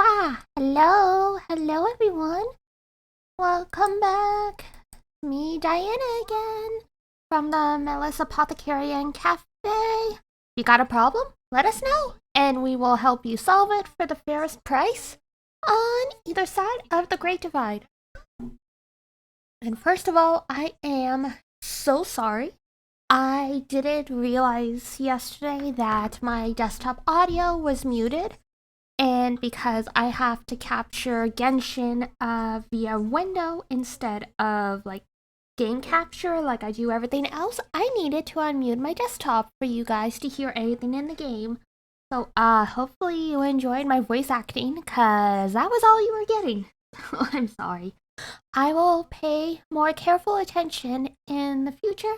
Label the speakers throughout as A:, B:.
A: Hello everyone. Welcome back. Me, Diana again, from the Melissa Apothecarian Cafe. You got a problem? Let us know, and we will help you solve it for the fairest price on either side of the Great Divide. And first of all, I am so sorry. I didn't realize yesterday that my desktop audio was muted. And because I have to capture Genshin via window instead of like game capture like I do everything else, I needed to unmute my desktop for you guys to hear anything in the game. So hopefully you enjoyed my voice acting, cause that was all you were getting. I'm sorry. I will pay more careful attention in the future.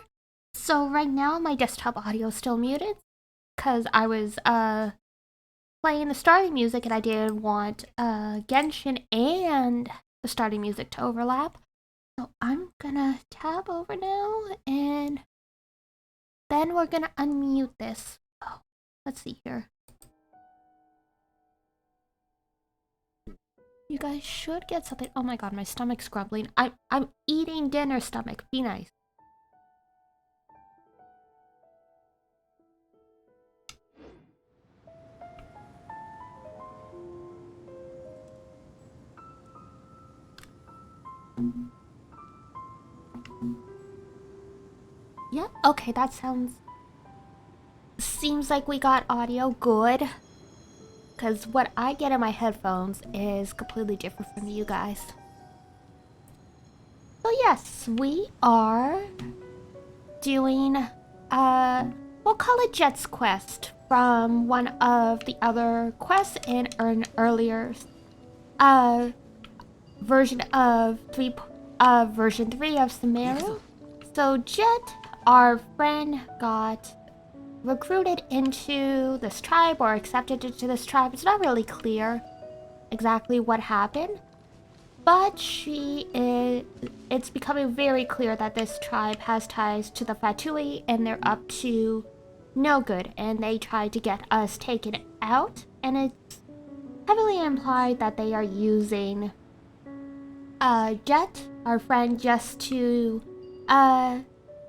A: So right now my desktop audio is still muted, cause I was playing the starting music, and I didn't want Genshin and the starting music to overlap. So I'm gonna tab over now, and then we're gonna unmute this. Oh, let's see here. You guys should get something. Oh my god, my stomach's grumbling. I'm eating dinner, stomach. Be nice. Yep, okay, that seems like we got audio good. Because what I get in my headphones is completely different from you guys. So yes, we are doing, we'll call it Jeht's quest from one of the other quests in an earlier, version of version 3 of Sumeru. So Jeht, our friend, got recruited into this tribe or accepted into this tribe. It's not really clear exactly what happened, but it's becoming very clear that this tribe has ties to the Fatui and they're up to no good, and they tried to get us taken out, and it's heavily implied that they are using Jeht, our friend, just to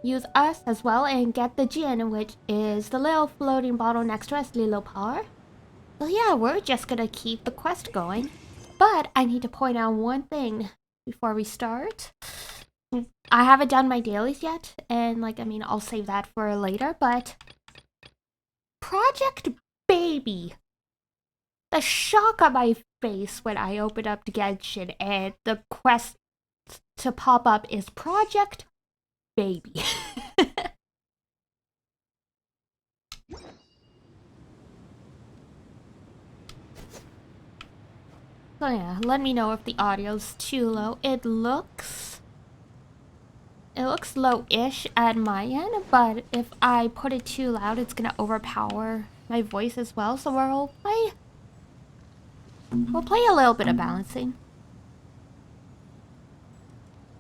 A: use us as well and get the Jin, which is the little floating bottle next to us, Lilo Par. So yeah, we're just gonna keep the quest going. But I need to point out one thing before we start. I haven't done my dailies yet, and I'll save that for later, but Project Baby. The shock on my face when I opened up the Genshin and the quest to pop up is Project Baby. So yeah, let me know if the audio's too low. It looks low-ish at my end, but if I put it too loud, it's gonna overpower my voice as well. So we'll play a little bit of balancing.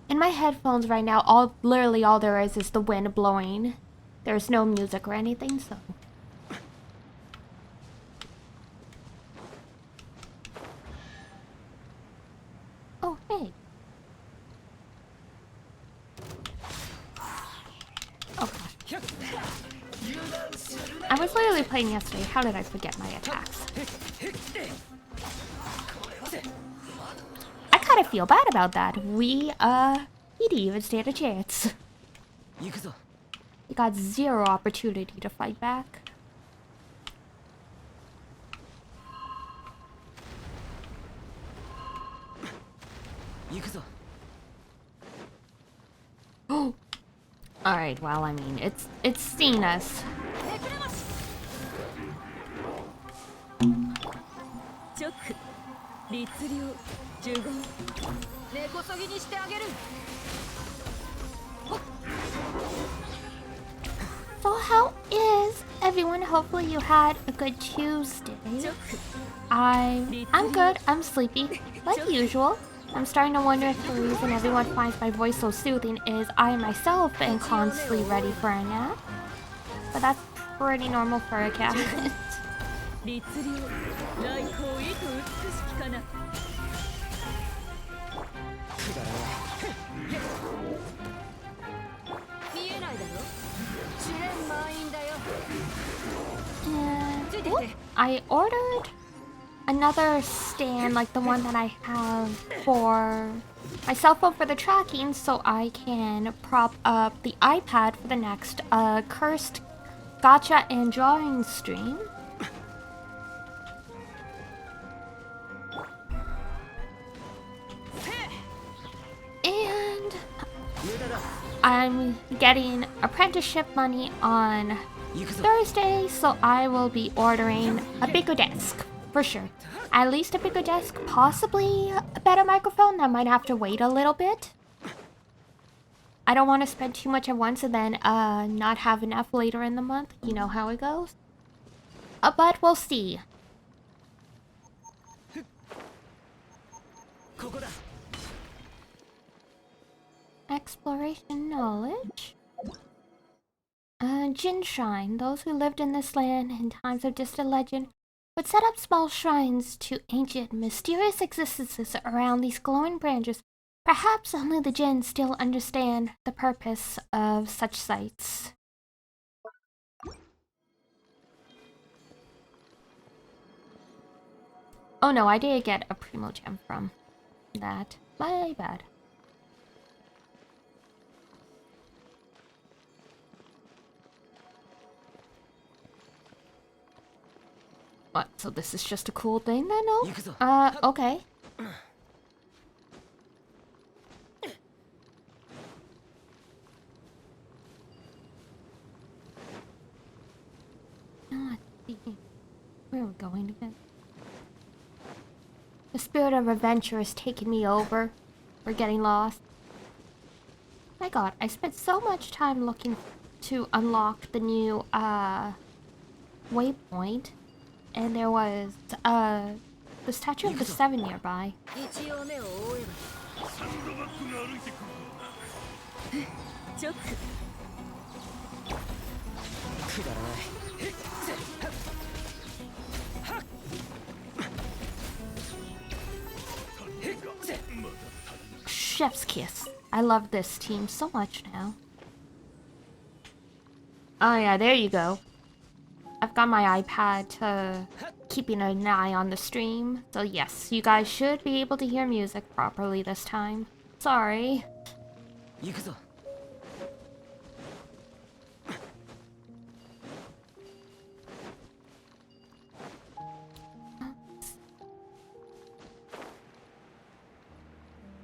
A: In my headphones right now, literally all there is the wind blowing. There's no music or anything, so. Oh, hey. Oh gosh. I was literally playing yesterday. How did I forget my attacks? I kind of feel bad about that. He didn't even stand a chance. He got zero opportunity to fight back. Alright, well, I mean, it's seen us. So how is everyone? Hopefully you had a good Tuesday. I'm good. I'm sleepy, like usual. I'm starting to wonder if the reason everyone finds my voice so soothing is I myself am constantly ready for a nap. But that's pretty normal for a cat. And I ordered another stand like the one that I have for my cell phone for the tracking, so I can prop up the iPad for the next cursed gacha and drawing stream. And I'm getting apprenticeship money on Thursday, so I will be ordering a bigger desk, for sure. At least a bigger desk, possibly a better microphone. That might have to wait a little bit. I don't want to spend too much at once and then not have enough later in the month. You know how it goes. But we'll see. Exploration knowledge. Jin Shrine. Those who lived in this land in times of distant legend would set up small shrines to ancient, mysterious existences around these glowing branches. Perhaps only the Jin still understand the purpose of such sites. Oh no, I did get a Primo Gem from that. My bad. What, so this is just a cool thing then, no? Okay. Where are we going again? The spirit of adventure is taking me over. We're getting lost. My god, I spent so much time looking to unlock the new, waypoint. And there was, the Statue of the Seven nearby. Chef's kiss. I love this team so much now. Oh yeah, there you go. I've got my iPad to keeping an eye on the stream. So yes, you guys should be able to hear music properly this time. Sorry.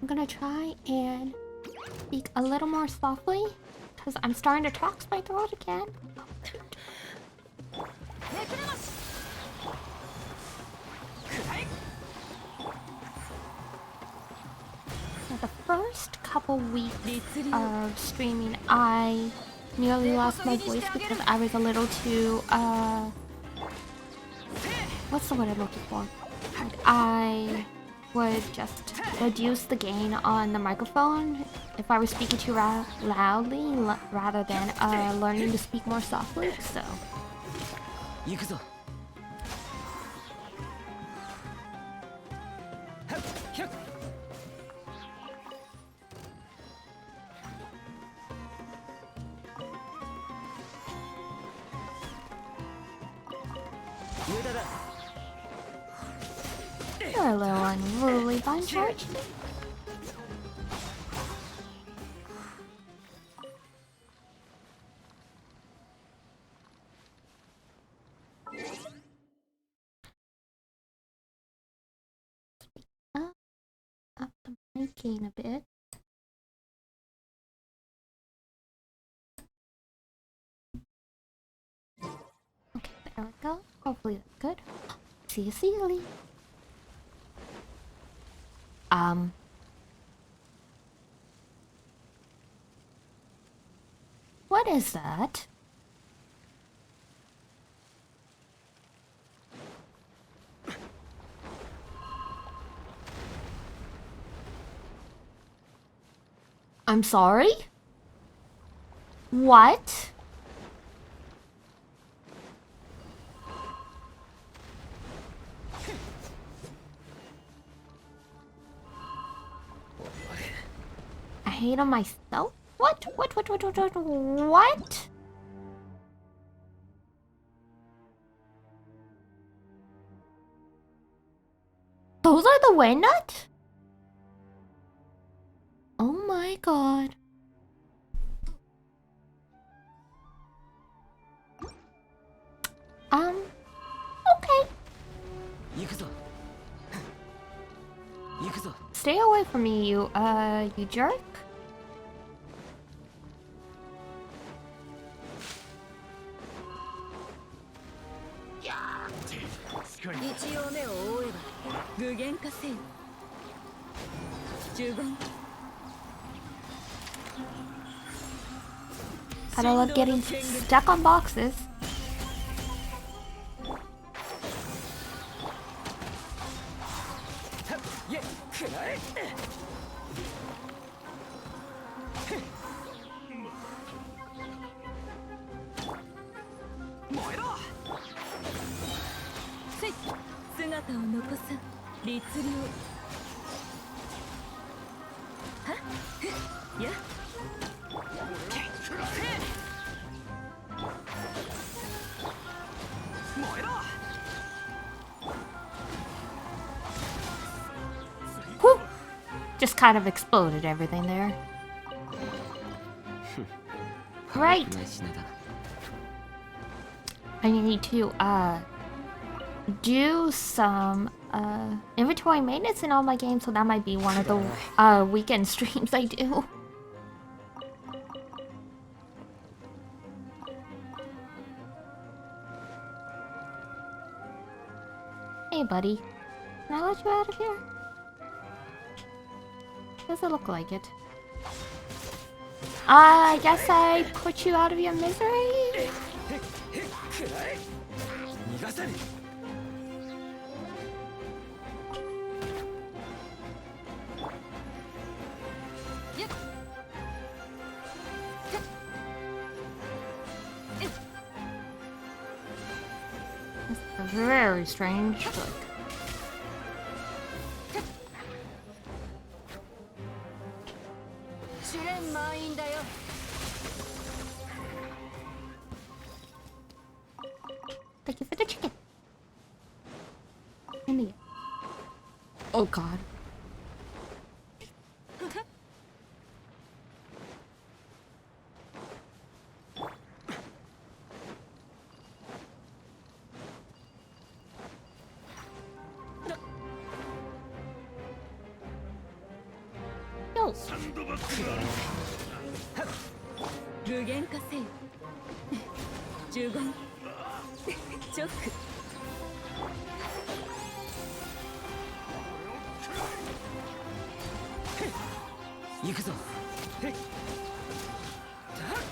A: I'm gonna try and speak a little more softly because I'm starting to talk my throat again. For the first couple weeks of streaming, I nearly lost my voice because I was a little too, what's the word I'm looking for? I would just reduce the gain on the microphone if I was speaking too loudly rather than learning to speak more softly, so. You're a little unruly, bunch, aren't you? Up the mic gain a bit. Okay, there we go. Hopefully that's good. See you, Sealy. What is that? I'm sorry? What? hate on myself? What? What? Those are the way nut? Oh my god. Okay. Stay away from me, you jerk. Gotta love getting stuck on boxes. Whew. Just kind of exploded everything there. Right. I need to do some inventory maintenance in all my games, so that might be one of the weekend streams I do. Hey buddy, can I let you out of here? Does it look like it? I guess I put you out of your misery? It's very strange, like... Thank you for the chicken. Oh god. Yo.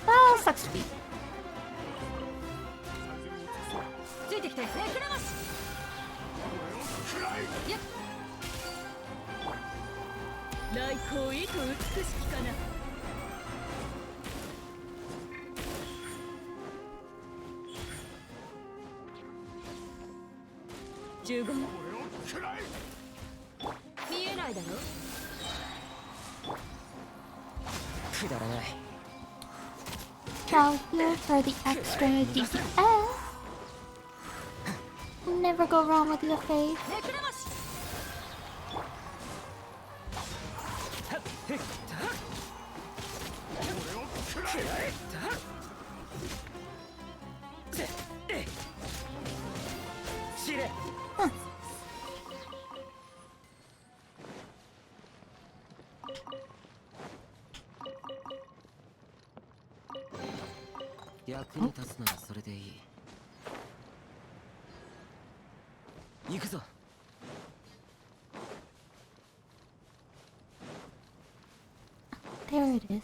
A: Ah, sucks to be. Now here for the extra DPS. Never go wrong with your face. Huh. There it is.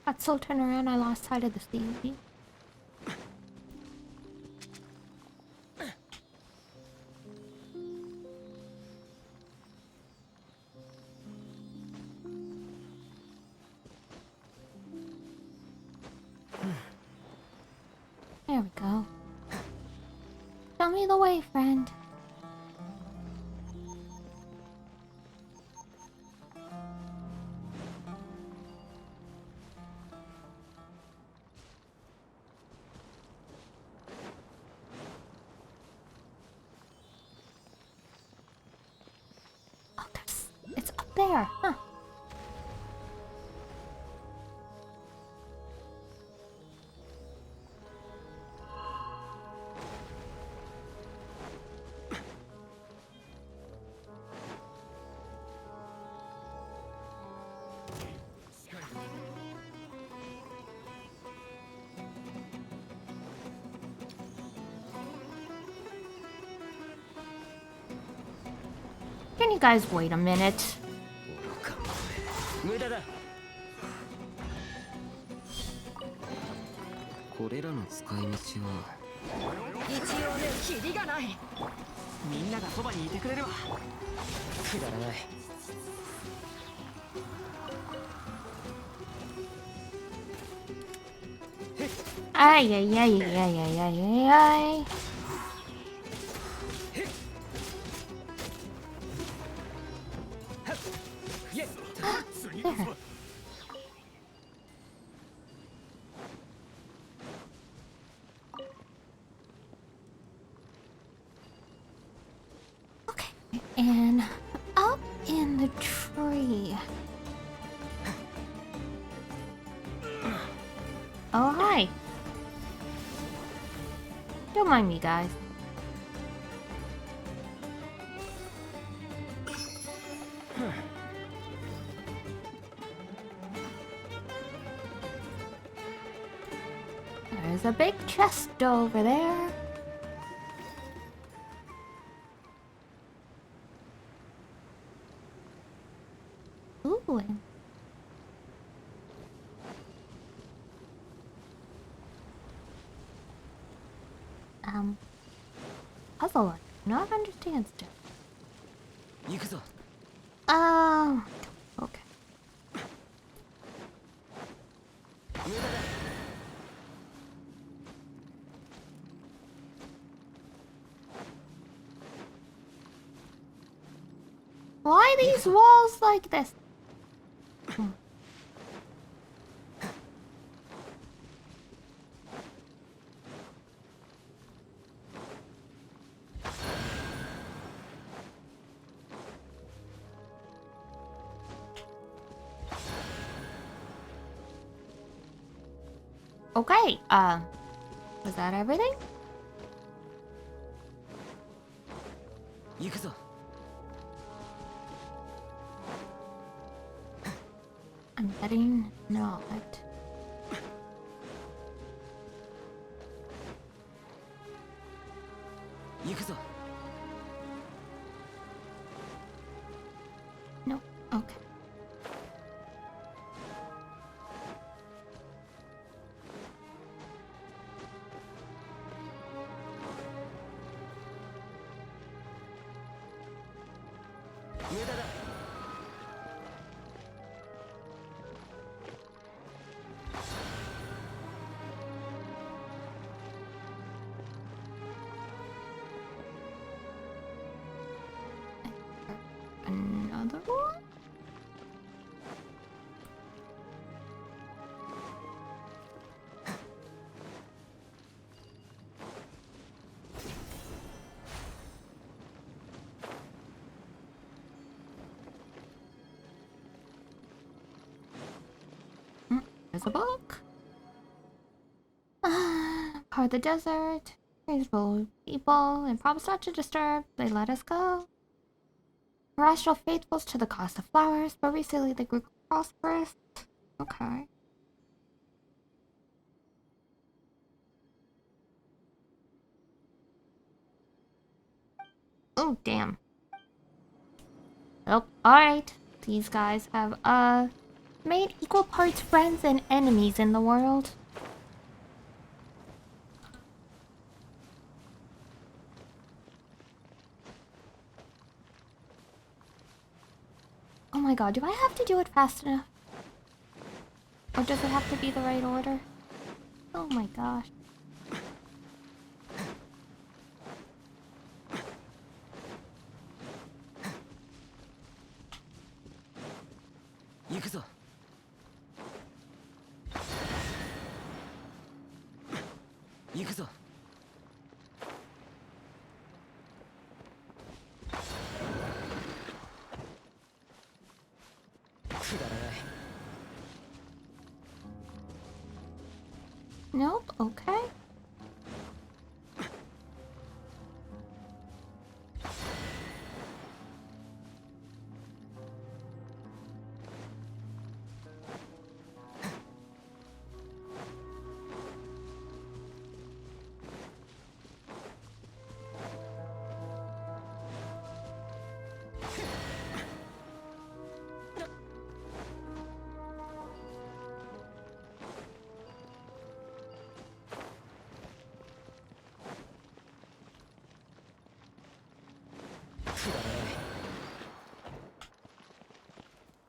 A: Got so turned around I lost sight of the CV. There we go. Show me the way, friend. there. Huh. Can you guys wait a minute?
B: 無駄だ。これらの使い道は一応ね、キリがない。みんながそばにいてくれればくだらない。
A: Ay, ay, ay, ay, ay, ay, ay, ay. There. Okay, and up in the tree. Oh, hi. Don't mind me, guys. There's a big chest over there. Ooh. Puzzle. I do not understand still.
B: 行くぞ。
A: Okay.
B: 無駄だ。
A: Why these walls like this? Okay, was that everything?
B: 行くぞ。
A: I'm betting not.
B: 行くぞ。
A: No. Okay. Another one? There's a book. Part of the desert. Here's full of people and promise not to disturb. They let us go. Terrestrial faithfuls to the cost of flowers, but recently they grew prosperous. Okay. Oh, damn. Oh, alright. These guys have, made equal parts friends and enemies in the world. Oh my god, do I have to do it fast enough? Or does it have to be the right order? Oh my gosh.
B: Yukuzo. Yukuzo.
A: Nope, okay.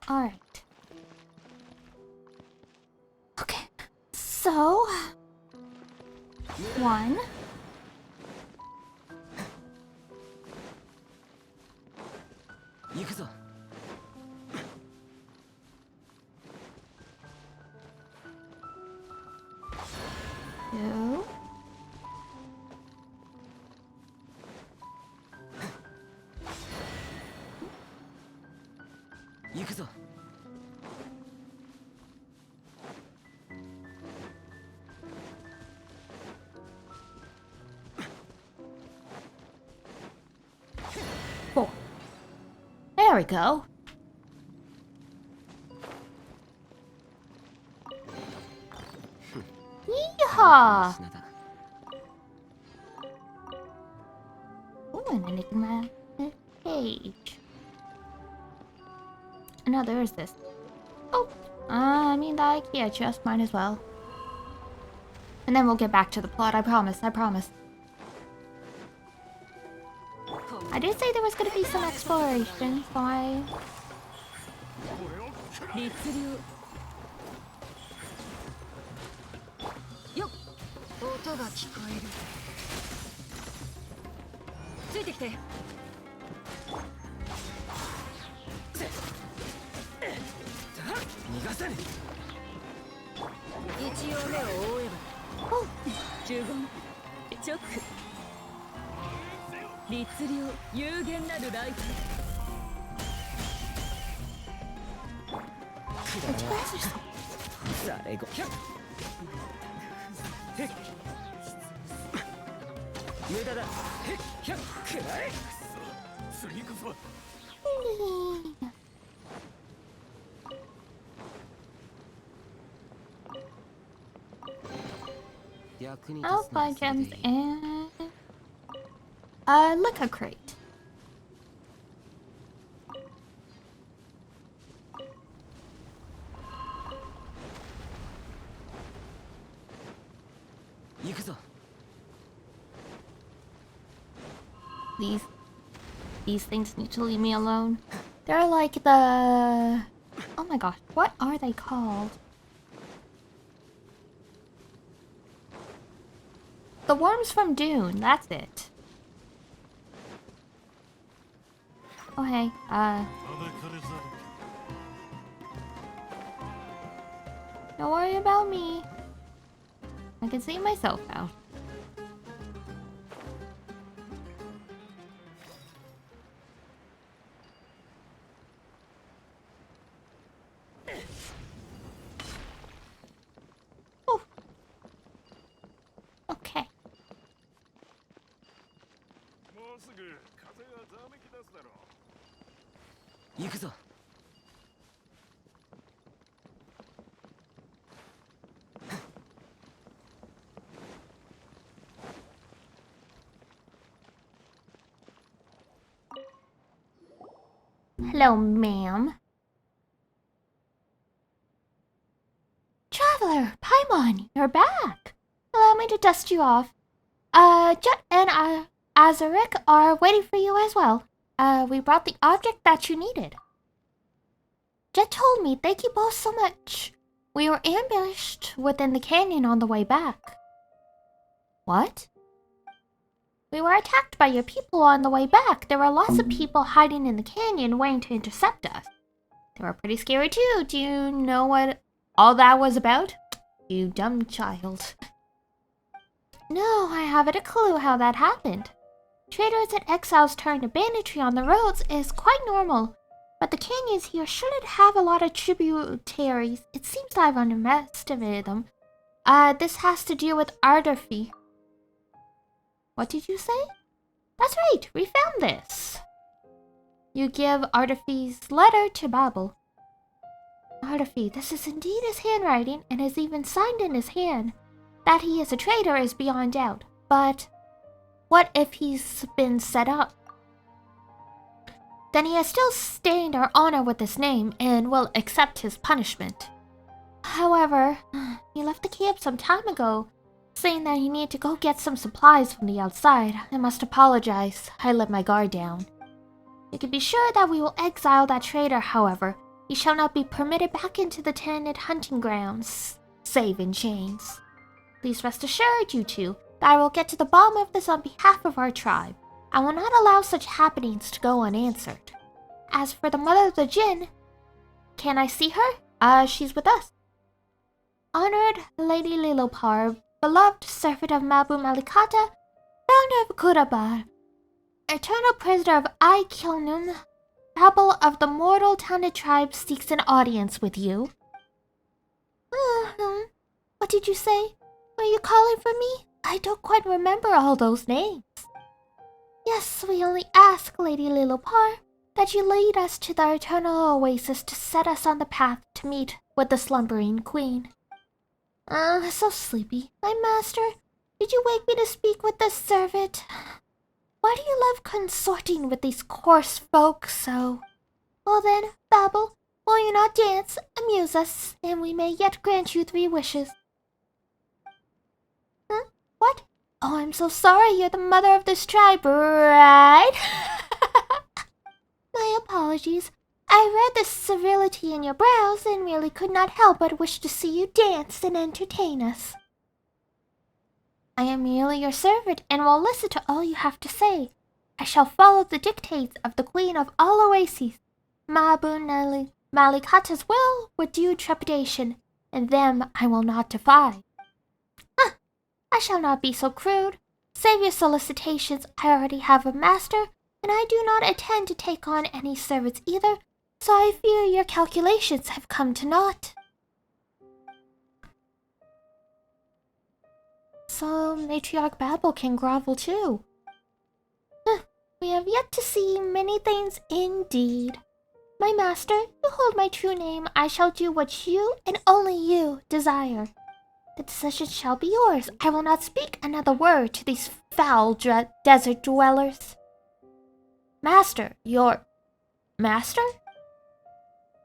A: Alright. Okay. So... 1. Two.
B: 行くぞ。
A: 4. There we go. Yeehaw! Ooh, an enigmatic page. No, there is this. Oh, I mean the IKEA chest, might as well. And then we'll get back to the plot, I promise, I promise. I did say there was gonna be some exploration, so I...
B: よっ、音が聞こえる。ついてきて。逃がせぬ。一応目を覆えば。お、呪言、チョック。律令、有限なるライト。最後。無駄だ。ひゃっ、くらえ。次こそ。
A: Alpha gems and a liquor crate. These things need to leave me alone. They're like the... Oh my gosh, what are they called? The worms from Dune, that's it. Oh hey, don't worry about me. I can see myself out. Oh. Okay. Hello, ma'am. Traveler, Paimon, you're back. Allow me to dust you off. Jeht and Azaric are waiting for you as well. We brought the object that you needed. Jeht told me thank you both so much. We were ambushed within the canyon on the way back. What? We were attacked by your people on the way back. There were lots of people hiding in the canyon waiting to intercept us. They were pretty scary too. Do you know what all that was about? You dumb child. No, I haven't a clue how that happened. Traders and exiles turning to banditry on the roads is quite normal. But the canyons here shouldn't have a lot of tributaries. It seems I've underestimated them. This has to do with Arderfy. What did you say? That's right, we found this. You give Arderfy's letter to Babel. Arderfy, this is indeed his handwriting, and is even signed in his hand. That he is a traitor is beyond doubt, but what if he's been set up? Then he has still stained our honor with his name, and will accept his punishment. However, he left the camp some time ago, saying that he needed to go get some supplies from the outside. I must apologize, I let my guard down. You can be sure that we will exile that traitor, however. He shall not be permitted back into the tenanted hunting grounds, save in chains. Please rest assured, you two, that I will get to the bottom of this on behalf of our tribe. I will not allow such happenings to go unanswered. As for the mother of the Jinn, can I see her? She's with us. Honored Lady Lilopar, beloved servant of Mabu Malikata, founder of Kurabar, eternal prisoner of Aikilnum, Babel of the mortal talented tribe seeks an audience with you. What did you say? Were you calling for me? I don't quite remember all those names. Yes, we only ask, Lady Lilopar, that you lead us to the eternal oasis to set us on the path to meet with the slumbering queen. So sleepy. My master, did you wake me to speak with this servant? Why do you love consorting with these coarse folk so? Well then, Babel, will you not dance, amuse us, and we may yet grant you 3 wishes. What? Oh, I'm so sorry, you're the mother of this tribe, right? My apologies. I read the servility in your brows and really could not help but wish to see you dance and entertain us. I am merely your servant and will listen to all you have to say. I shall follow the dictates of the Queen of all Oases, Mabu Malikata's will with due trepidation, and them I will not defy. I shall not be so crude. Save your solicitations, I already have a master, and I do not intend to take on any servants either, so I fear your calculations have come to naught. So Matriarch Babel can grovel too. We have yet to see many things indeed. My master, you hold my true name, I shall do what you, and only you, desire. The decision shall be yours. I will not speak another word to these foul desert dwellers. Master, your master?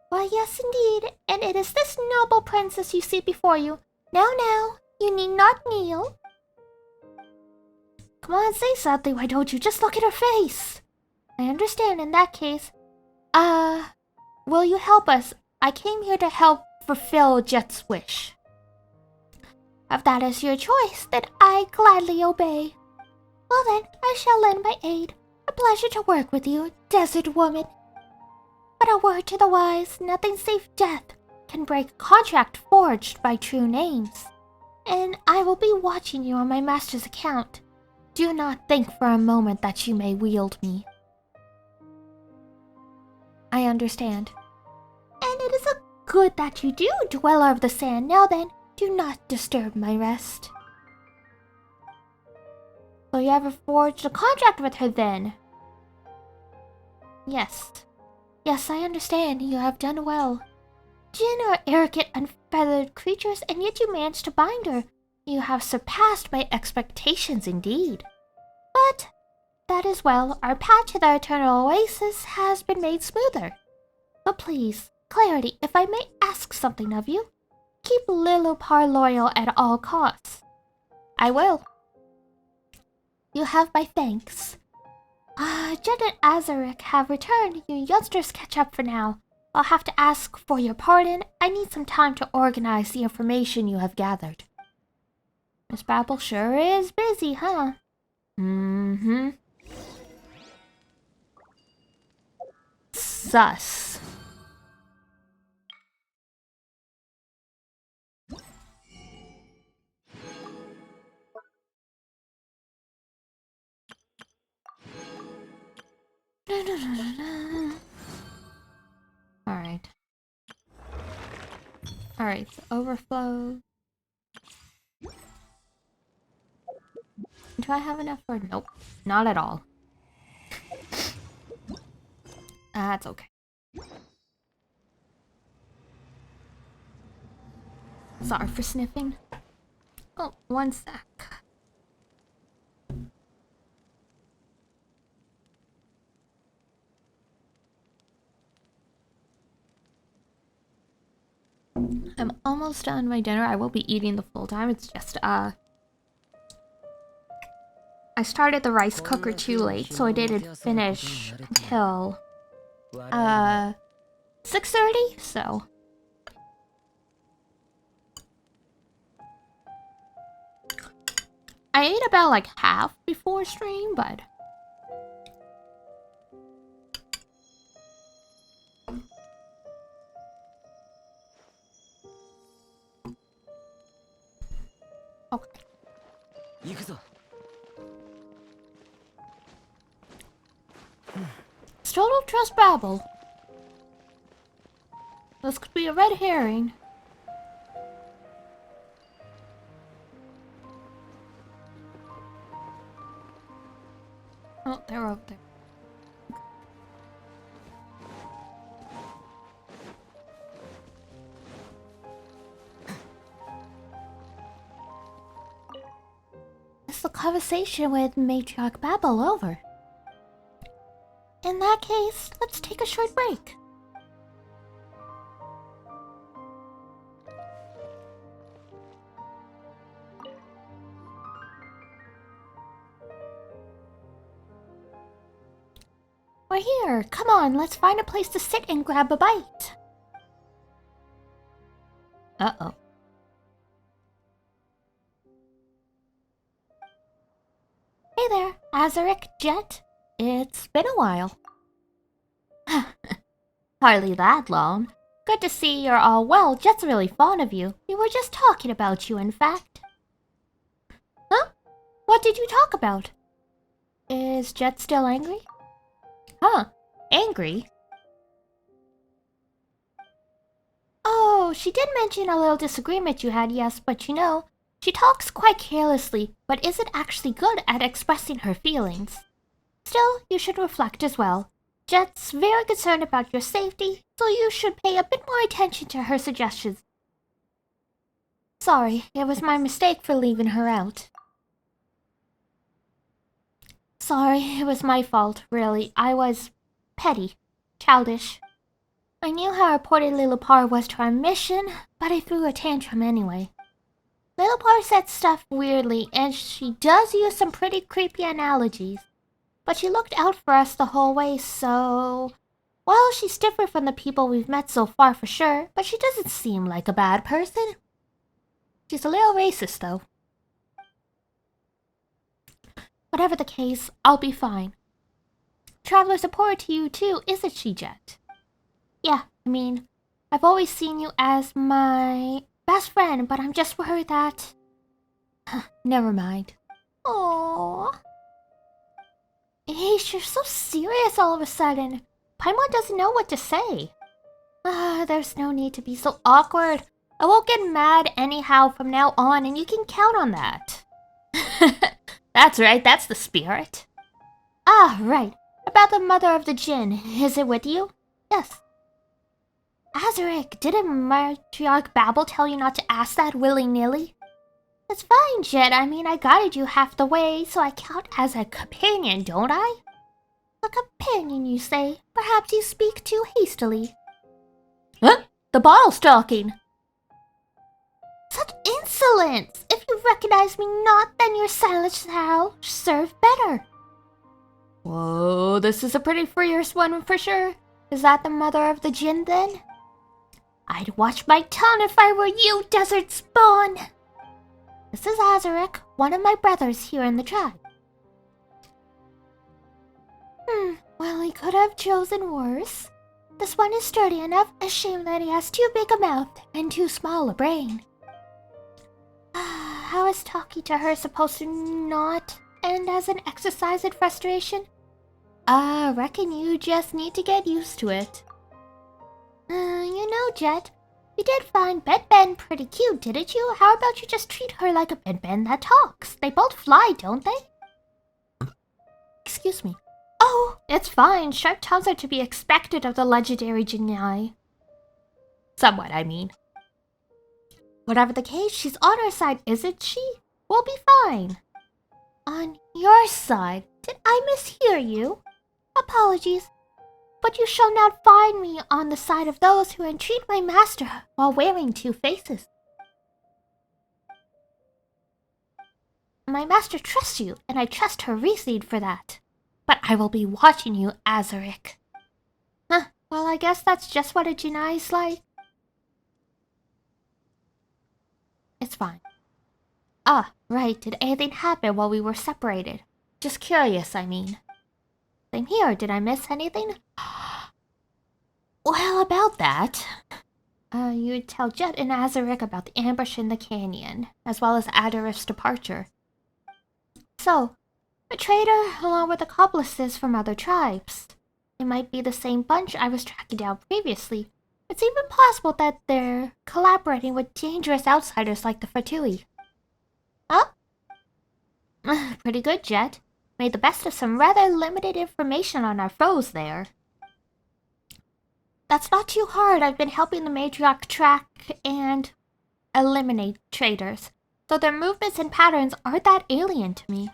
A: Why, yes, indeed, and it is this noble princess you see before you. Now, you need not kneel. Come on, say something, why don't you just look at her face? I understand in that case. Will you help us? I came here to help fulfill Jeht's wish. If that is your choice, then I gladly obey. Well then, I shall lend my aid. A pleasure to work with you, desert woman. But a word to the wise, nothing save death can break a contract forged by true names. And I will be watching you on my master's account. Do not think for a moment that you may wield me. I understand. And it is a good that you do, Dweller of the Sand. Now then, do not disturb my rest. So you ever forged a contract with her then? Yes. Yes, I understand. You have done well. Jinn are arrogant, unfeathered creatures, and yet you managed to bind her. You have surpassed my expectations indeed. But that is well. Our path to the Eternal Oasis has been made smoother. But please, Clarity, if I may ask something of you, keep Lilopar loyal at all costs. I will. You have my thanks. Jeht and Azaric have returned. You youngsters catch up for now. I'll have to ask for your pardon. I need some time to organize the information you have gathered. Miss Babel sure is busy, huh? Sus. Alright, so overflow. Do I have enough for... Nope, not at all. That's okay. Sorry for sniffing. Oh, one sec. I'm almost done my dinner. I will be eating the full time. It's just, I started the rice cooker too late, so I didn't finish until, 6:30, so... I ate about, like, half before stream, but... Okay. Still don't trust Babel. This could be a red herring. Oh, they're over there. Is the conversation with Matriarch Babel over? In that case, let's take a short break. We're here. Come on, let's find a place to sit and grab a bite. Uh-oh. Hey there, Azaric, Jeht. It's been a while. Hardly that long. Good to see you're all well. Jet's really fond of you. We were just talking about you, in fact. Huh? What did you talk about? Is Jet still angry? Huh? Angry? Oh, she did mention a little disagreement you had, yes, but you know, she talks quite carelessly, but isn't actually good at expressing her feelings. Still, you should reflect as well. Jet's very concerned about your safety, so you should pay a bit more attention to her suggestions. Sorry, it was my mistake for leaving her out. Sorry, it was my fault, really. I was petty, childish. I knew how important Little Par was to our mission, but I threw a tantrum anyway. Little Par said stuff weirdly, and she does use some pretty creepy analogies. But she looked out for us the whole way, so... Well, she's different from the people we've met so far for sure, but she doesn't seem like a bad person. She's a little racist, though. Whatever the case, I'll be fine. Traveler's important to you too, isn't she, Jeht? Yeah, I mean, I've always seen you as my best friend, but I'm just worried that... Never mind. Aww. Eesh, you're so serious all of a sudden. Paimon doesn't know what to say. There's no need to be so awkward. I won't get mad anyhow from now on, and you can count on that. That's right, that's the spirit. Ah, right. About the mother of the Jinn, is it with you? Yes. Azaric, didn't Matriarch Babel tell you not to ask that willy-nilly? It's fine, Jeht. I mean, I guided you half the way, so I count as a companion, don't I? A companion, you say? Perhaps you speak too hastily. Huh? The bottle's talking. Such insolence! If you recognize me not, then your silence shall serve better. Whoa, this is a pretty fierce one for sure. Is that the mother of the Jinn, then? I'd watch my tongue if I were you, desert spawn! This is Azaric, one of my brothers here in the tribe. Well, he could have chosen worse. This one is sturdy enough, a shame that he has too big a mouth and too small a brain. How is talking to her supposed to not end as an exercise in frustration? I reckon you just need to get used to it. You know, Jeht, You did find Ben pretty cute, didn't you? How about you just treat her like a Ben that talks? They both fly, don't they? Excuse me. Oh, it's fine. Sharp tongues are to be expected of the legendary genii. Somewhat, I mean. Whatever the case, she's on our side, isn't she? We'll be fine. On your side? Did I mishear you? Apologies. But you shall not find me on the side of those who entreat my master while wearing two faces. My master trusts you, and I trust her reasoning for that. But I will be watching you, Azaric. Huh, well, I guess that's just what a genii is like. It's fine. Ah, right, did anything happen while we were separated? Just curious, I mean. Same here, did I miss anything? Well, about that... you'd tell Jeht and Azaric about the ambush in the canyon, as well as Adarif's departure. So, a traitor along with accomplices from other tribes. It might be the same bunch I was tracking down previously. It's even possible that they're collaborating with dangerous outsiders like the Fatui. Oh? Pretty good, Jeht. Made the best of some rather limited information on our foes there. That's not too hard. I've been helping the matriarch track and eliminate traitors, so their movements and patterns aren't that alien to me.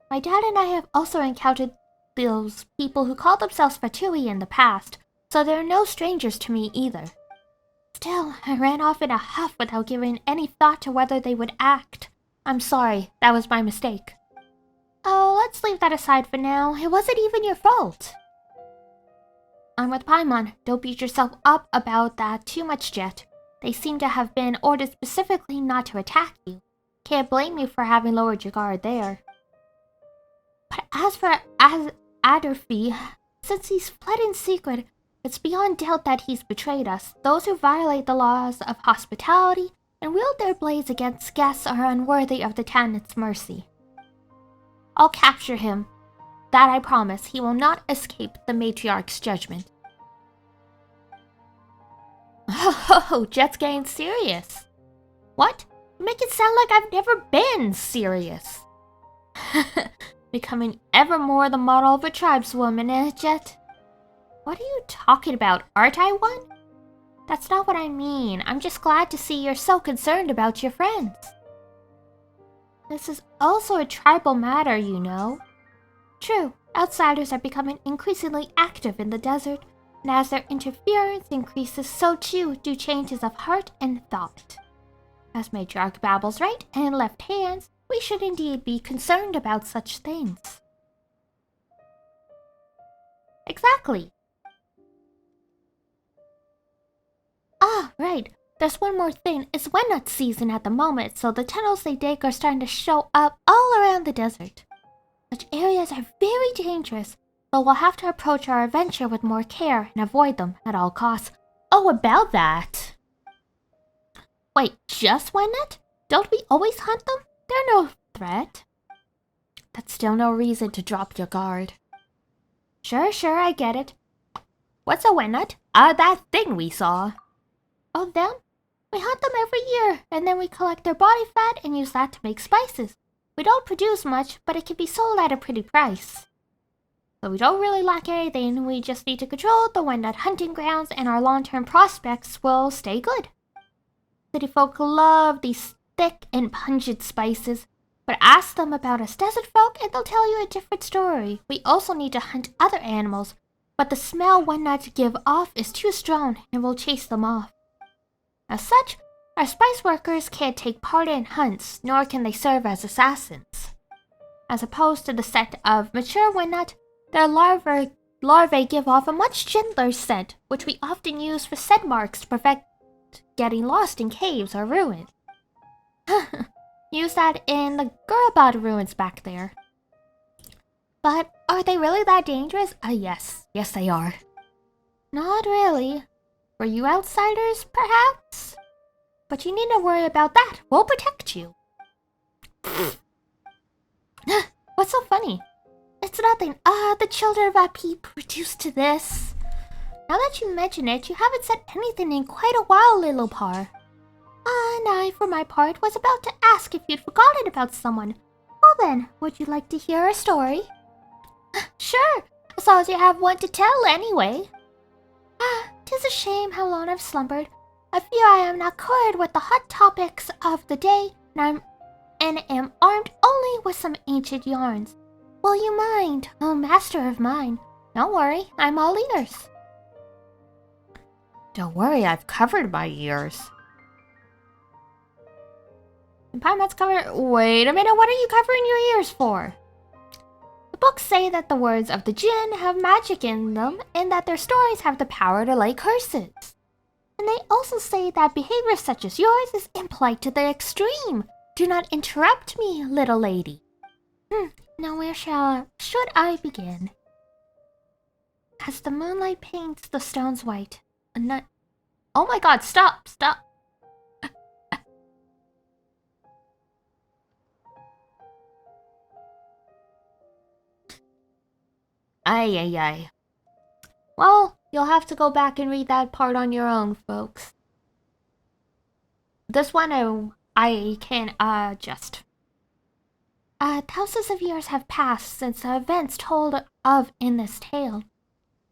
A: My dad and I have also encountered those people who call themselves Fatui in the past, so they're no strangers to me either. Still, I ran off in a huff without giving any thought to whether they would act. I'm sorry, that was my mistake. Oh, let's leave that aside for now. It wasn't even your fault. I'm with Paimon. Don't beat yourself up about that too much, Jeht. They seem to have been ordered specifically not to attack you. Can't blame you for having lowered your guard there. But as for Adarfi, since he's fled in secret, it's beyond doubt that he's betrayed us. Those who violate the laws of hospitality and wield their blades against guests are unworthy of the Tanith's mercy. I'll capture him. That I promise. He will not escape the matriarch's judgment. Oh, Jeht's getting serious. What? You make it sound like I've never been serious. Becoming ever more the model of a tribeswoman, Jeht? What are you talking about? Aren't I one? That's not what I mean. I'm just glad to see you're so concerned about your friends. This is also a tribal matter, you know. True, outsiders are becoming increasingly active in the desert, and as their interference increases, so too do changes of heart and thought. As Matriarch babbles right and left hands, we should indeed be concerned about such things. Exactly. Ah, right. There's one more thing. It's wetnut season at the moment, so the tunnels they dig are starting to show up all around the desert. Such areas are very dangerous, so we'll have to approach our adventure with more care and avoid them at all costs. Oh, about that. Wait, just wetnut? Don't we always hunt them? They're no threat. That's still no reason to drop your guard. Sure, I get it. What's a wetnut? That thing we saw. Oh, them? We hunt them every year, and then we collect their body fat and use that to make spices. We don't produce much, but it can be sold at a pretty price. So we don't really lack anything, we just need to control the wetnut hunting grounds and our long-term prospects will stay good. City folk love these thick and pungent spices, but ask them about us desert folk and they'll tell you a different story. We also need to hunt other animals, but the smell wetnuts give off is too strong and we'll chase them off. As such, our spice workers can't take part in hunts, nor can they serve as assassins. As opposed to the scent of mature wetnut, their larvae give off a much gentler scent, which we often use for scent marks to prevent getting lost in caves or ruins. Use that in the Gurabad ruins back there. But are they really that dangerous? Yes they are. Not really. For you outsiders, perhaps? But you needn't worry about that. We'll protect you. What's so funny? It's nothing. The children of our people reduced to this. Now that you mention it, you haven't said anything in quite a while, little Par. And I, for my part, was about to ask if you'd forgotten about someone. Well then, would you like to hear a story? Sure, as long as you have one to tell anyway. 'Tis a shame how long I've slumbered. I fear I am not covered with the hot topics of the day, and am armed only with some ancient yarns. Will you mind, oh master of mine? Don't worry, I'm all ears.
C: Don't worry, I've covered my ears.
A: Paimons cover. Wait a minute, what are you covering your ears for? The books say that the words of the Jinn have magic in them, and that their stories have the power to lay curses. And they also say that behavior such as yours is impolite to the extreme. Do not interrupt me, little lady. Now where should I begin? As the moonlight paints the stones white, a nut. Oh my god, stop! Ay. Well, you'll have to go back and read that part on your own, folks. This one I can adjust. Thousands of years have passed since the events told of in this tale.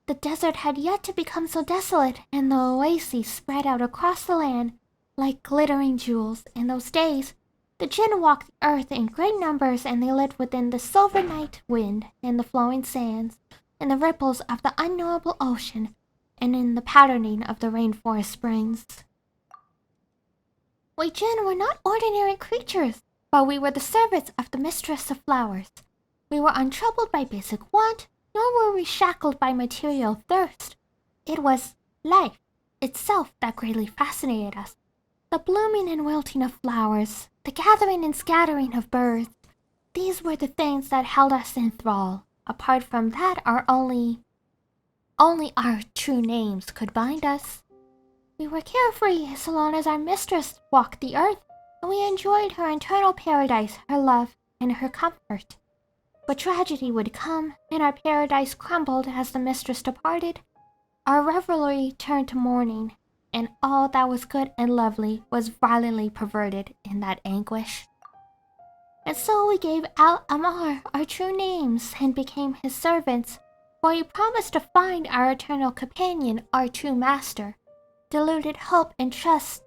A: The desert had yet to become so desolate, and the oases spread out across the land like glittering jewels. In those days, the Jinn walked the earth in great numbers, and they lived within the silver night wind, and the flowing sands, and the ripples of the unknowable ocean, and in the patterning of the rainforest springs. We Jinn were not ordinary creatures, but we were the servants of the mistress of flowers. We were untroubled by basic want, nor were we shackled by material thirst. It was life itself that greatly fascinated us. The blooming and wilting of flowers, the gathering and scattering of birds, these were the things that held us in thrall. Apart from that, only our true names could bind us. We were carefree so long as our mistress walked the earth, and we enjoyed her eternal paradise, her love, and her comfort. But tragedy would come, and our paradise crumbled as the mistress departed. Our revelry turned to mourning, and all that was good and lovely was violently perverted in that anguish. And so we gave Al-Amar our true names and became his servants, for he promised to find our eternal companion, our true master. Deluded hope and trust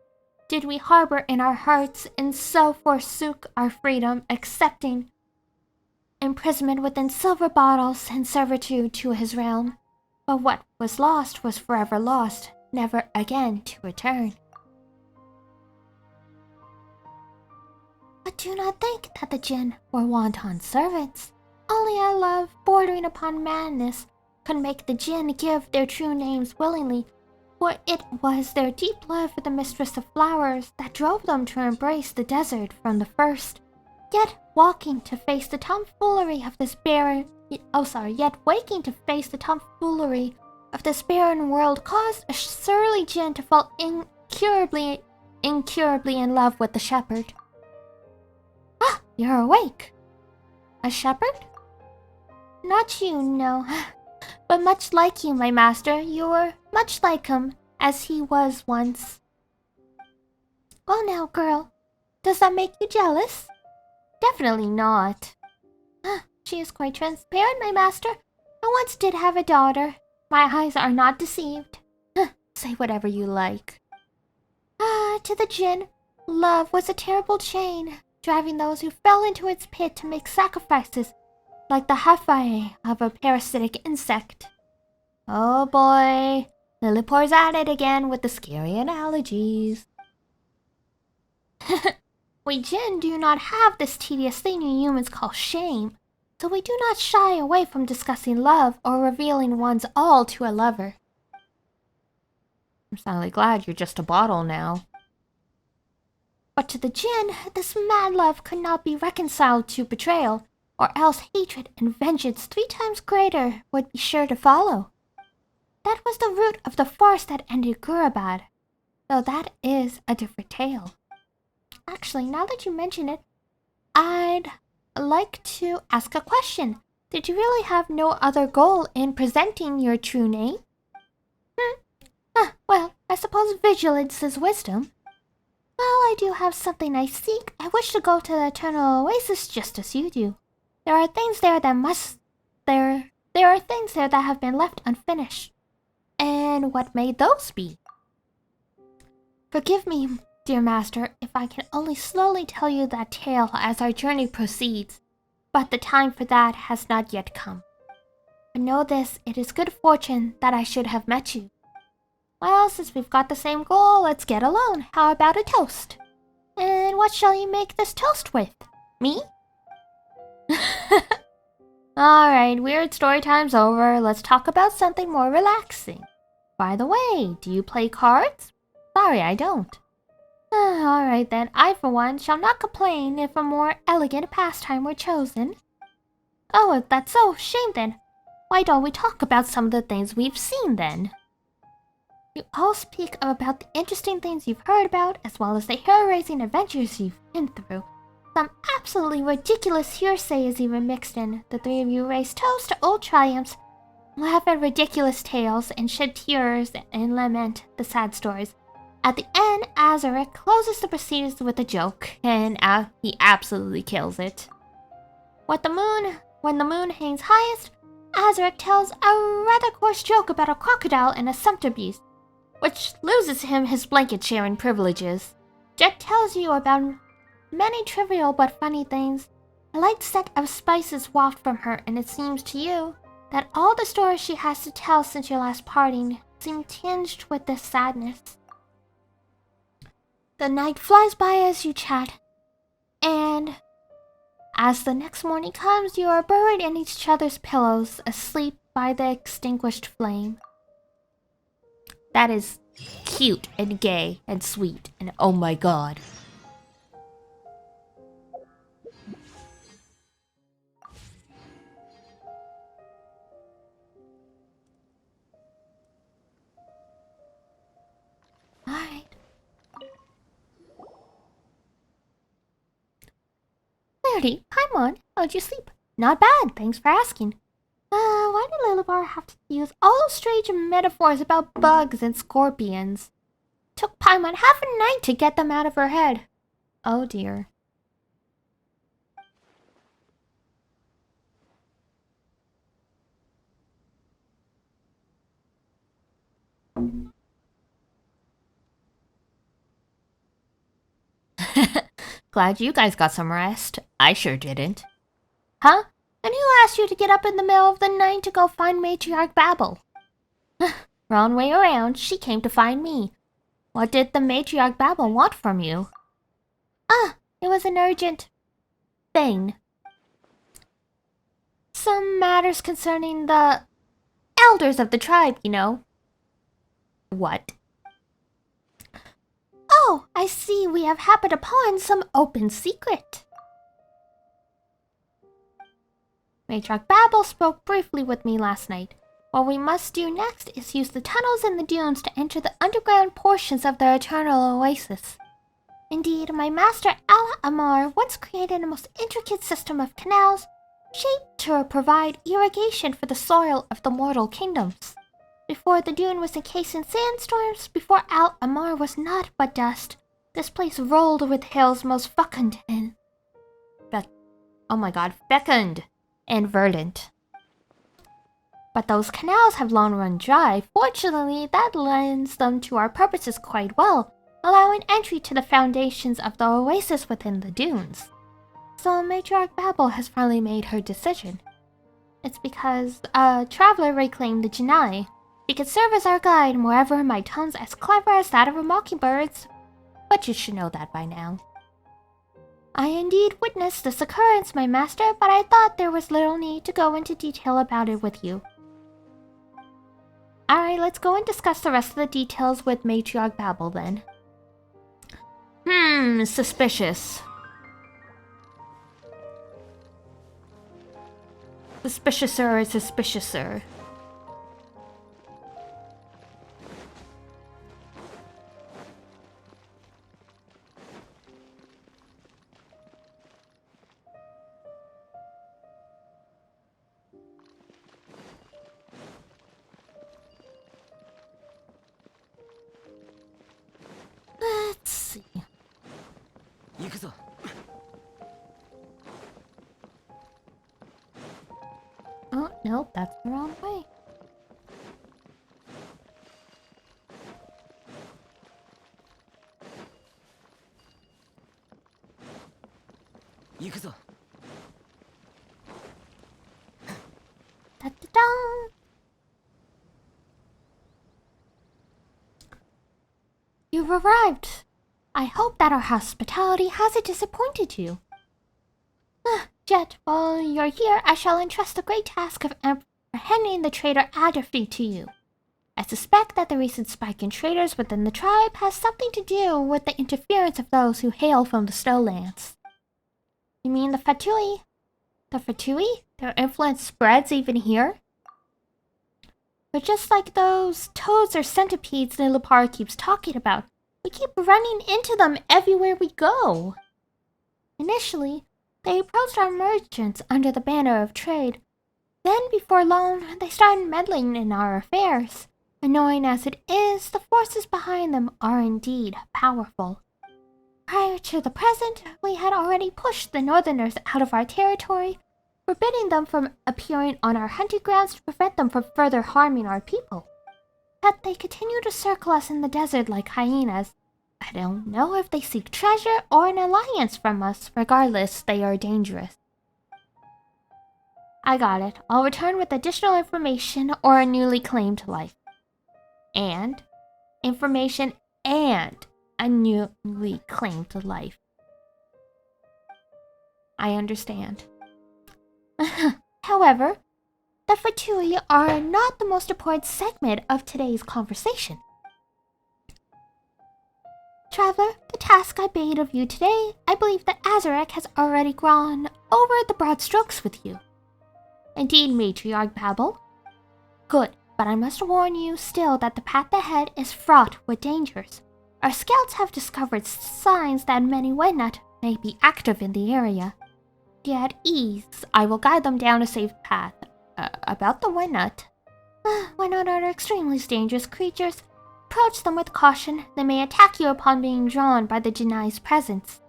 A: did we harbor in our hearts, and so forsook our freedom, accepting imprisonment within silver bottles and servitude to his realm. But what was lost was forever lost, never again to return. But do not think that the Jinn were wanton servants. Only our love, bordering upon madness, could make the Jinn give their true names willingly, for it was their deep love for the mistress of flowers that drove them to embrace the desert from the first. Yet waking to face the tomfoolery of this barren world caused a surly Jinn to fall incurably in love with the shepherd. Ah, you're awake. A shepherd? Not you, no. But much like you, my master, you were much like him, as he was once. Well now, girl, does that make you jealous? Definitely not. She is quite transparent, my master. I once did have a daughter. My eyes are not deceived. Say whatever you like. To the Jinn, love was a terrible chain, driving those who fell into its pit to make sacrifices, like the hafae of a parasitic insect. Oh boy, Lillipor's at it again with the scary analogies. We Jinn do not have this tedious thing you humans call shame, so we do not shy away from discussing love or revealing one's all to a lover.
C: I'm suddenly glad you're just a bottle now.
A: But to the Jinn, this mad love could not be reconciled to betrayal, or else hatred and vengeance 3 times greater would be sure to follow. That was the root of the farce that ended Gurabad, though that is a different tale. Actually, now that you mention it, I'd like to ask a question. Did you really have no other goal in presenting your true name? Well, I suppose vigilance is wisdom. Well, I do have something I seek. I wish to go to the Eternal Oasis just as you do. There are things there that must... There are things there that have been left unfinished. And what may those be? Forgive me, dear master, if I can only slowly tell you that tale as our journey proceeds. But the time for that has not yet come. But know this, it is good fortune that I should have met you. Well, since we've got the same goal, let's get alone. How about a toast? And what shall you make this toast with? Me? Alright, weird story time's over. Let's talk about something more relaxing. By the way, do you play cards? Sorry, I don't. Alright then, I for one shall not complain if a more elegant pastime were chosen. Oh, if that's so, shame then. Why don't we talk about some of the things we've seen then? You all speak about the interesting things you've heard about, as well as the hair-raising adventures you've been through. Some absolutely ridiculous hearsay is even mixed in. The three of you raise toast to old triumphs, laugh at ridiculous tales, and shed tears and lament the sad stories. At the end, Azaric closes the proceedings with a joke, and he absolutely kills it. When the moon hangs highest, Azaric tells a rather coarse joke about a crocodile and a sumpter beast, which loses him his blanket-sharing privileges. Jeht tells you about many trivial but funny things. A light scent of spices waft from her, and it seems to you that all the stories she has to tell since your last parting seem tinged with this sadness. The night flies by as you chat, and as the next morning comes, you are buried in each other's pillows, asleep by the extinguished flame. That is cute and gay and sweet, and oh my god. Alright. Clarity, Paimon, how'd you sleep? Not bad, thanks for asking. Why did Lilibar have to use all those strange metaphors about bugs and scorpions? Took Paimon half a night to get them out of her head. Oh dear. Glad you guys got some rest. I sure didn't. Huh? And who asked you to get up in the middle of the night to go find Matriarch Babel? Wrong way around, she came to find me. What did the Matriarch Babel want from you? It was an urgent thing. Some matters concerning the elders of the tribe, you know. What? Oh, I see we have happened upon some open secret. Matriarch Babel spoke briefly with me last night. What we must do next is use the tunnels in the dunes to enter the underground portions of the Eternal Oasis. Indeed, my master Al Amar once created a most intricate system of canals, shaped to provide irrigation for the soil of the mortal kingdoms. Before the dune was encased in sandstorms, before Al Amar was naught but dust, this place rolled with hills most fecund and... fecund and verdant. But those canals have long run dry. Fortunately, that lends them to our purposes quite well, allowing entry to the foundations of the oasis within the dunes. So Matriarch Babel has finally made her decision. It's because a traveler reclaimed the Janai. She could serve as our guide wherever my tongue's as clever as that of a mockingbird's. But you should know that by now. I indeed witnessed this occurrence, my master, but I thought there was little need to go into detail about it with you. Alright, let's go and discuss the rest of the details with Matriarch Babel then. Suspicious. Suspiciouser is suspiciouser.
C: Oh, no, that's the wrong way.
B: 行くぞ。
A: Da-da-da. You've arrived. I hope that our hospitality hasn't disappointed you. Jeht, while you're here, I shall entrust the great task of apprehending the traitor Adderfee to you. I suspect that the recent spike in traitors within the tribe has something to do with the interference of those who hail from the Snowlands. You mean the Fatui? The Fatui? Their influence spreads even here? But just like those toads or centipedes Nilupar keeps talking about, we keep running into them everywhere we go. Initially, they approached our merchants under the banner of trade. Then, before long, they started meddling in our affairs. Annoying as it is, the forces behind them are indeed powerful. Prior to the present, we had already pushed the northerners out of our territory, forbidding them from appearing on our hunting grounds to prevent them from further harming our people. Yet they continue to circle us in the desert like hyenas. I don't know if they seek treasure or an alliance from us. Regardless, they are dangerous. I got it. I'll return with additional information or a newly claimed life. And information and a newly claimed life. I understand. However, the Fatui are not the most important segment of today's conversation. Traveler, the task I bade of you today, I believe that Azarek has already gone over the broad strokes with you. Indeed, Matriarch Babel. Good, but I must warn you still that the path ahead is fraught with dangers. Our scouts have discovered signs that many Wenat may be active in the area. Yet at ease, I will guide them down a safe path. About the Wenat. Wenat are extremely dangerous creatures. Approach them with caution. They may attack you upon being drawn by the Janai's presence.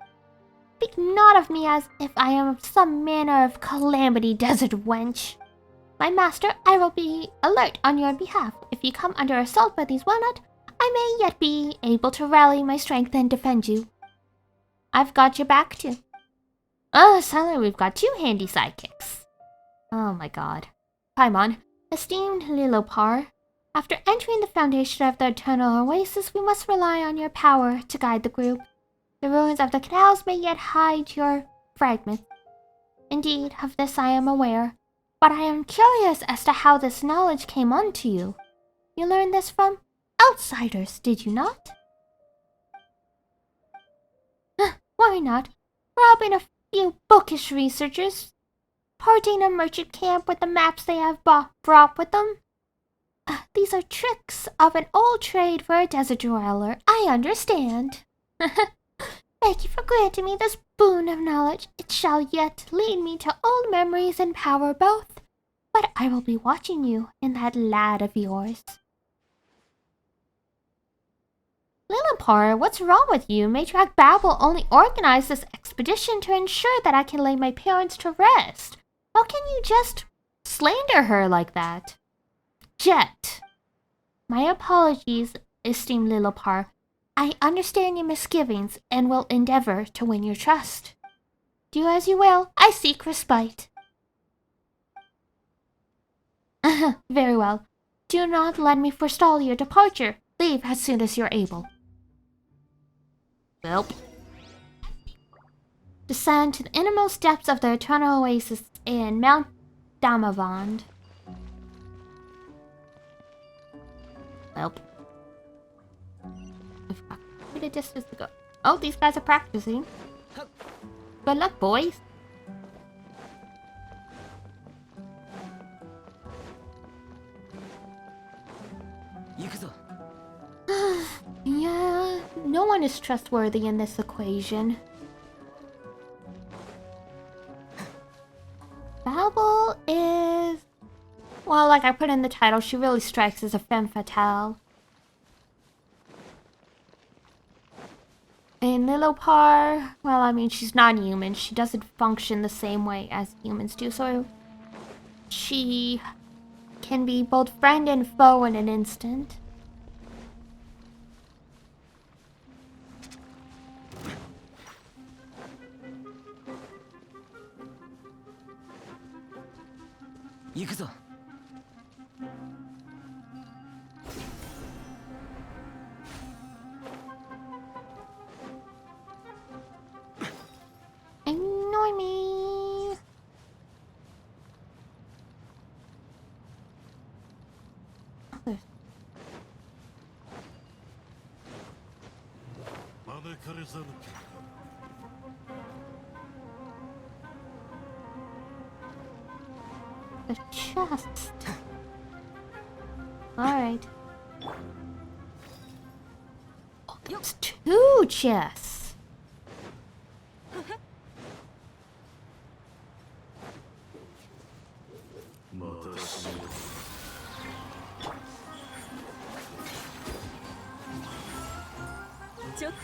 A: Speak not of me as if I am some manner of calamity desert wench. My master, I will be alert on your behalf. If you come under assault by these Wenat, I may yet be able to rally my strength and defend you. I've got your back too. Oh, suddenly we've got two handy sidekicks. Oh my god. Paimon, esteemed Lilopar, after entering the foundation of the Eternal Oasis, we must rely on your power to guide the group. The ruins of the canals may yet hide your fragments. Indeed, of this I am aware, but I am curious as to how this knowledge came onto you. You learned this from outsiders, did you not? Why not? Robbing a few bookish researchers, parting a merchant camp with the maps they have brought with them. These are tricks of an old trade for a desert dweller. I understand. Thank you for granting me this boon of knowledge. It shall yet lead me to old memories and power both. But I will be watching you and that lad of yours. Lilipar, what's wrong with you? Matriarch Babel only organized this expedition to ensure that I can lay my parents to rest. How can you just slander her like that? Jeht. My apologies, esteemed Lilipar. I understand your misgivings and will endeavor to win your trust. Do as you will. I seek respite. Very well. Do not let me forestall your departure. Leave as soon as you're able. Welp. Descend to the innermost depths of the Eternal Oasis in Mount Damavand. Welp. We've got quite a distance to go. Oh, these guys are practicing. Good luck, boys. Yeah, no one is trustworthy in this equation. Babel is... Well, like I put in the title, she really strikes as a femme fatale. And Lilopar, well, I mean, she's not human. She doesn't function the same way as humans do, so She can be both friend and foe in an instant.
B: Yukuzo.
A: Ignore me. Oh,
D: 招かれざる結果
A: the chest. Alright. Oh, there's 2 chests.
D: また死ね
E: ジョック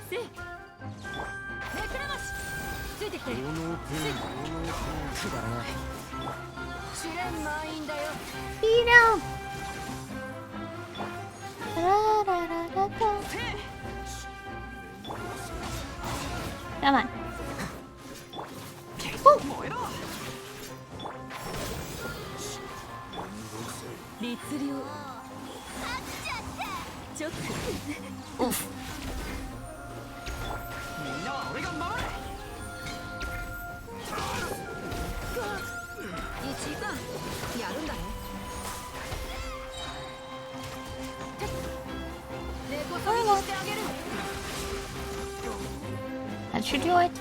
E: せいめくらましついてきて
D: このペン
B: くだらない。
E: 試練満員だよ
A: Beat him. Da-da-da-da-da. Come on.
B: 燃えろ。
E: 律令ジョック
B: みんなは俺が守れ。
E: 一番やるんだね根こそぎにしてあげる
A: That should do it.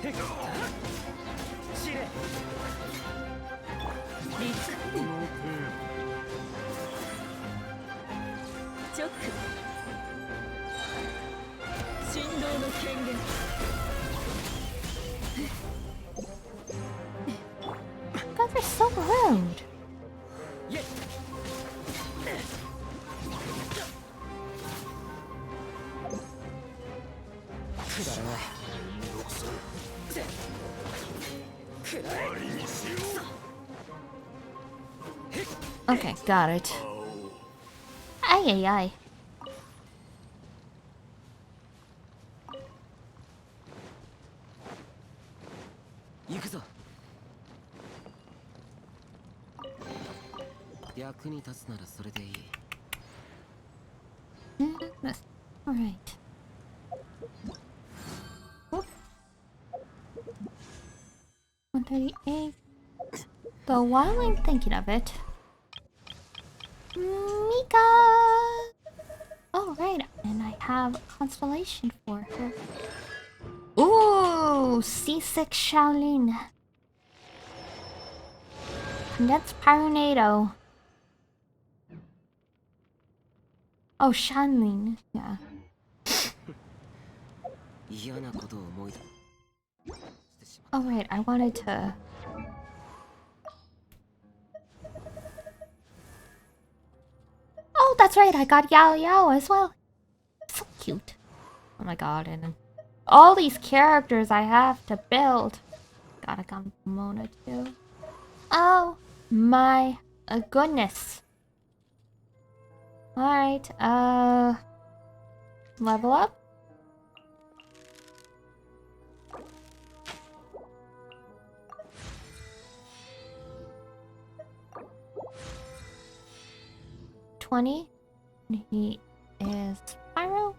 B: へっ。死ね。
E: リスク
D: このペン
E: ジョック振動の権限
A: You guys are so rude.
B: イエッ。くだらない。
D: めんどくさい
B: くらえ。
D: 終わりにしよ
C: Okay, got it.
A: Ay ay ay.
B: 行くぞ。役に立つならそれでいい。
A: Alright. Oop. 138. Though while I'm thinking of it, Mika! Oh, right, and I have a constellation for her. Ooh, C6 Shaolin. Condensed Pyronado. Oh, Shanlin, yeah.
B: 嫌なことを思い出してしま
A: Oh, right, I wanted to... Oh, that's right, I got Yao Yao as well. So cute. Oh my god, and all these characters I have to build. Gotta come Mona too. Oh my goodness. Alright, level up. $20. He is Pyro.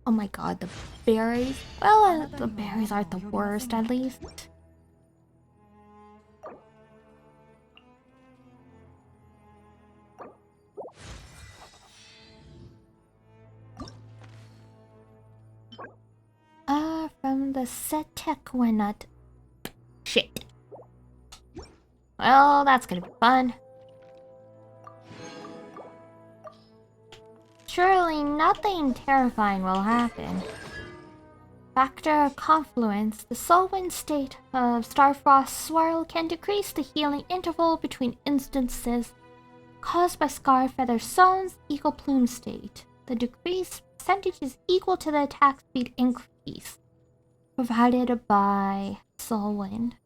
A: Oh my god, the berries. Well, the berries aren't the worst, at least. From the Setek, why not? Shit. Well, that's gonna be fun. Surely nothing terrifying will happen. Factor of confluence, the soul-wind state of Starfrost Swirl can decrease the healing interval between instances caused by Scarfeather Soul's Eagle Plume state. The decrease percentage is equal to the attack speed increase provided by Soul Wind.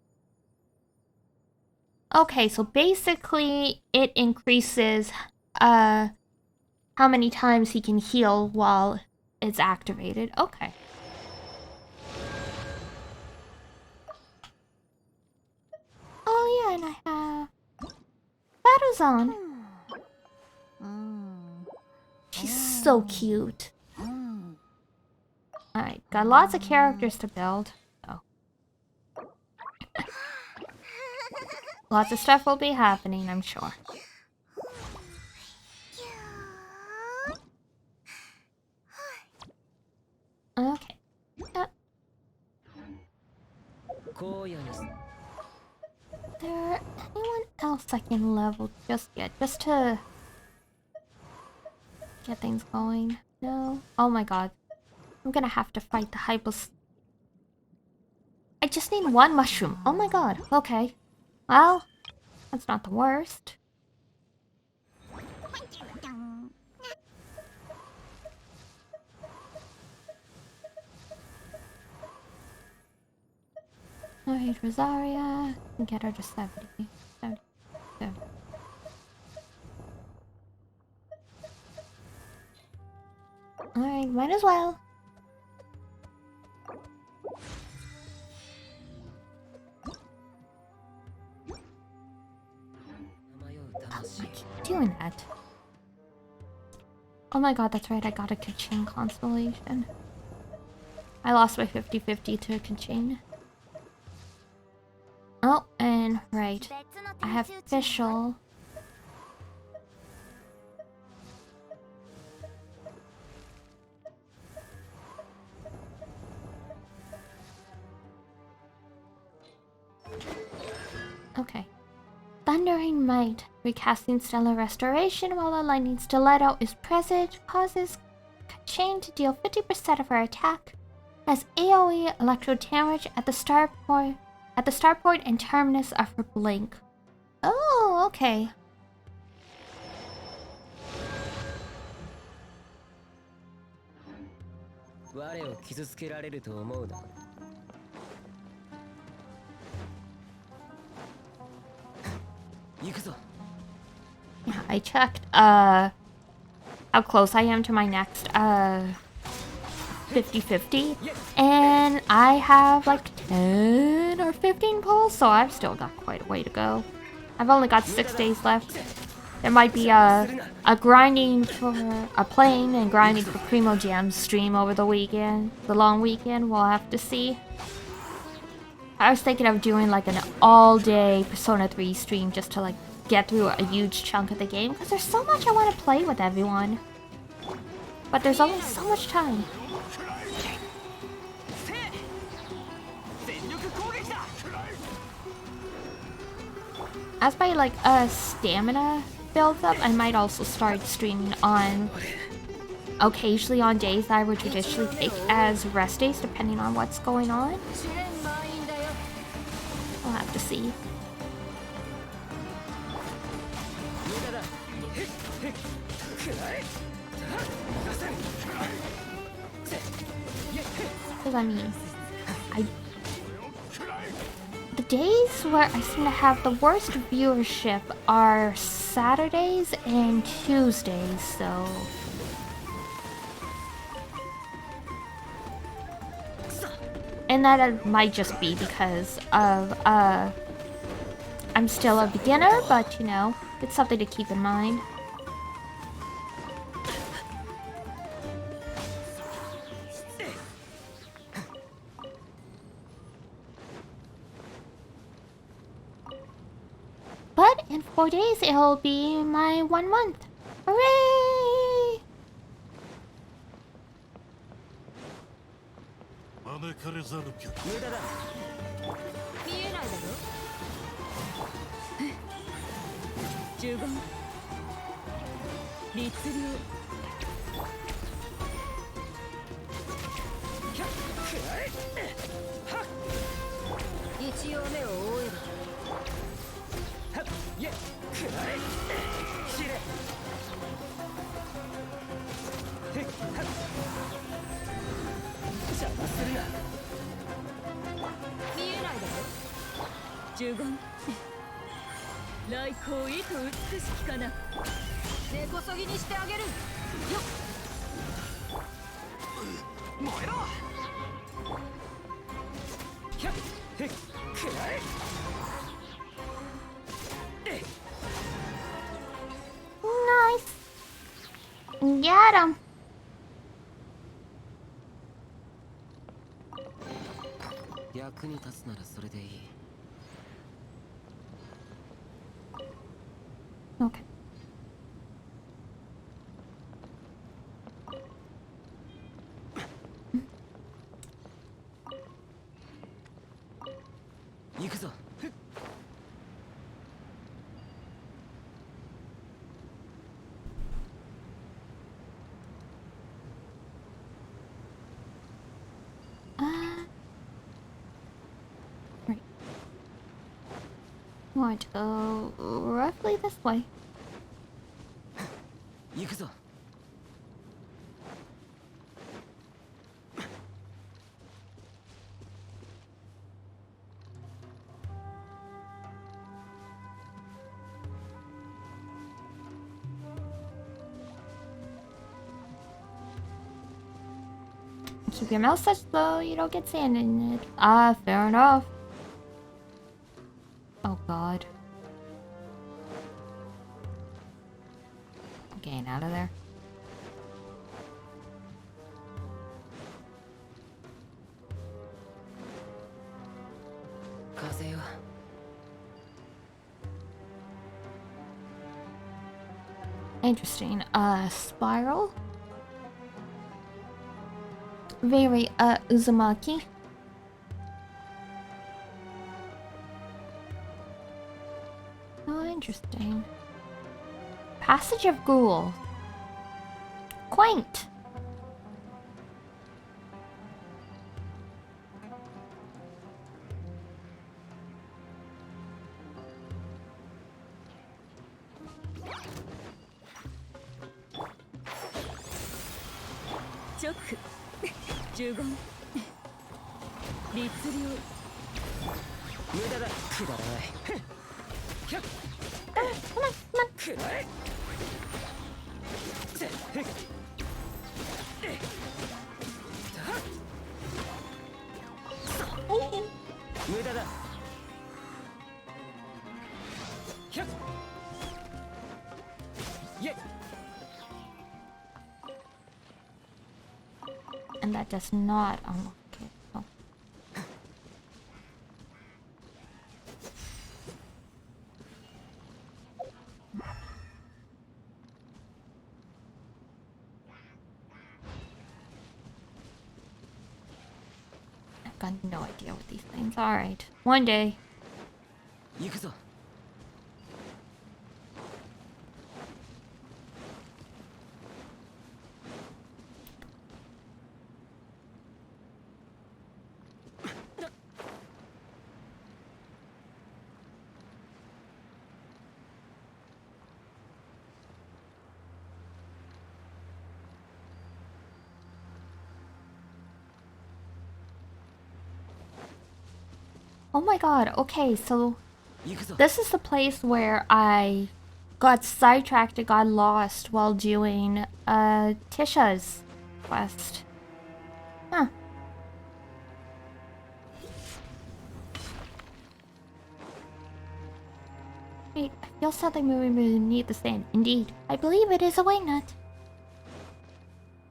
A: Okay, so basically it increases how many times he can heal while it's activated. Okay. Oh yeah, and I have Battlezone. She's so cute. Alright, got lots of characters to build. So. Lots of stuff will be happening, I'm sure. Okay. There anyone else I can level just yet? Just to get things going? No? Oh my god. I'm gonna have to fight the hypos. I just need one mushroom. Oh my god. Okay. Well, that's not the worst. Alright, Rosaria. Get her to 70. 70. 70. Alright, might as well. I keep doing that. Oh my god, that's right, I got a Kachin constellation. I lost my 50-50 to a Kachin. Oh, and right. I have Fischl. Okay. Thundering Might. Recasting Stellar Restoration while a Lightning Stiletto is present causes Kachin to deal 50% of her attack as AoE electro damage at the start point and terminus of her blink. Oh, okay. Yeah, I checked how close I am to my next 50-50, and I have like 10 or 15 pulls, so I've still got quite a way to go. I've only got 6 days left. There might be a grinding for a playing and grinding for Primo Jam stream over the weekend, the long weekend. We'll have to see. I was thinking of doing like an all-day Persona 3 stream just to like get through a huge chunk of the game because there's so much I want to play with everyone. But there's only so much time. As my like stamina builds up, I might also start streaming on occasionally on days that I would traditionally take as rest days depending on what's going on. We'll have to see. Because I mean, the days where I seem to have the worst viewership are Saturdays and Tuesdays, so... And that might just be because of, I'm still a beginner, but, you know, it's something to keep in mind. But in 4 days, it'll be my 1 month. Hooray!
E: 呪言来光意図美しきかな根こそぎにしてあげるよっ
B: 燃えろひゃっへっくらえ
A: Nice. Get him.
B: 役に立つならそれでいい
C: Okay.
B: 行くぞ
C: Right. Want to go roughly this way.
B: 行くぞ
C: Keep your mouth shut so you don't get sand in it. Ah, fair enough. Oh god. I'm getting out of there. Interesting. Spiral? Very, Uzumaki. Oh, interesting. Passage of Ghoul. Quaint.
E: Jeht 呪言律令
B: 無駄だくだらないひゃっくらえぜへっえだ無駄だひゃっイェ
C: And that does not unlock it. Oh. I've got no idea what these things are. Alright. One day.
B: 行くぞ
C: Oh my god. Okay, so
B: 行くぞ
C: this is the place where I got sidetracked and got lost while doing Tisha's quest. Huh. Wait, I feel something moving beneath the sand. Indeed. I believe it is a wing nut.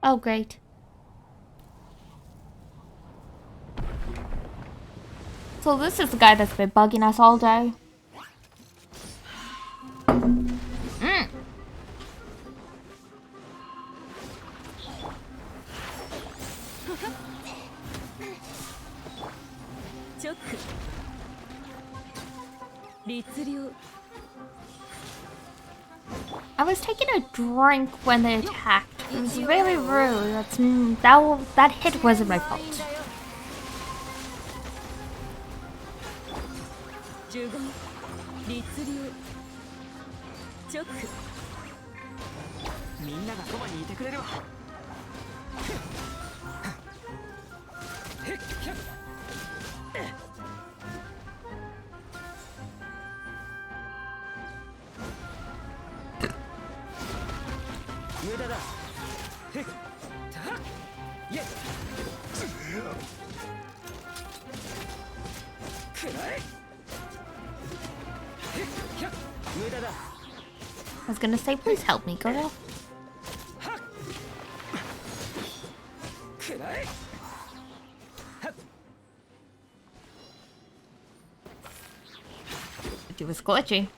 C: Oh, great. So this is the guy that's been bugging us all day.
E: Jeht 律令
C: I was taking a drink when they attacked. It was very rude. That hit wasn't my fault.
E: 呪言律令 Jeht
B: みんながそばにいてくれるわへっひゃっ
C: I was gonna say, please help me, girl. It was glitchy.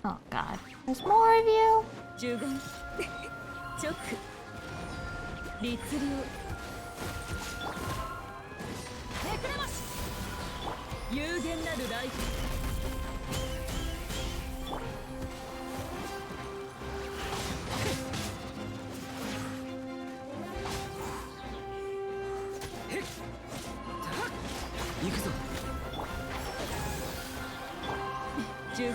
C: Oh god. There's more of you?
E: 呪言直律令ネクレマシ有限なるライフ
B: 行くぞ。
E: 呪言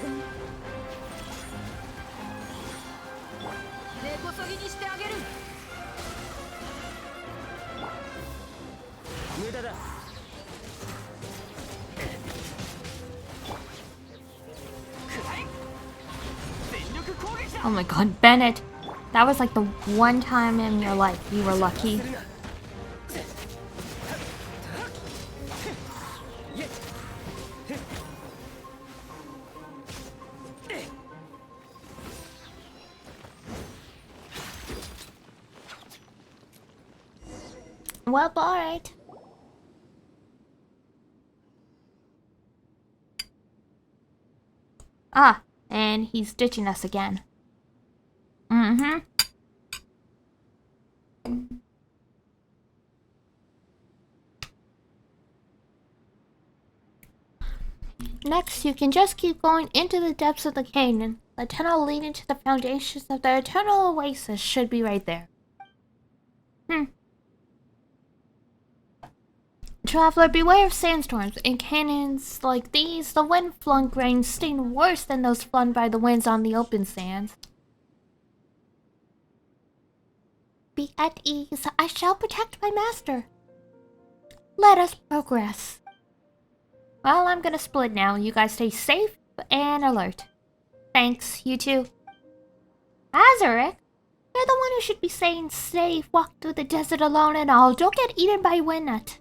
E: 根こそぎにしてあげる
B: 無駄だ。全力攻撃だ。
C: Oh my god, Bennett. That was like the one time in your life you were lucky.
A: Well, alright.
C: Ah, and he's ditching us again. Mm-hmm. Next, you can just keep going into the depths of the canyon. The tunnel leading to the foundations of the Eternal Oasis should be right there. Traveler, beware of sandstorms. In canyons like these, the wind-flung grains sting worse than those flung by the winds on the open sands.
A: Be at ease. I shall protect my master.
C: Let us progress. Well, I'm gonna split now. You guys stay safe and alert. Thanks, you too. Azaric, you're the one who should be saying safe, walk through the desert alone and all. Don't get eaten by Winnut.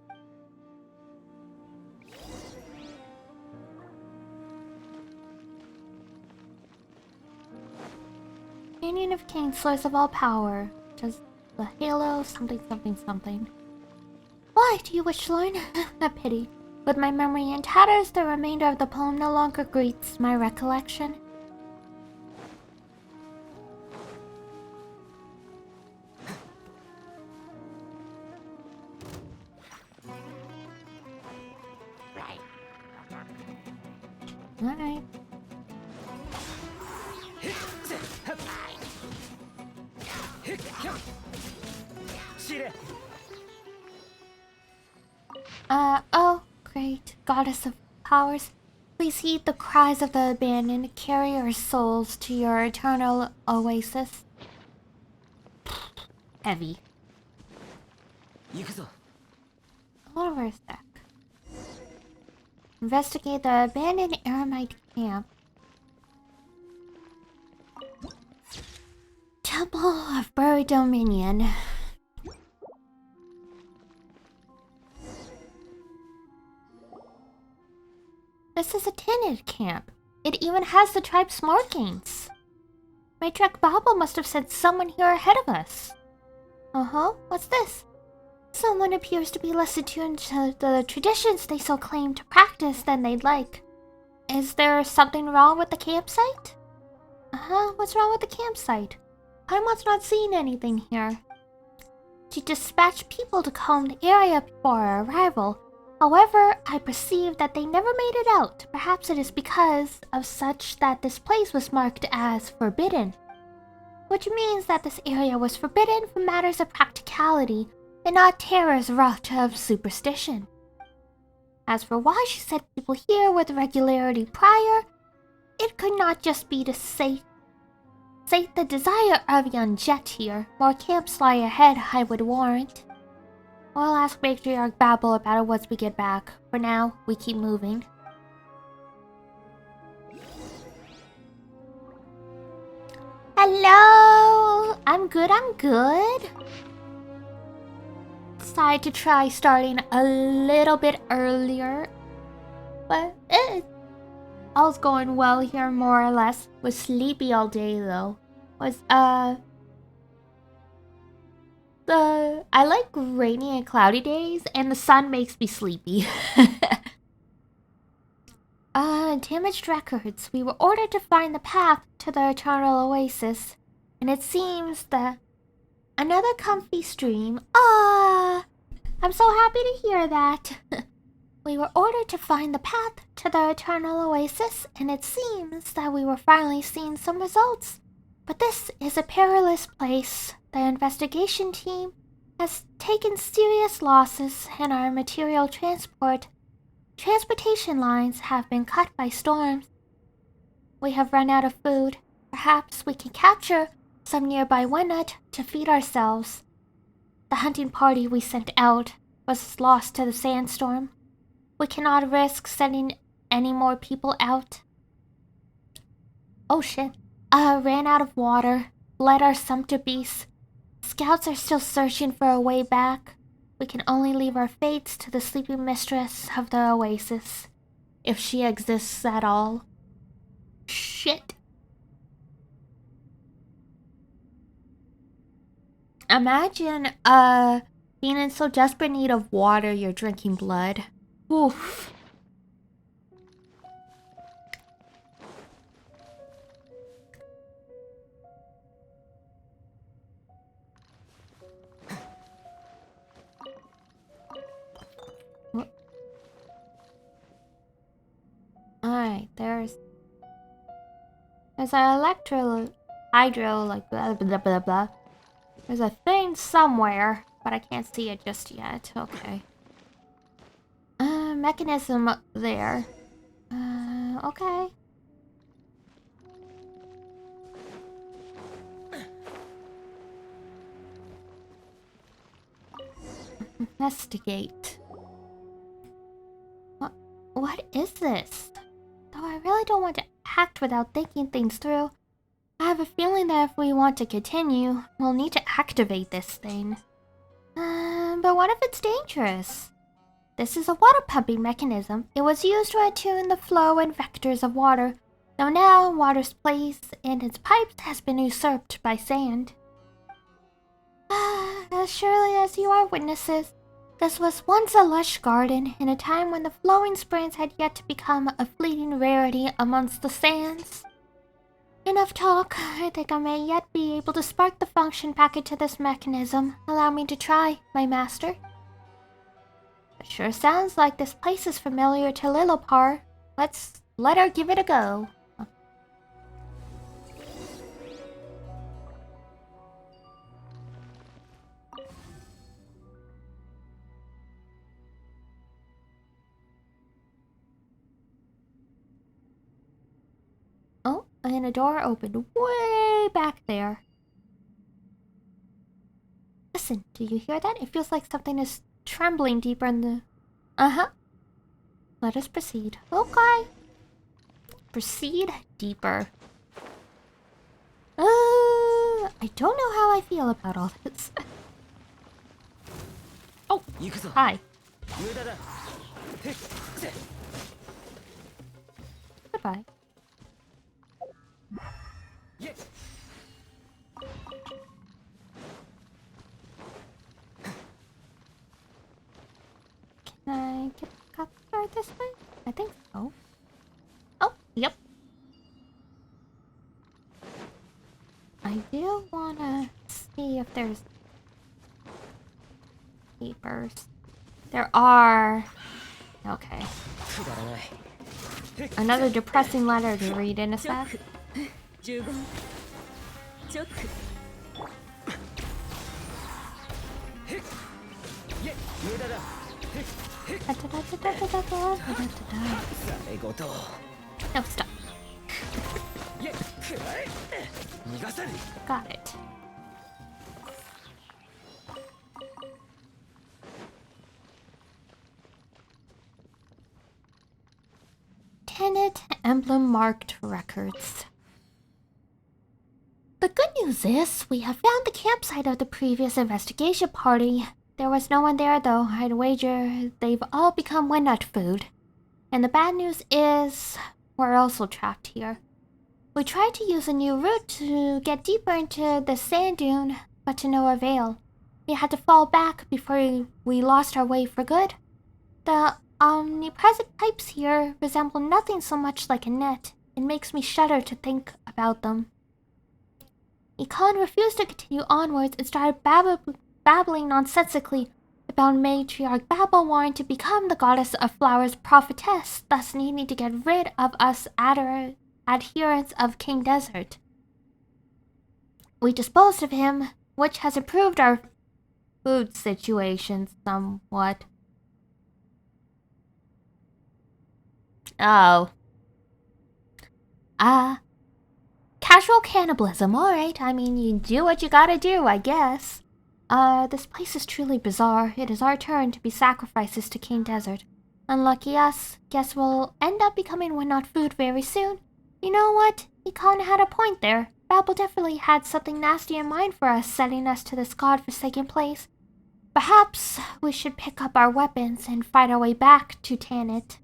C: Canyon of Kings, source of all power. Does the halo something something something. Why do you wish to learn? A pity. With my memory in tatters, the remainder of the poem no longer greets my recollection. Alright. Oh, great goddess of powers. Please heed the cries of the abandoned. Carry our souls to your eternal oasis. Heavy. Hold over a sec. Investigate the abandoned Aramite camp. Temple of Buried Dominion. This is a tented camp. It even has the tribe's markings. Matriarch Babel must have sent someone here ahead of us. What's this? Someone appears to be less attuned to the traditions they so claim to practice than they'd like. Is there something wrong with the campsite? What's wrong with the campsite? Paimon's not seeing anything here. She dispatched people to comb the area before our arrival. However, I perceive that they never made it out. Perhaps it is because of such that this place was marked as forbidden. Which means that this area was forbidden for matters of practicality and not terrors wrought of superstition. As for why she sent people here with regularity prior, it could not just be to sate the desire of young Jeht here. More camps lie ahead, I would warrant. We'll ask Matriarch Babel about it once we get back. For now, we keep moving.
A: Hello! I'm good.
C: decided to try starting a little bit earlier. But all's going well here, more or less. Was sleepy all day though. I like rainy and cloudy days, and the sun makes me sleepy. Damaged records. We were ordered to find the path to the Eternal Oasis, and it seems that another comfy stream. I'm so happy to hear that. We were ordered to find the path to the Eternal Oasis, and it seems that we were finally seeing some results. But this is a perilous place. The investigation team has taken serious losses, and our material transportation lines have been cut by storms. We have run out of food. Perhaps we can capture some nearby whatnot to feed ourselves. The hunting party we sent out was lost to the sandstorm. We cannot risk sending any more people out. Oh shit. Ran out of water. Led our sumpter beasts. Scouts are still searching for a way back. We can only leave our fates to the sleeping mistress of the oasis, if she exists at all. Shit. Imagine, being in so desperate need of water you're drinking blood. Oof. Alright, there's an hydro, like blah blah blah blah. There's a thing somewhere, but I can't see it just yet. Okay. Mechanism up there. Okay. Investigate. What is this? Though I really don't want to act without thinking things through. I have a feeling that if we want to continue, we'll need to activate this thing. But what if it's dangerous? This is a water pumping mechanism. It was used to attune the flow and vectors of water. Though now, water's place in its pipes has been usurped by sand. As surely as you are witnesses, this was once a lush garden in a time when the flowing springs had yet to become a fleeting rarity amongst the sands. Enough talk. I think I may yet be able to spark the function packet to this mechanism. Allow me to try, my master. It sure sounds like this place is familiar to Lilopar. Let's let her give it a go. Oh, and a door opened way back there. Listen, do you hear that? It feels like something is trembling deeper in the... Uh-huh. Let us proceed. Okay. Proceed deeper. I don't know how I feel about all this. Oh, hi. Goodbye. Can I get the cop car this way? I think so. Oh, yep. I do wanna see if there's papers. There are. Okay. Another depressing letter to read in a sec. No, stop. Got it. Tenet emblem marked records. The good news is we have found the campsite of the previous investigation party. There was no one there though. I'd wager they've all become Windnut food. And the bad news is, we're also trapped here. We tried to use a new route to get deeper into the sand dune, but to no avail. We had to fall back before we lost our way for good. The omnipresent pipes here resemble nothing so much like a net. It makes me shudder to think about them. Ikan refused to continue onwards and started babbling nonsensically about matriarch Babel wanting to become the goddess of flowers prophetess, thus needing to get rid of us adherents of King Desert. We disposed of him, which has improved our food situation somewhat. Oh. Casual cannibalism, alright. I mean, you do what you gotta do, I guess. This place is truly bizarre. It is our turn to be sacrifices to King Desert. Unlucky us. Guess we'll end up becoming Windnut food very soon. You know what? He kinda had a point there. Babel definitely had something nasty in mind for us, sending us to this godforsaken place. Perhaps we should pick up our weapons and fight our way back to Tanit.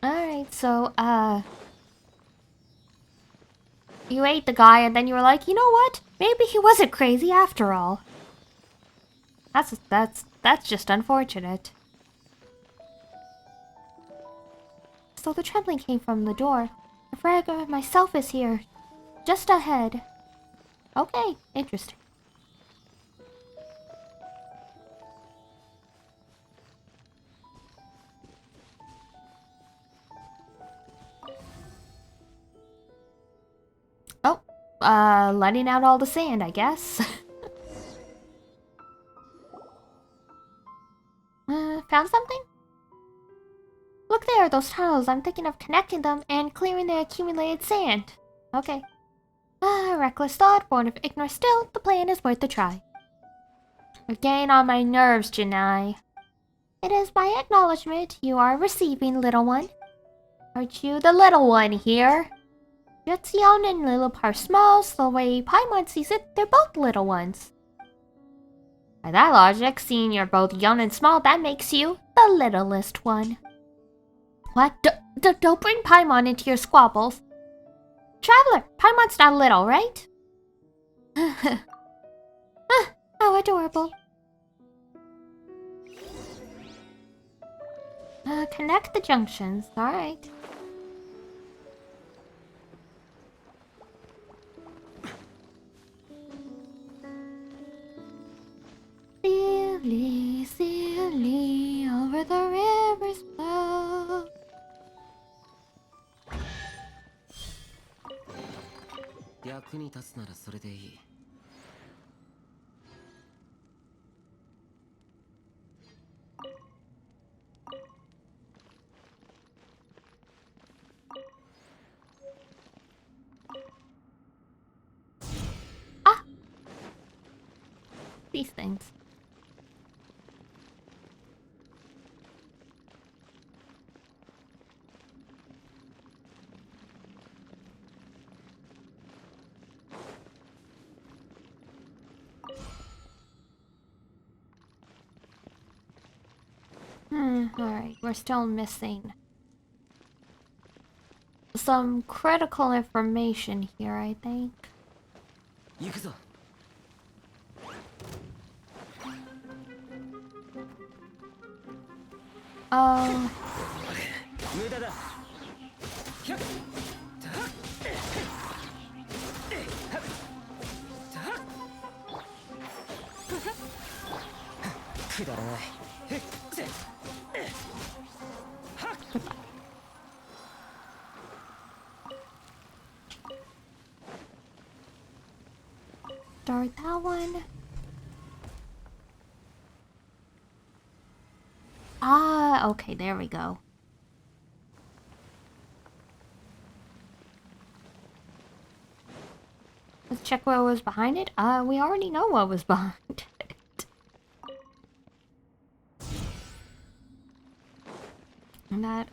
C: Alright, so, you ate the guy and then you were like, you know what? Maybe he wasn't crazy after all. That's just unfortunate. So the trembling came from the door. The fragger myself is here. Just ahead. Okay, interesting. Oh, letting out all the sand, I guess. Found something? Look there, those tunnels. I'm thinking of connecting them and clearing the accumulated sand. Okay. Reckless thought, born of ignorance still, the plan is worth a try. You're getting on my nerves, Janai. It is my acknowledgement you are receiving, little one. Aren't you the little one here? Jetsion and Lilip are small, so the way Paimon sees it, they're both little ones. By that logic, seeing you're both young and small, that makes you the littlest one. What? Don't bring Paimon into your squabbles. Traveler, Paimon's not little, right? How adorable. Connect the junctions, alright. Silly, silly, over the river's flow. Ah! These things. Alright, we're still missing some critical information here, I think. Oh. Start that one. Ah, okay, there we go. Let's check what was behind it. We already know what was behind it. And that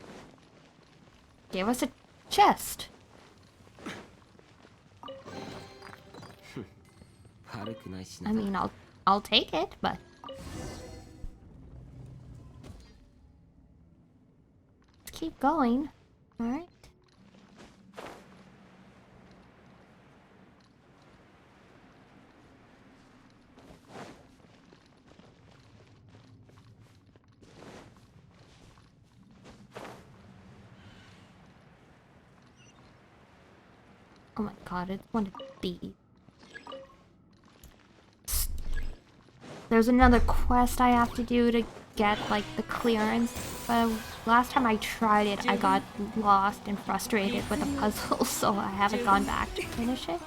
C: gave us a chest.
B: 軽くないし
C: I
B: な。
C: mean, I'll take it, but let's keep going. All right. Oh my god, it's one of these. There's another quest I have to do to get, like, the clearance. But last time I tried it, I got lost and frustrated with the puzzle, so I haven't gone back to finish it.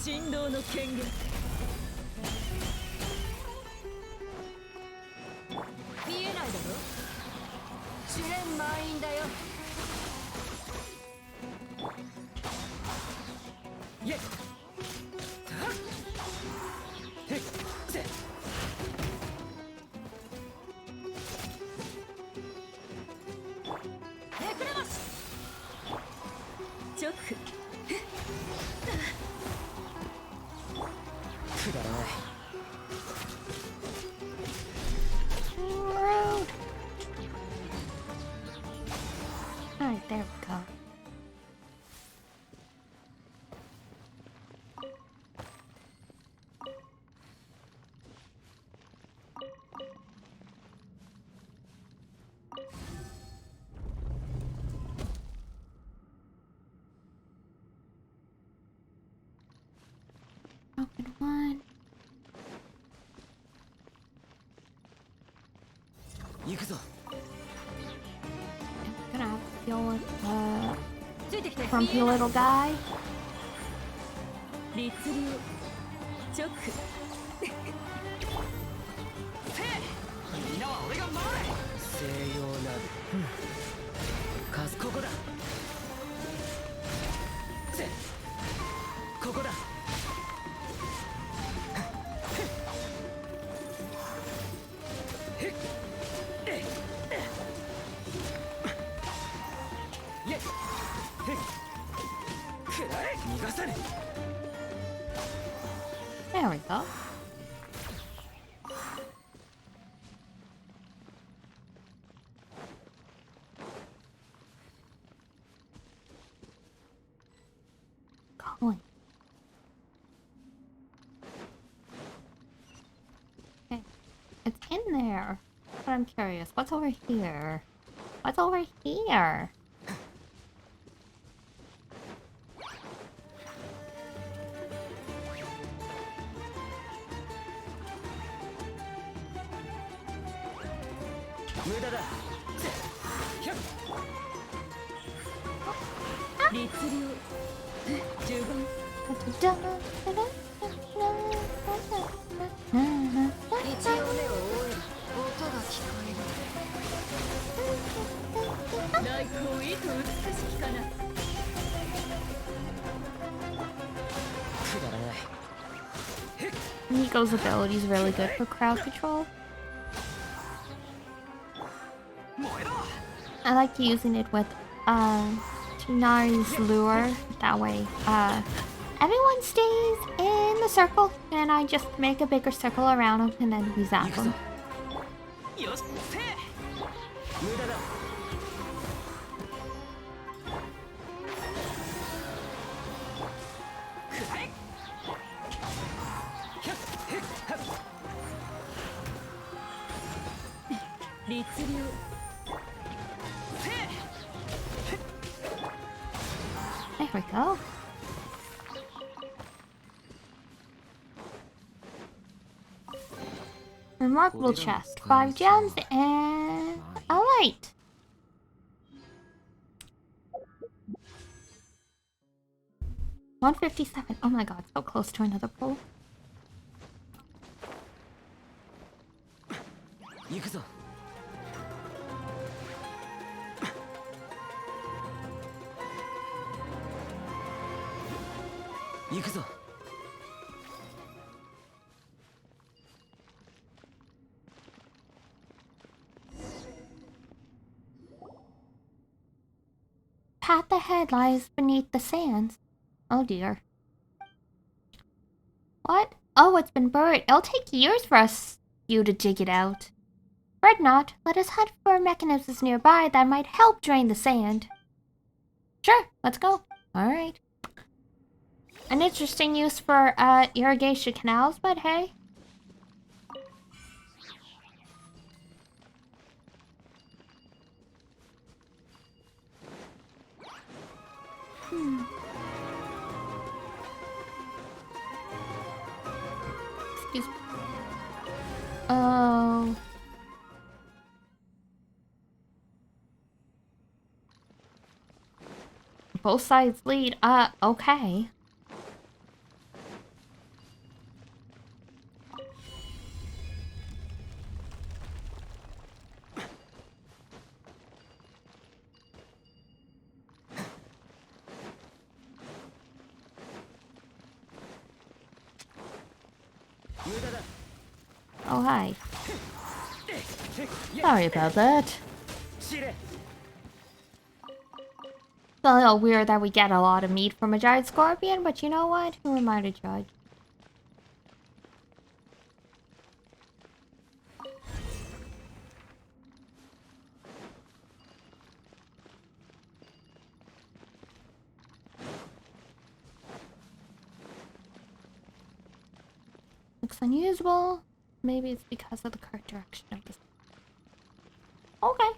E: 振動の権限見えないだろ主演満員だよ
B: イエッへっせ
E: ネクレマシ直
B: くだらない
C: Rude. Alright, there we go. Open one.
B: 行くぞ
C: I'm gonna have to deal with
E: ついてきて
C: grumpy little guy.
E: 律流直
B: みんなは俺が守れ西洋なるカスここだせここだイエッくらえ逃がさね
C: There we go. Going. Okay. It's in there. But I'm curious. What's over here? What's over here?
B: 無駄だひゃっ
E: 律流十分一応目を覆えば音が聞こえる来光糸美しきかな
B: くだらない
C: Nico's ability is really good for crowd control.
B: 燃えろ
C: I like using it with Chinari's lure. That way, everyone stays in the circle, and I just make a bigger circle around them, and then we zap
B: 行くぞ
C: them.
B: よしせ無駄だくらえひゃっへっはっ
E: 律流
C: There we go. Remarkable chest. 5 gems and a light. $157. Oh my god, so close to another pull.
B: 行くぞ行くぞ
C: Path ahead lies beneath the sands. Oh dear. What? Oh, it's been buried. It'll take years for you to dig it out. Fret not. Let us hunt for mechanisms nearby that might help drain the sand. Sure, let's go. Alright. An interesting use for irrigation canals, but hey. Excuse me. Oh. Both sides lead. Okay. Oh, hi. Sorry about that. It's a little weird that we get a lot of meat from a giant scorpion, but you know what? Who am I to judge? Looks unusable. Maybe it's because of the correct direction of this. Okay.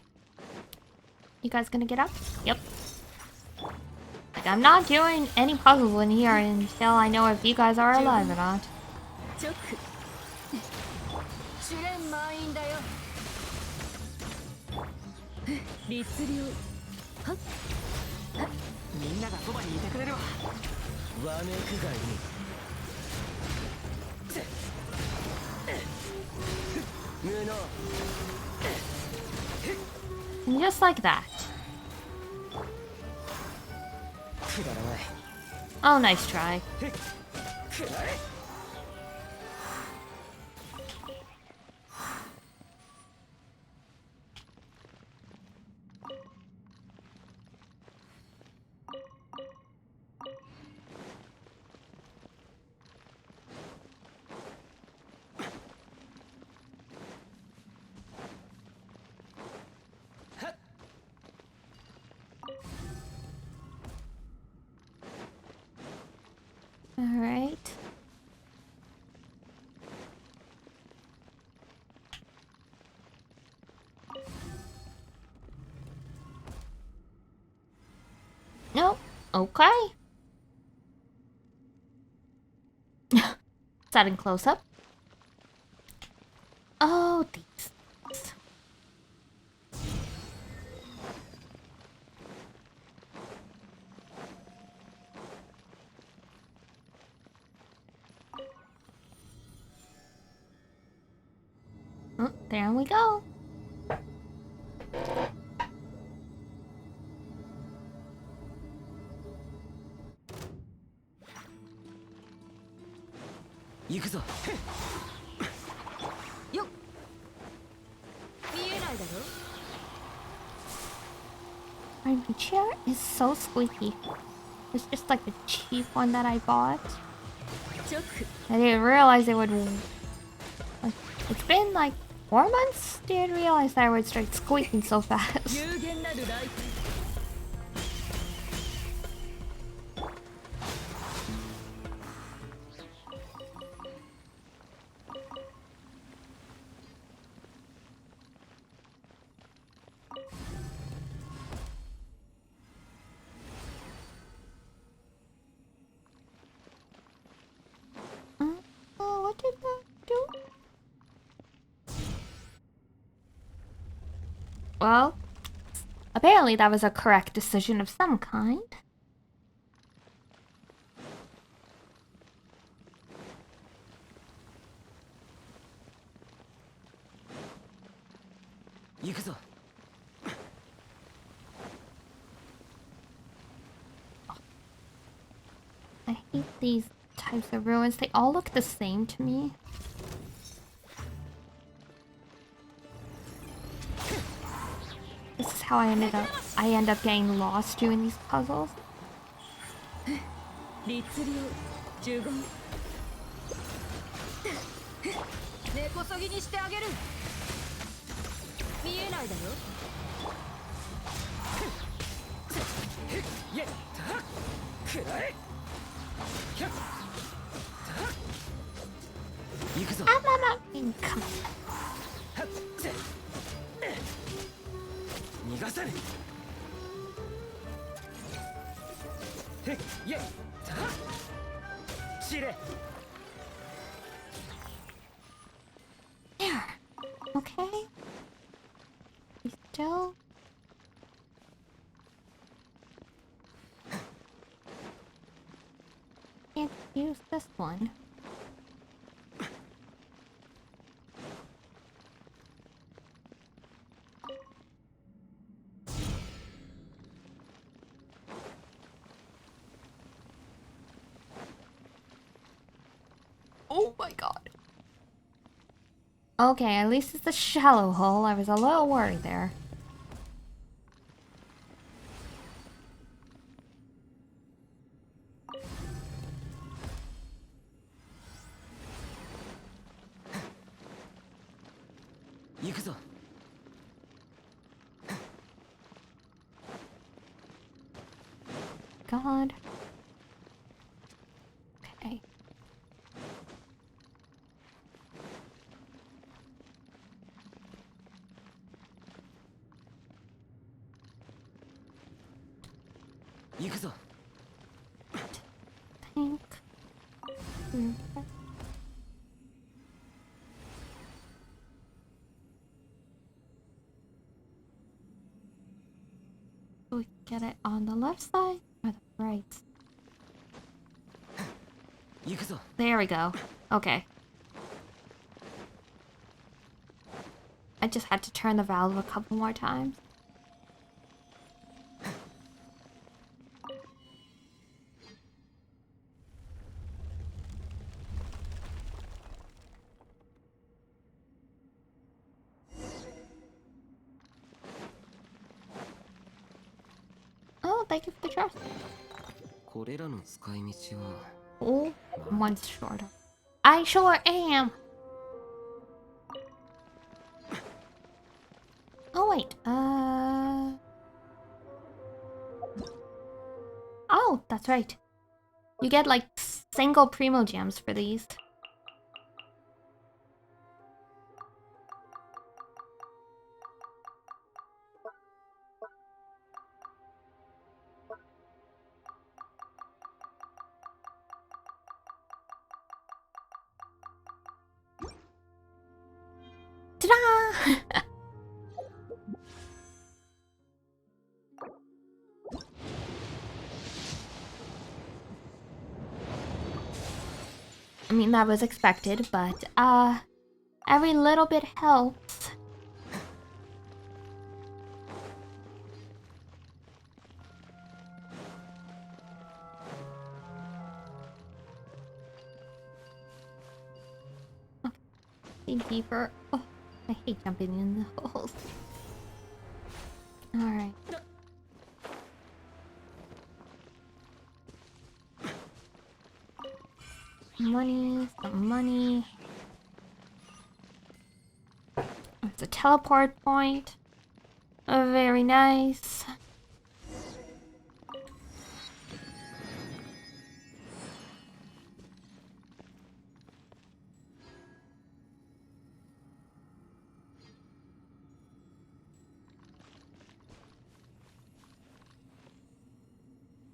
C: You guys gonna get up? Yep. Like, I'm not doing any puzzles in here until I know if you guys are alive or not.
E: 試練満員だよ律令はっ
B: みんながそばにいてくれるわわめくがいい
C: And just like that. Oh, nice try. Alright. Nope. Okay. Starting close up. Oh, these. Oh, there we go.
E: Yo. 見えないだろ
C: My chair is so squeaky. It's just like the cheap one that I bought.
E: チョク
C: I didn't realize it would... Like, it's been like 4 months? Didn't realize that it would start squeaking so fast.
E: 有限なるライト
C: Oh, what did that do? Well, apparently that was a correct decision of some kind. I hate these types of ruins. They all look the same to me. This is how I end up getting lost doing these puzzles.
E: 律令呪言根こそぎにしてあげる。見えないだろ。
B: イエッくらえひゃっ行くぞ
C: Income.
B: はっせ逃がされへっイエッ散れ
C: There. Okay. He's still. Can't use this one. Oh my god. Okay, at least it's a shallow hole. I was a little worried there. God. Okay. Tank. We get it on the left side or the right? There we go. Okay. I just had to turn the valve a couple more times. Oh, thank you for the trust.
B: これらの使い道は
C: Oh, one's shorter. I sure am. Oh wait, oh, that's right. You get like single primo gems for these. Ta-da! I mean, that was expected, but, every little bit helps. Okay. Deeper. Oh, I hate jumping in the holes. Alright. Money, some money. It's a teleport point. Very nice.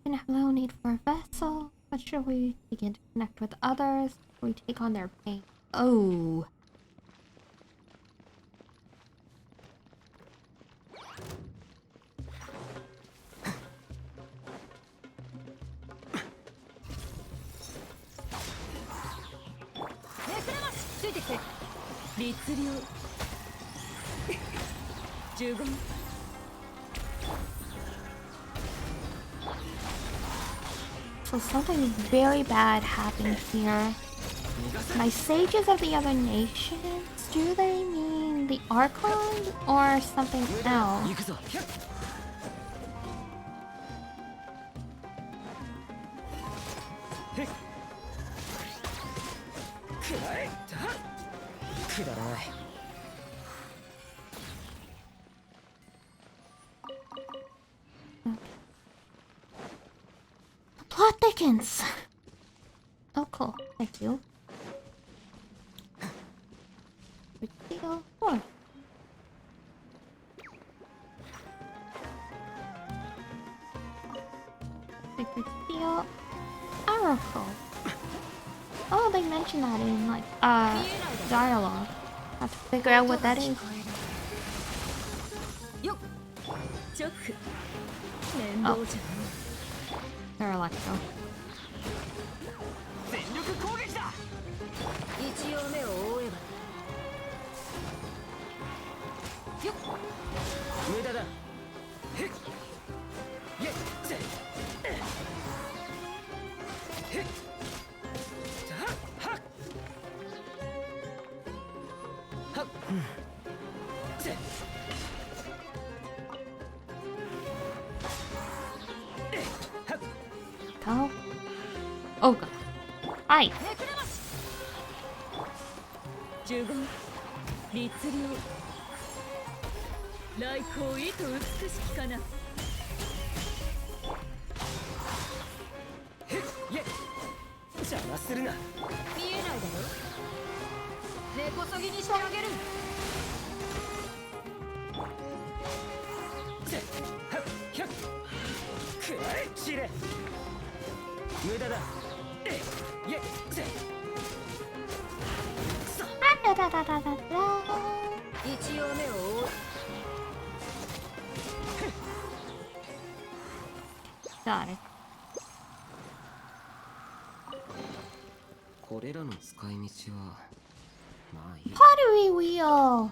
C: Gonna have no need for a vessel. But should we begin to connect with others? We take on their pain. Oh. So something very bad happened here. My sages of the other nations, do they mean the Archon or something else?
B: くらえくだらない
C: Plot thickens. Oh, cool. Thank you. Video 4. Video Oracle. Oh, they mentioned that in like dialogue. Have to figure out what that is.
E: よっジョック面倒じゃ
C: They're Electro.
B: 全力攻撃だ
E: 一応目を覆えばよっ
B: 無駄だへっyeせへっはっはっせ
C: Go. Oh, God. Hi.
E: めくれます呪言律令来光意と美しきかな
B: へっye邪魔するな
E: 見えないだろ根こそぎにしてあげる
B: せはっひゃっくらえ散れ無駄だえyeせ
E: 一応目を覆う
C: Got it.
B: これらの使い道はまあいい
C: Pottery wheel.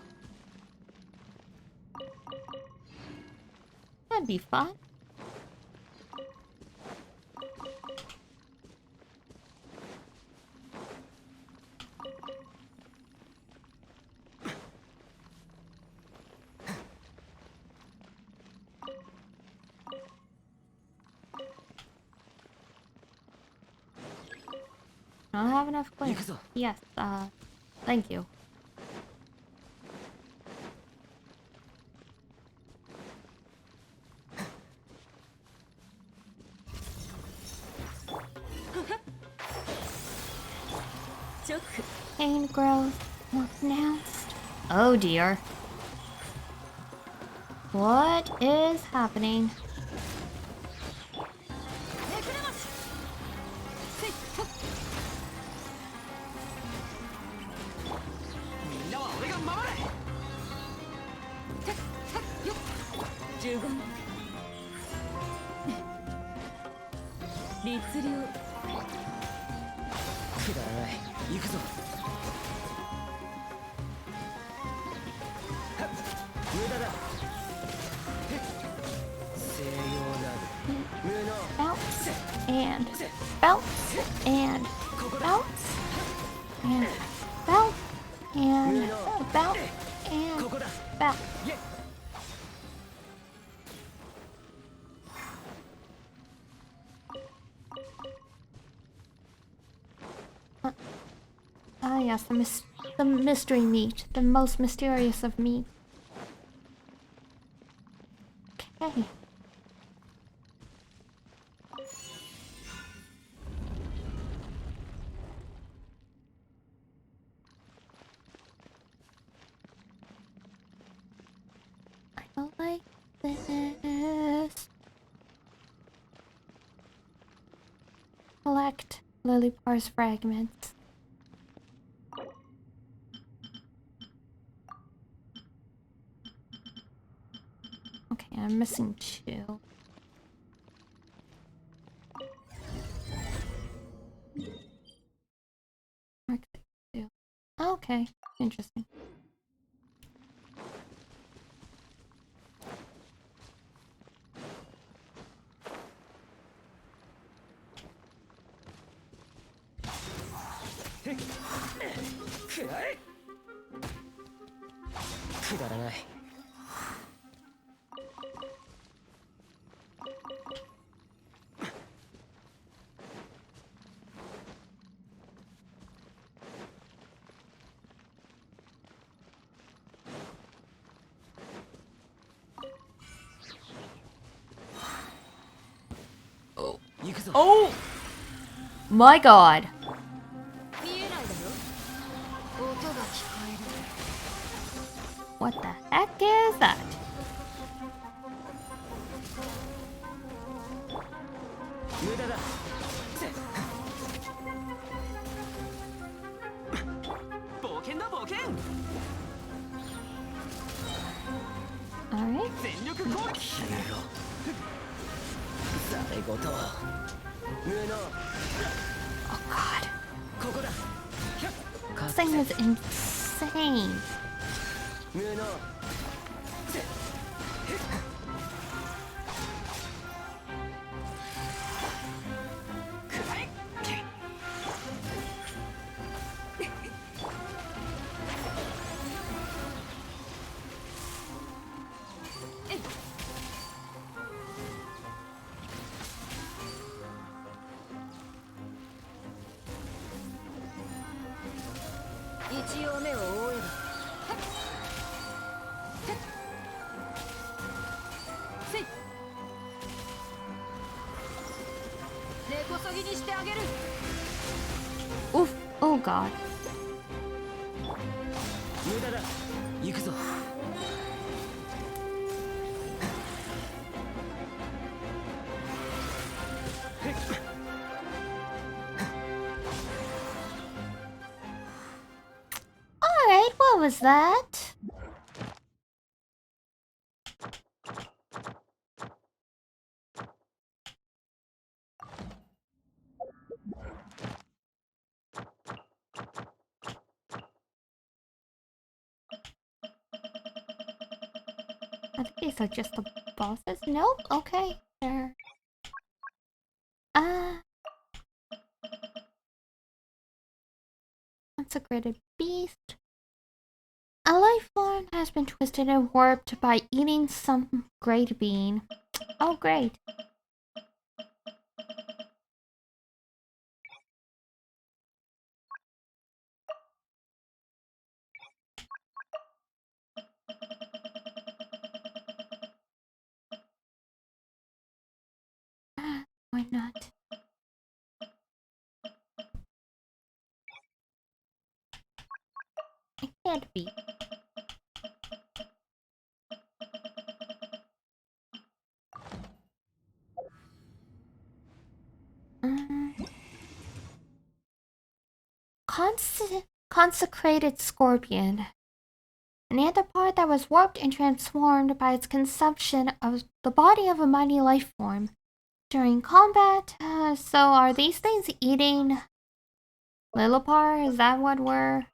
C: That'd be fun. I don't have enough coins.
B: 行くぞ
C: Yes, thank you. Pain growth more pronounced. Oh dear. What is happening?
E: めくれますせいほっ
B: みんなは俺が守れ
E: てってっよっ呪言律令
B: くだらない行くぞはっ無駄だへっ西洋ラブ無能
C: Bounce
B: せ
C: and
B: せ
C: bounce and
B: ここだ
C: bounce and bounce and
B: No.
C: bounce
B: こ
C: and
B: こだ
C: bounce.
B: イェ
C: Ah yes, the mystery meat, the most mysterious of meat. Okay. I don't like this. Collect Lillipar's fragments. Okay, I'm missing 2. Mark 2. Okay, interesting.
B: Hey. くらえくだらない行くぞ。
C: Oh my god.
E: 見えないだろ。音が聞こえる。
C: What the heck is that?
B: 無駄だ。冒険だ冒険。
C: Alright.
B: 全力攻撃。消えろ。ざれ言。無能。
C: Oh god.
B: ここだ。
C: This thing is insane.
B: 無能。
E: 一応目を覆えば。せい。根こそぎにしてあげる。
C: Oof. Oh god.
B: 無駄だ。行くぞ。
C: Alright, what was that? I think these are just the bosses. Nope. Okay. They're... Consecrated beast. A life form has been twisted and warped by eating some great being. Oh, great. Why not? It can't be. Consecrated scorpion. An anthrop that was warped and transformed by its consumption of the body of a mighty life form. During combat, so are these things eating Lillipar? Is that what we're...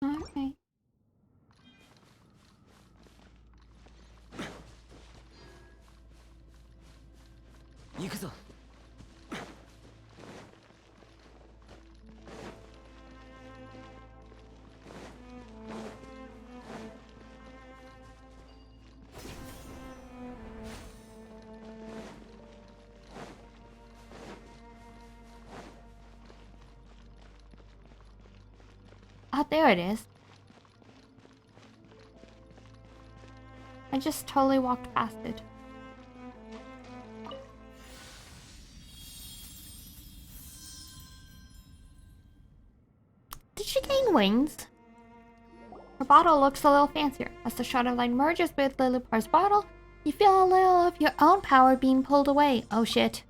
C: Alright. Oh, there it is. I just totally walked past it. Did she gain wings? Her bottle looks a little fancier. As the shot of light merges with Lillipar's bottle, you feel a little of your own power being pulled away. Oh shit.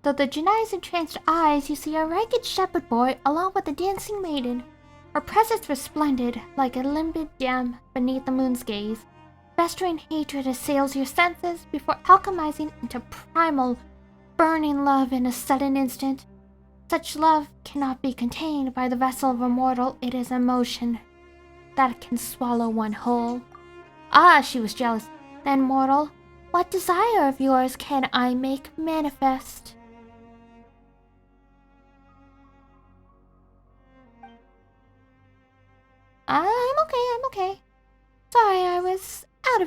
C: Through the Janai's entranced eyes, you see a ragged shepherd boy along with a dancing maiden. Her presence was splendid, like a limpid gem beneath the moon's gaze. Festering hatred assails your senses before alchemizing into primal, burning love in a sudden instant. Such love cannot be contained by the vessel of a mortal. It is emotion that can swallow one whole. Ah, she was jealous. Then, mortal, what desire of yours can I make manifest?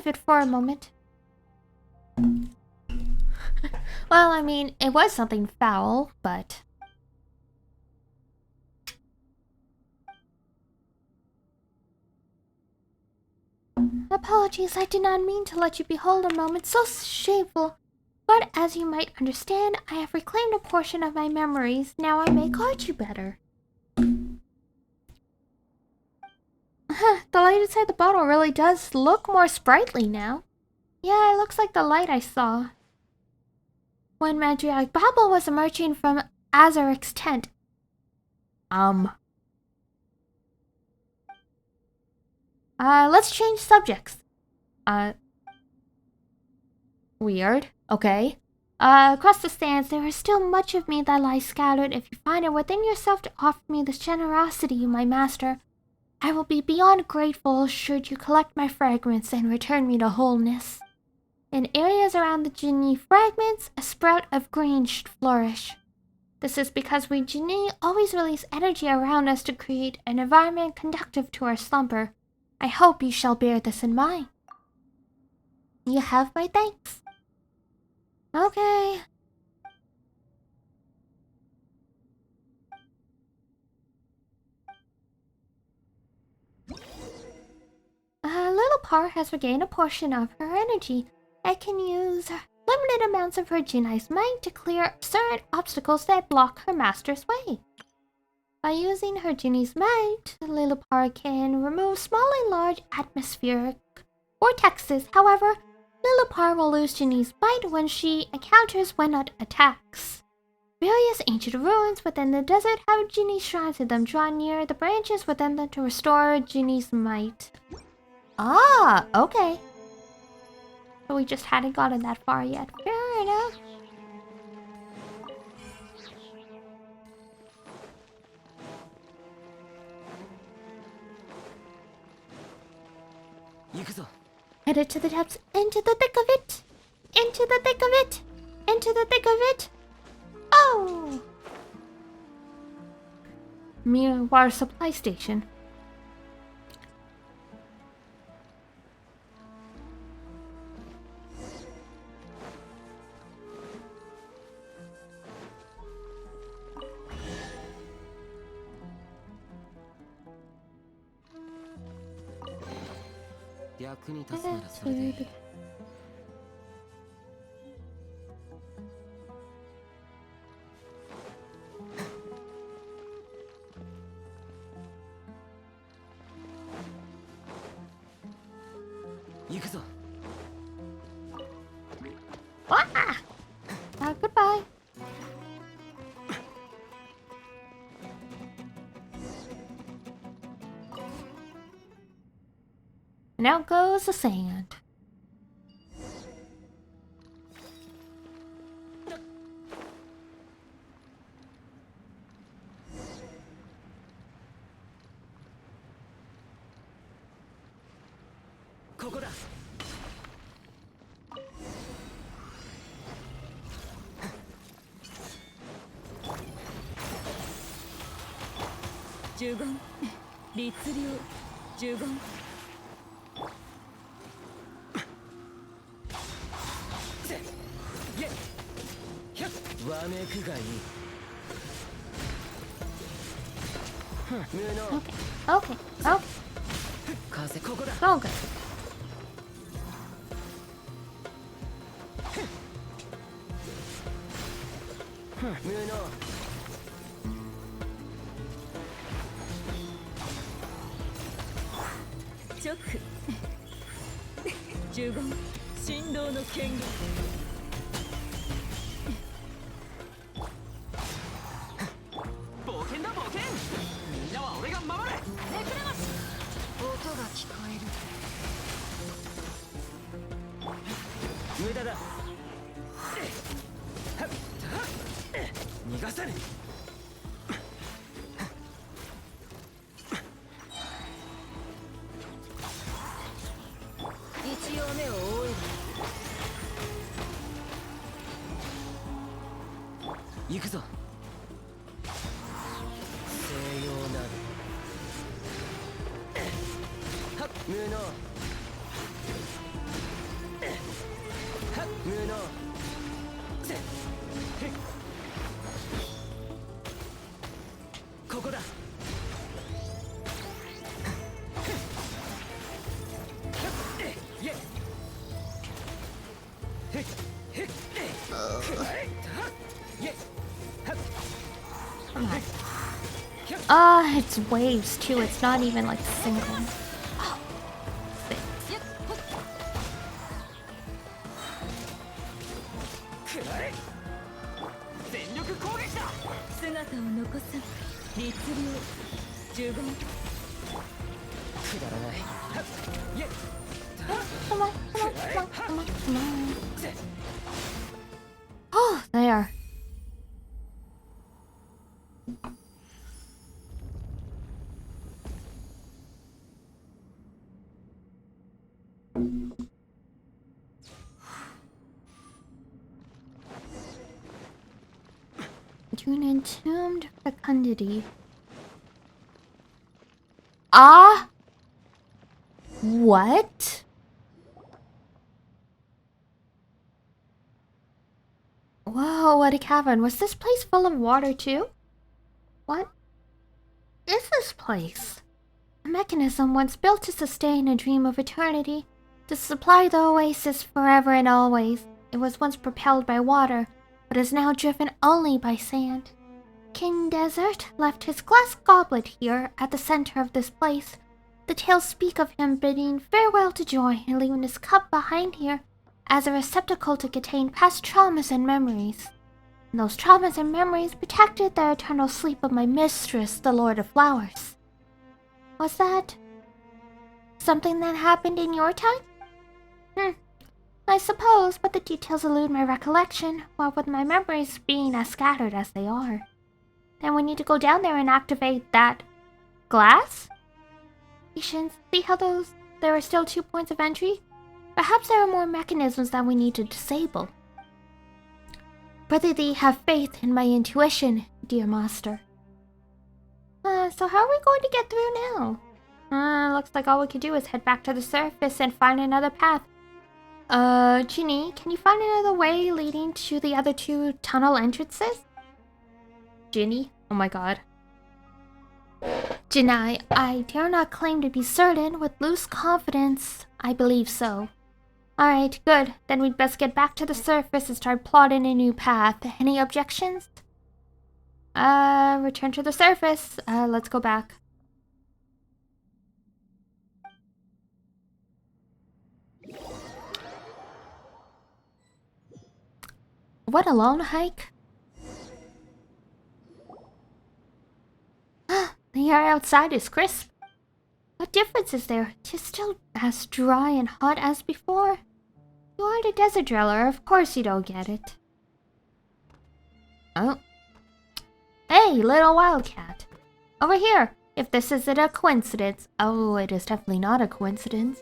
C: of it for a moment. Well, I mean, it was something foul, but... Apologies, I did not mean to let you behold a moment so shameful. But as you might understand, I have reclaimed a portion of my memories. Now I may guard you better. The light inside the bottle really does look more sprightly now. Yeah, it looks like the light I saw when Madriac Babel was emerging from Azaric's tent. Let's change subjects. Weird. Okay. Across the sands, there is still much of me that lies scattered. If you find it within yourself to offer me this generosity, my master, I will be beyond grateful should you collect my fragments and return me to wholeness. In areas around the Genie fragments, a sprout of green should flourish. This is because we Genie always release energy around us to create an environment conducive to our slumber. I hope you shall bear this in mind. You have my thanks. Okay. Little Par has regained a portion of her energy. I can use limited amounts of her Genai's might to clear certain obstacles that block her master's way. By using her Genie's might, Little Par can remove small and large atmospheric vortexes. However, Little Par will lose Genie's might when she encounters when-not attacks. Various ancient ruins within the desert have Genie shrines in them. Draw near the branches within them to restore Genie's might. Ah, okay. So we just hadn't gotten that far yet. Fair enough. Headed to the depths, into the thick of it! Into the thick of it! Into the thick of it! Oh! Mere water supply station. Goodbye. And out goes the sand. Okay. Oh, good. It's waves too. It's not even like single. Oh, sick.
B: くらえ全力攻撃だ
E: 姿を残さ律令呪言
B: くだらないはっいえ
C: Come on, come on, come on, come on, come on. Oh, there. To an entombed fecundity. Ah? What? Whoa, what a cavern. Was this place full of water too? What is this place? A mechanism once built to sustain a dream of eternity, to supply the oasis forever and always. It was once propelled by water, but is now driven only by sand. King Desert left his glass goblet here at the center of this place. The tales speak of him bidding farewell to joy and leaving his cup behind here as a receptacle to contain past traumas and memories. And those traumas and memories protected the eternal sleep of my mistress, the Lord of Flowers. Was that something that happened in your time? I suppose, but the details elude my recollection, what with my memories being as scattered as they are. Then we need to go down there and activate that glass? Patience, see how there are still 2 points of entry? Perhaps there are more mechanisms that we need to disable. Prithee have faith in my intuition, dear master. So how are we going to get through now? Looks like all we can do is head back to the surface and find another path. Ginny, can you find another way leading to the other 2 tunnel entrances? Ginny? Oh my god. Jinai, I dare not claim to be certain. With loose confidence, I believe so. Alright, good. Then we'd best get back to the surface and start plotting a new path. Any objections? Return to the surface. Let's go back. What a long hike. The air outside is crisp. What difference is there? 'Tis still as dry and hot as before. You are the desert dweller, of course you don't get it. Oh. Hey, little wildcat. Over here, if this isn't a coincidence. Oh, it is definitely not a coincidence.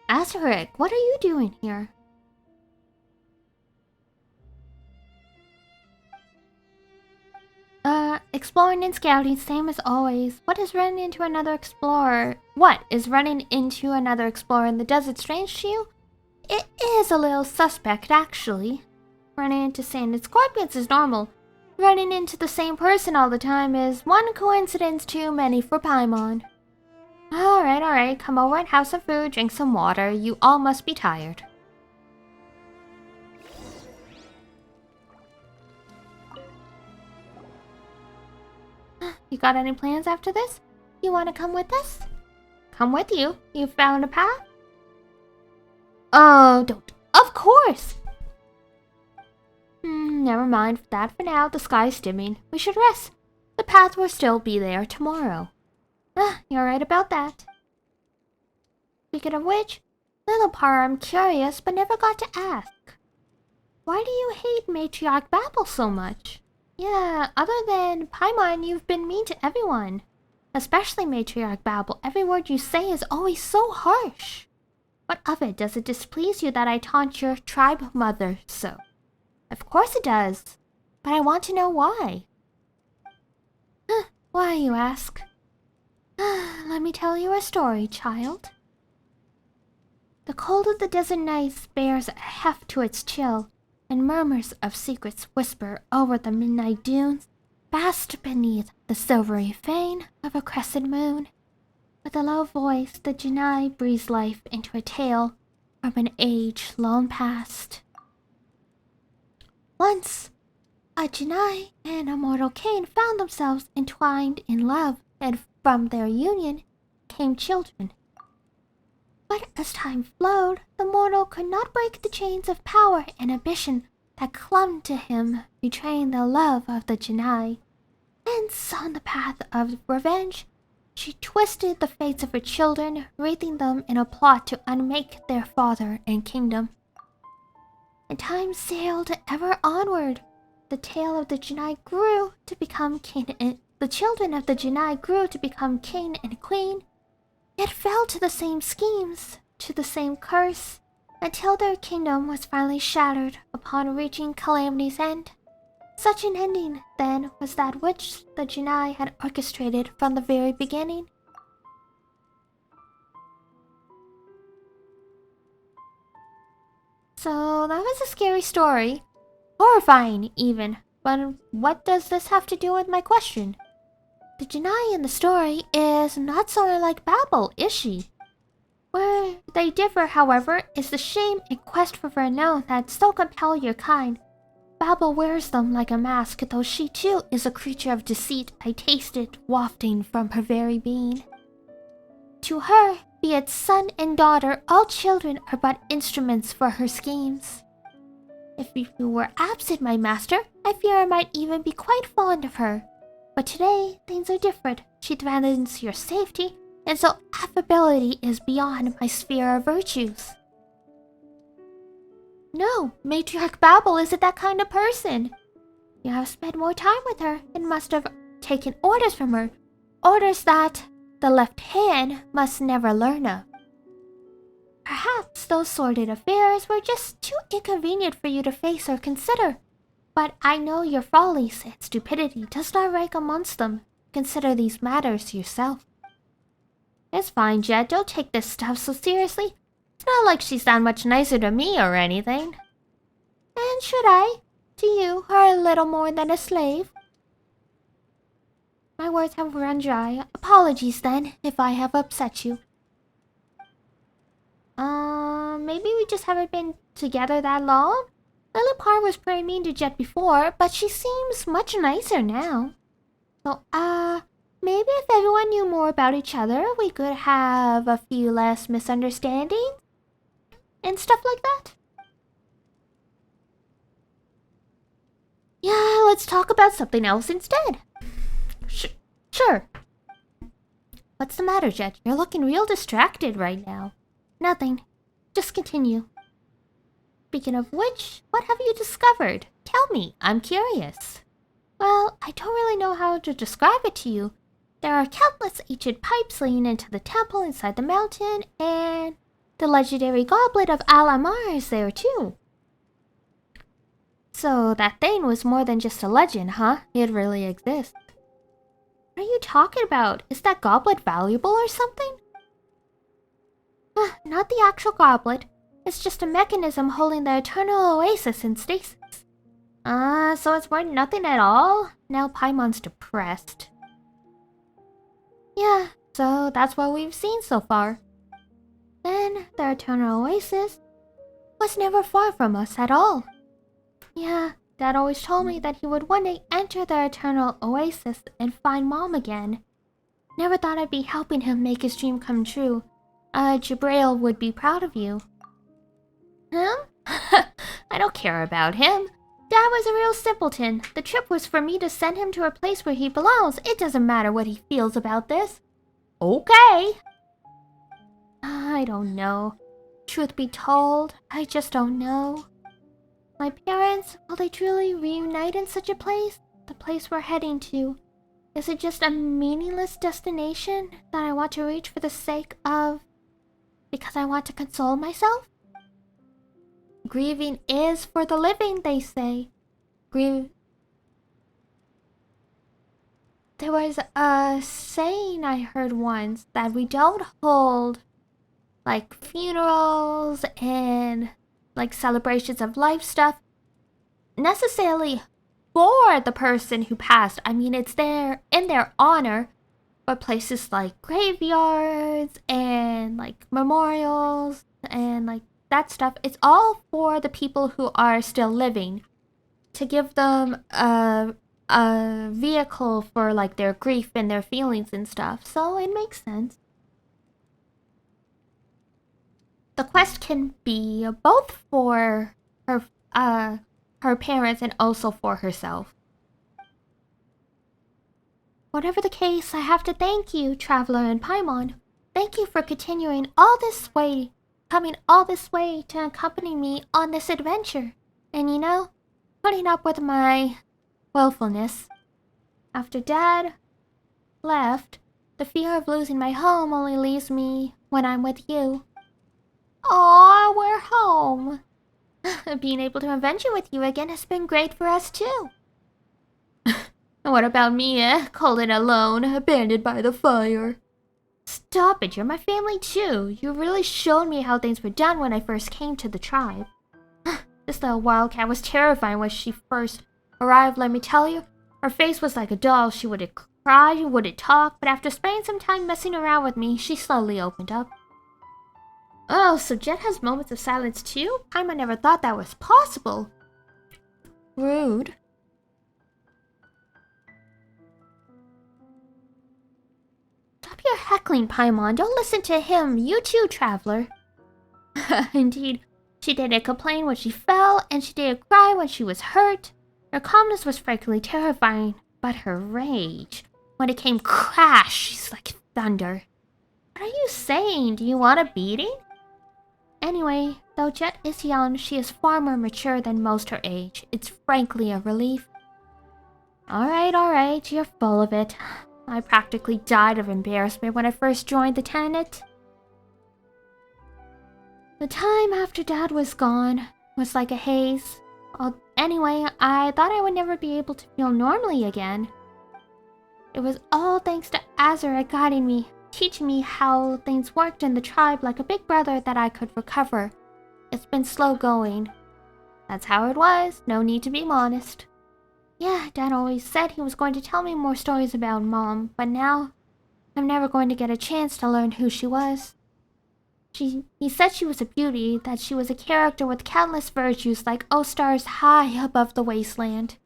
C: Azuric, what are you doing here? Exploring and scouting, same as always. What is running into another explorer? What is running into another explorer in the desert strange to you? It is a little suspect, actually. Running into sanded scorpions is normal. Running into the same person all the time is one coincidence too many for Paimon. Alright, come over and have some food, drink some water. You all must be tired. You got any plans after this? You want to come with us? Come with you? You found a path? Oh, don't. Of course! Never mind that for now. The sky's dimming. We should rest. The path will still be there tomorrow. You're right about that. Speaking of which, little Par, I'm curious but never got to ask. Why do you hate Matriarch Babel so much? Yeah, other than Paimon, you've been mean to everyone. Especially Matriarch Babel. Every word you say is always so harsh. What of it? Does it displease you that I taunt your tribe mother so? Of course it does. But I want to know why. Why, you ask? Let me tell you a story, child. The cold of the desert nights bears a heft to its chill, and murmurs of secrets whisper over the midnight dunes, vast beneath the silvery fane of a crescent moon. With a low voice, the Janai breathes life into a tale from an age long past. Once, A Janai and a mortal Cain found themselves entwined in love, and from their union came children. But as time flowed, the mortal could not break the chains of power and ambition that clung to him, betraying the love of the Janai. Hence, on the path of revenge, she twisted the fates of her children, wreathing them in a plot to unmake their father and kingdom. And time sailed ever onward. The tale of the Janai grew to become king, and the children of the Janai grew to become king and queen, yet fell to the same schemes, to the same curse, until their kingdom was finally shattered upon reaching calamity's end. Such an ending, then, was that which the Janai had orchestrated from the very beginning. So that was a scary story. Horrifying, even. But what does this have to do with my question? The Janai in the story is not so unlike Babel, is she? Where they differ, however, is the shame and quest for renown that so compel your kind. Babel wears them like a mask, though she too is a creature of deceit. I taste it wafting from her very being. To her, be it son and daughter, all children are but instruments for her schemes. If you were absent, my master, I fear I might even be quite fond of her. But today, things are different. She demands your safety, and so affability is beyond my sphere of virtues. No, Matriarch Babel isn't that kind of person. You have spent more time with her and must have taken orders from her. Orders that the left hand must never learn of. Perhaps those sordid affairs were just too inconvenient for you to face or consider. But I know your follies and stupidity does not rank amongst them. Consider these matters yourself. It's fine, Jeht. Don't take this stuff so seriously. It's not like she's that much nicer to me or anything. And should I, to you, are a little more than a slave? My words have run dry. Apologies then, if I have upset you. Maybe we just haven't been together that long? Lillipar was pretty mean to Jeht before, but she seems much nicer now. So, maybe if everyone knew more about each other, we could have a few less misunderstandings? And stuff like that? Yeah, let's talk about something else instead. Sure. What's the matter, Jeht? You're looking real distracted right now. Nothing. Just continue. Speaking of which, what have you discovered? Tell me, I'm curious. Well, I don't really know how to describe it to you. There are countless ancient pipes leading into the temple inside the mountain, and the legendary goblet of Al-Amar is there too. So that thing was more than just a legend, huh? It really exists. What are you talking about? Is that goblet valuable or something? Not the actual goblet. It's just a mechanism holding the eternal oasis in stasis. So it's worth nothing at all? Now Paimon's depressed. Yeah, so that's what we've seen so far. Then, the eternal oasis was never far from us at all. Yeah, Dad always told me that he would one day enter the eternal oasis and find Mom again. Never thought I'd be helping him make his dream come true. Jabrail would be proud of you. Him? I don't care about him. Dad was a real simpleton. The trip was for me to send him to a place where he belongs. It doesn't matter what he feels about this. Okay. I don't know. Truth be told, I just don't know. My parents, will they truly reunite in such a place? The place we're heading to. Is it just a meaningless destination that I want to reach for the sake of... because I want to console myself? Grieving is for the living, they say. There was a saying I heard once that we don't hold, like, funerals and, like, celebrations of life stuff necessarily for the person who passed. I mean, it's there in their honor, but places like graveyards and, like, memorials and, like, that stuff, it's all for the people who are still living. to give them a vehicle for like their grief and their feelings and stuff, so it makes sense. The quest can be both for her parents and also for herself. Whatever the case, I have to thank you, Traveler and Paimon. Thank you for continuing all this way, coming all this way to accompany me on this adventure. And you know, putting up with my willfulness. After Dad left, the fear of losing my home only leaves me when I'm with you. Aw, we're home. Being able to adventure with you again has been great for us too. What about me, eh? Calling alone, abandoned by the fire. Stop it, you're my family too. You really showed me how things were done when I first came to the tribe. This little wildcat was terrifying when she first arrived, let me tell you. Her face was like a doll. She wouldn't cry, she wouldn't talk, but after spending some time messing around with me, she slowly opened up. Oh, so Jeht has moments of silence too? I never thought that was possible. Rude. Stop your heckling, Paimon. Don't listen to him. You too, Traveler. Indeed, she didn't complain when she fell, and she didn't cry when she was hurt. Her calmness was frankly terrifying, but her rage, when it came crash, she's like thunder. What are you saying? Do you want a beating? Anyway, though Jeht is young, she is far more mature than most her age. It's frankly a relief. Alright, you're full of it. I practically died of embarrassment when I first joined the Tenet. The time after Dad was gone was like a haze. Anyway, I thought I would never be able to feel normally again. It was all thanks to Azura guiding me, teaching me how things worked in the tribe like a big brother that I could recover. It's been slow going. That's how it was, no need to be modest. Yeah, Dad always said he was going to tell me more stories about Mom, but now I'm never going to get a chance to learn who she was. He said she was a beauty, that she was a character with countless virtues like stars high above the wasteland.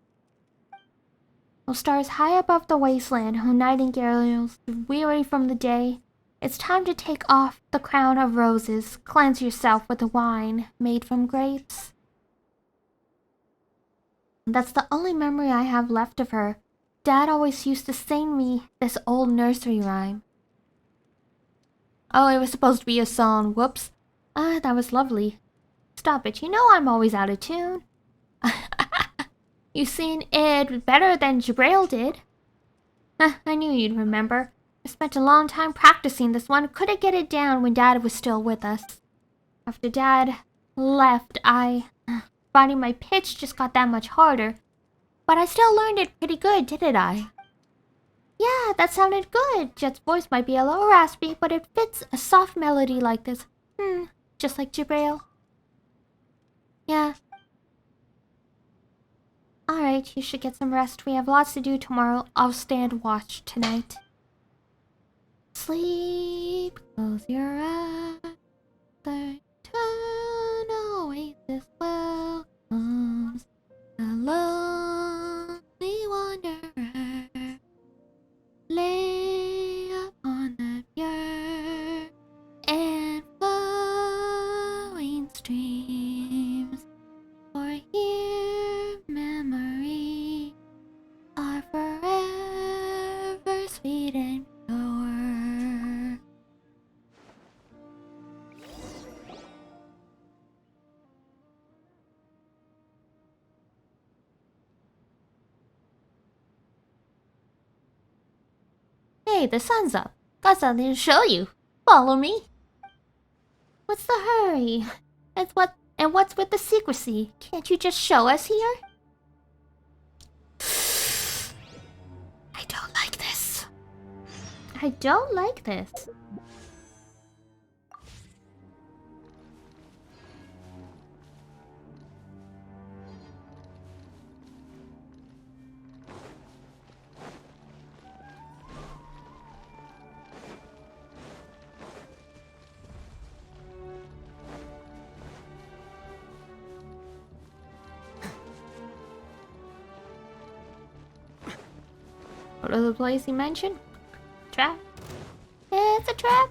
C: Stars high above the wasteland, oh nightingales, weary from the day, it's time to take off the crown of roses, cleanse yourself with the wine made from grapes. That's the only memory I have left of her. Dad always used to sing me this old nursery rhyme. Oh, it was supposed to be a song. Whoops. That was lovely. Stop it, you know I'm always out of tune. You sing it better than Jabrail did. I knew you'd remember. I spent a long time practicing this one. Couldn't get it down when Dad was still with us. After Dad left, finding my pitch just got that much harder. But I still learned it pretty good, didn't I? Yeah, that sounded good. Jet's voice might be a little raspy, but it fits a soft melody like this. Just like Jabrail. Yeah. Alright, you should get some rest. We have lots to do tomorrow. I'll stand watch tonight. Sleep, close your eyes. The eternal oasis welcomes the lonely wanderer. Lay upon the pure and flowing streams, for here memory are forever sweet and pure. Hey, the sun's up. Got something to show you. Follow me. What's the hurry? And what's with the secrecy? Can't you just show us here? I don't like this. I don't like this. Go to the place he mentioned. Trap. It's a trap.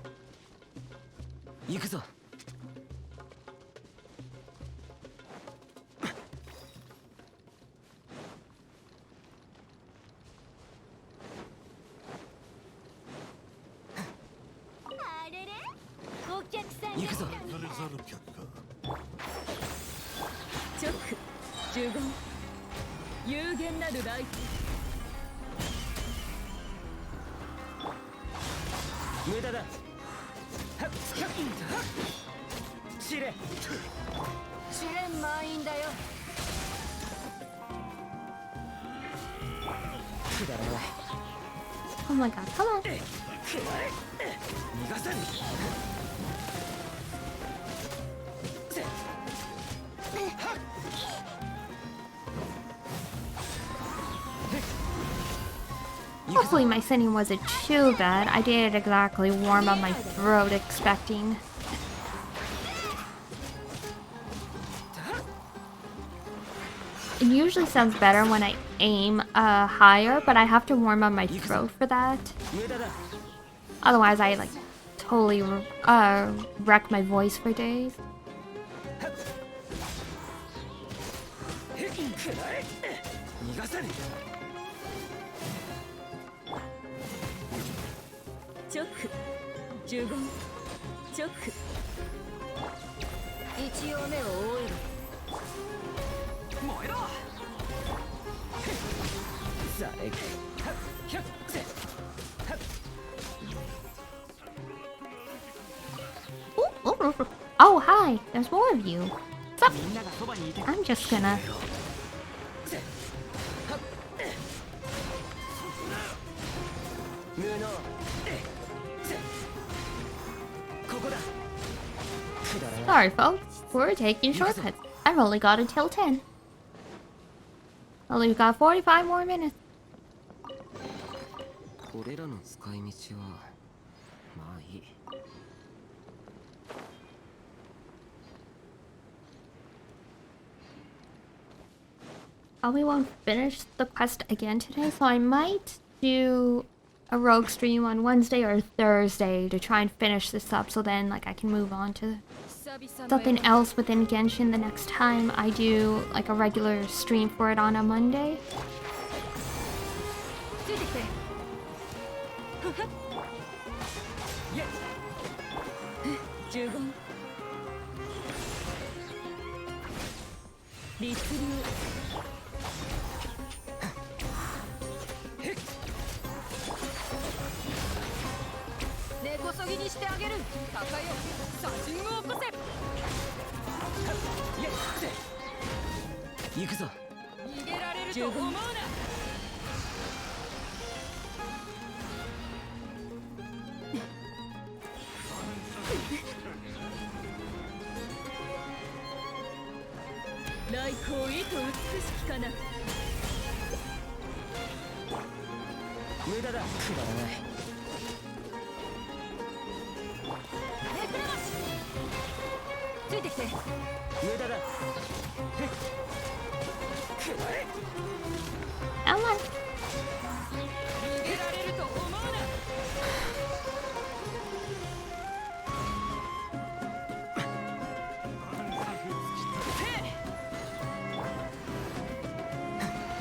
B: 行くぞ。
E: あれれお客さん
B: 行くぞ。
D: 招かれざる客か。
E: 直呪言有限なるライフ
B: 無駄だ。はっはっ試練。
E: 試練満員だよ
B: くだらない。
C: Oh my god, come on.
B: 逃がさぬ。
C: Hopefully my singing wasn't too bad. I didn't exactly warm up my throat expecting. It usually sounds better when I aim higher, but I have to warm up my throat for that.
B: 無駄だ。
C: Otherwise I like totally wreck my voice for days.
B: 逃がさぬ。
E: 直呪言直一応目を覆える
B: 燃えろ。さえく。ひゃっせ。
C: Oh, hi. There's more of you. What's up?
B: みんながそばにいて。
C: I'm just gonna...
B: 無能。ここだ。くだらない。
C: Sorry, folks. We're taking shortcuts. I've only got until 10. Only got 45 more minutes.
B: これらの使い道はまあいい。
C: Probably won't finish the quest again today, so I might do a rogue stream on Wednesday or Thursday to try and finish this up, so then like I can move on to something else within Genshin the next time I do like a regular stream for it on a Monday.
E: ついてきて呪言律流根こそぎにしてあげる高よ左陣を起こせ
B: 行くぞ。
E: 逃げられると思うな来光意図美しきかな
B: 無駄だ。くだらない。
E: 目くらましついてきて
B: 無駄だ。くらえ。
C: Come on.
E: 逃げられると思うな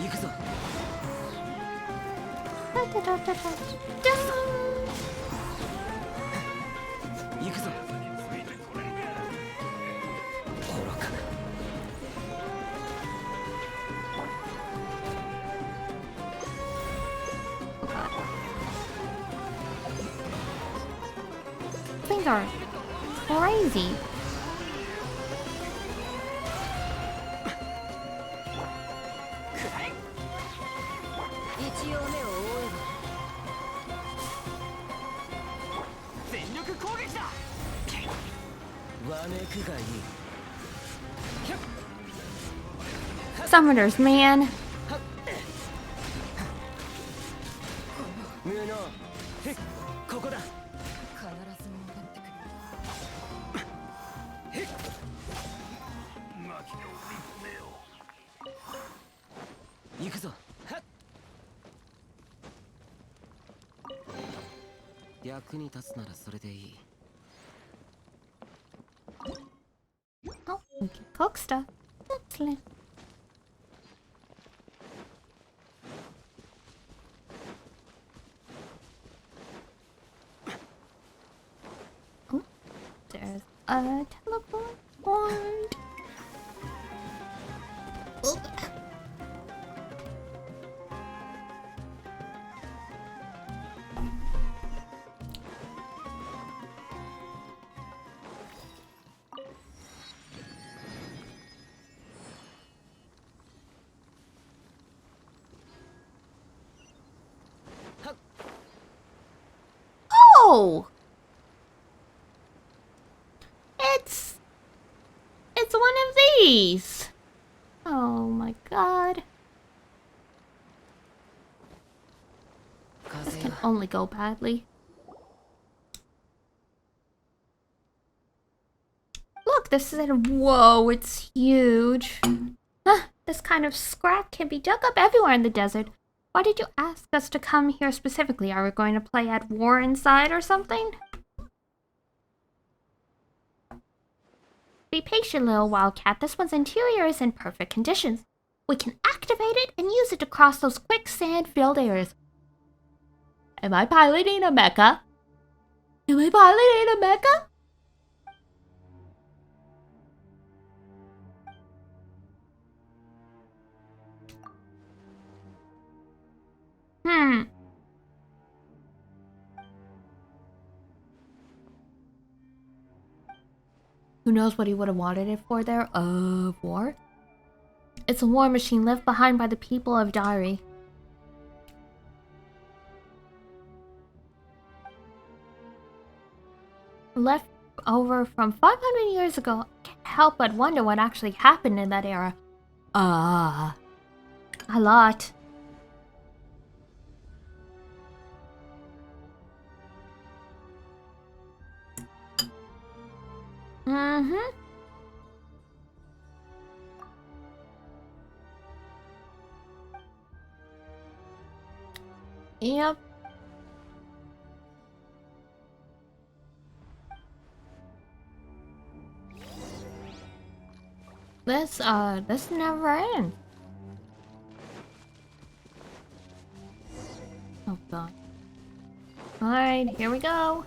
B: 行くぞ。行くぞ。愚かな。
C: Things are crazy.
E: 一応目を覆え
B: 全力攻撃だ。わめくがいい。
C: Summoners, man.
B: 無能。へっ、ここだ。
E: 必ず戻ってくる
B: 行くぞ。はっ。役に立つならそれでいい。
C: Oh, we can cook stuff. Excellent. Oh, there's a teleport point. Oh. Oh! It's one of these. Oh my god. This can only go badly. Look, this is it. Whoa, it's huge. This kind of scrap can be dug up everywhere in the desert. Why did you ask us to come here specifically? Are we going to play at war inside or something? Be patient, little wildcat. This one's interior is in perfect conditions. We can activate it and use it to cross those quicksand-filled areas. Am I piloting a mecha? Am I piloting a mecha? Who knows what he would have wanted it for there? War? It's a war machine left behind by the people of Diary. Left over from 500 years ago. Can't help but wonder what actually happened in that era. A lot. Yep. This never ends. Oh god. Alright, here we go.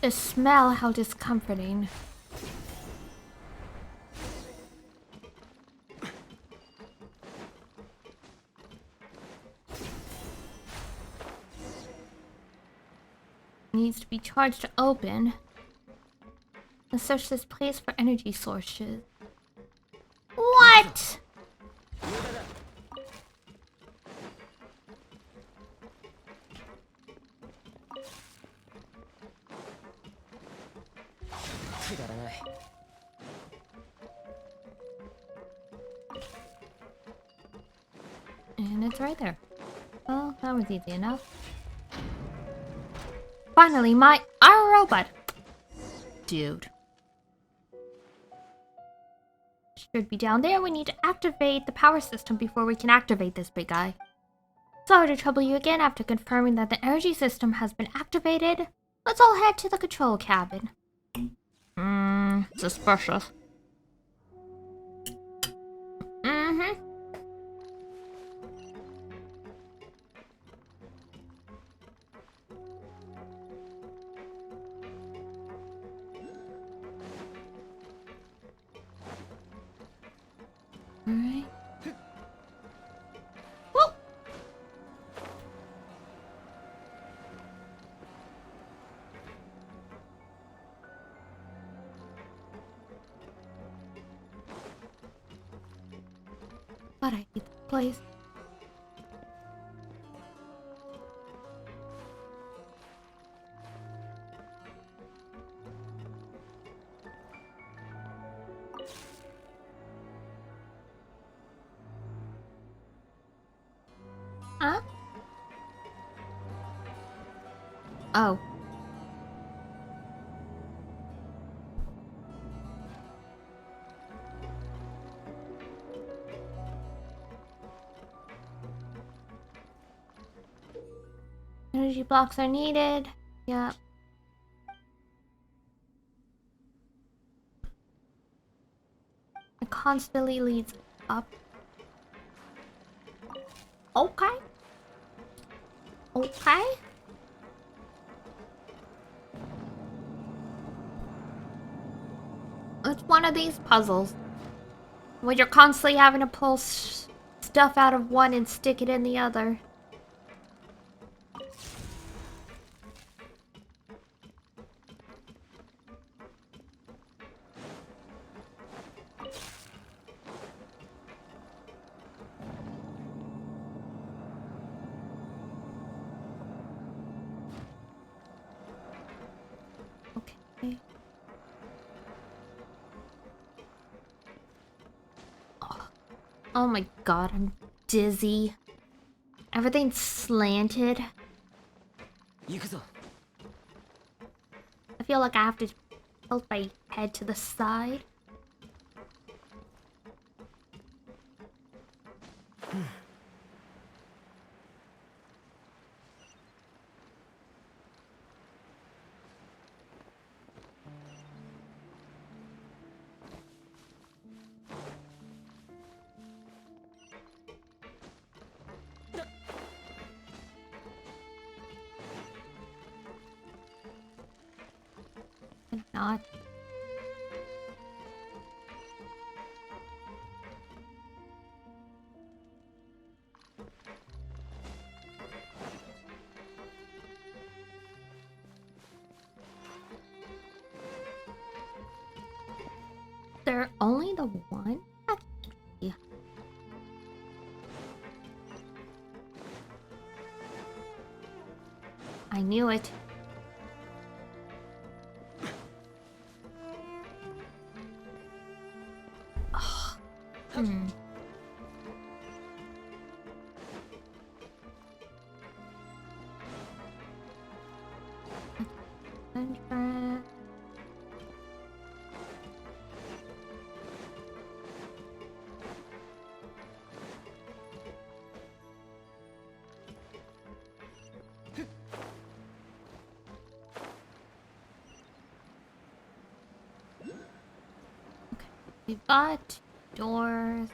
C: The smell, how discomforting. Needs to be charged to open. Let's search this place for energy sources. What? And it's right there. Well, that was easy enough. Finally, my robot. Dude. Should be down there. We need to activate the power system before we can activate this big guy. Sorry to trouble you again. After confirming that the energy system has been activated, let's all head to the control cabin. Suspicious. Alright. Whoa! But I hate this place. Huh? Oh. Energy blocks are needed. Yeah. It constantly leads up. Okay. Okay. It's one of these puzzles where you're constantly having to pull stuff out of one and stick it in the other. Okay. Oh my god, I'm dizzy. Everything's slanted.
B: 行くぞ。
C: I feel like I have to tilt my head to the side. Not. They're only the one? Yeah. I knew it. Hmm. Entrance. Okay, we've got doors.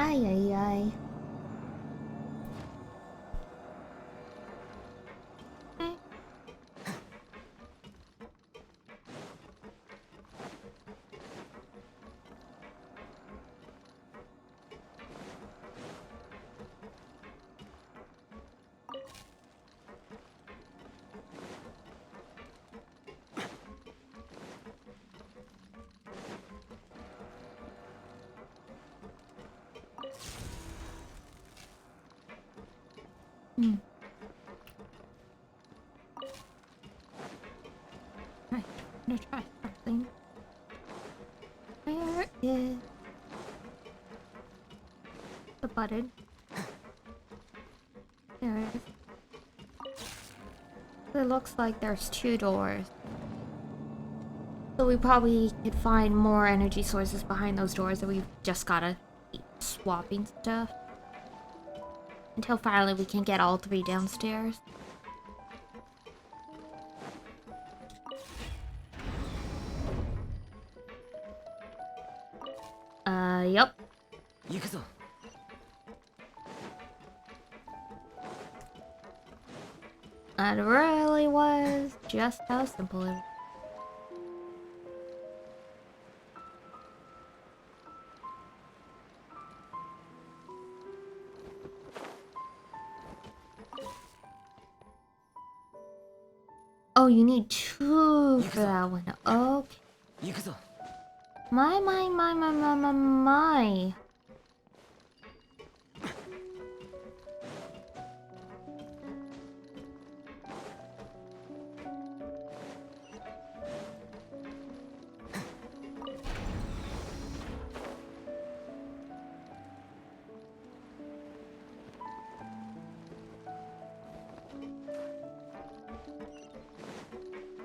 C: Ay, ay, ay. Okay. Hmm. Right, I'm gonna try something. Where is the button? There it is. It looks like there's two doors. So we probably could find more energy sources behind those doors, and we've just gotta keep swapping stuff. Until finally we can get all three downstairs. Yep.
B: 行くぞ。
C: That really was just how simple it was. Oh, you need two for that one. Okay.
B: 行くぞ。
C: My.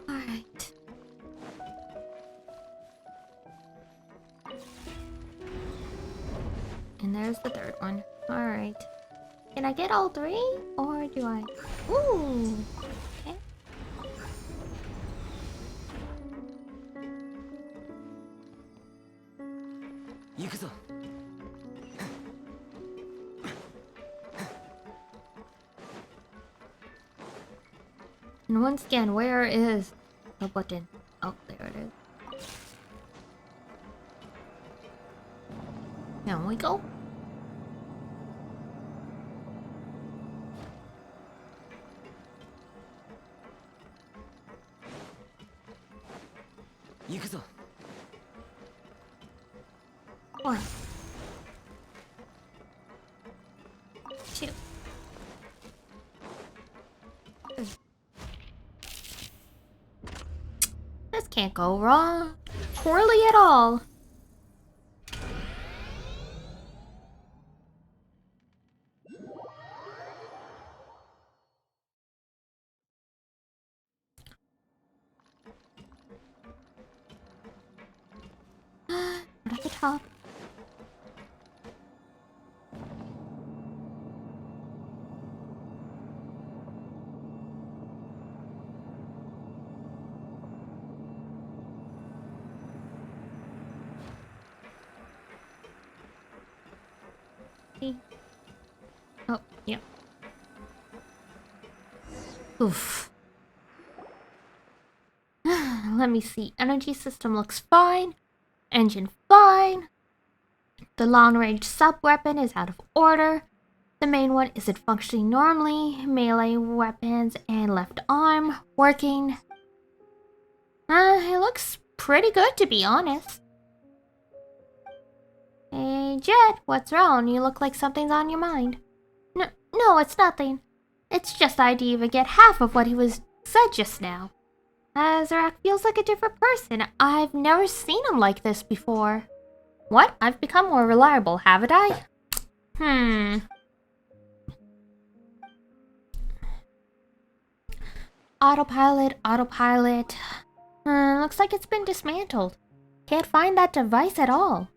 C: Alright. And there's the third one. Alright. Can I get all three? Or do I? Ooh! Okay. And once again, where is the button? Oh, there it is. Down we go. One. Two. Three. This can't go wrong. Poorly at all. At the top. Oh, yeah. Oof. Let me see. Energy system looks fine. Engine fine. The long-range sub-weapon is out of order. The main one isn't functioning normally. Melee weapons and left arm working. It looks pretty good, to be honest. Hey, Jeht, what's wrong? You look like something's on your mind. No, it's nothing. It's just I didn't even get half of what he said just now. Zarak feels like a different person. I've never seen him like this before. What? I've become more reliable, haven't I? Autopilot. Looks like it's been dismantled. Can't find that device at all.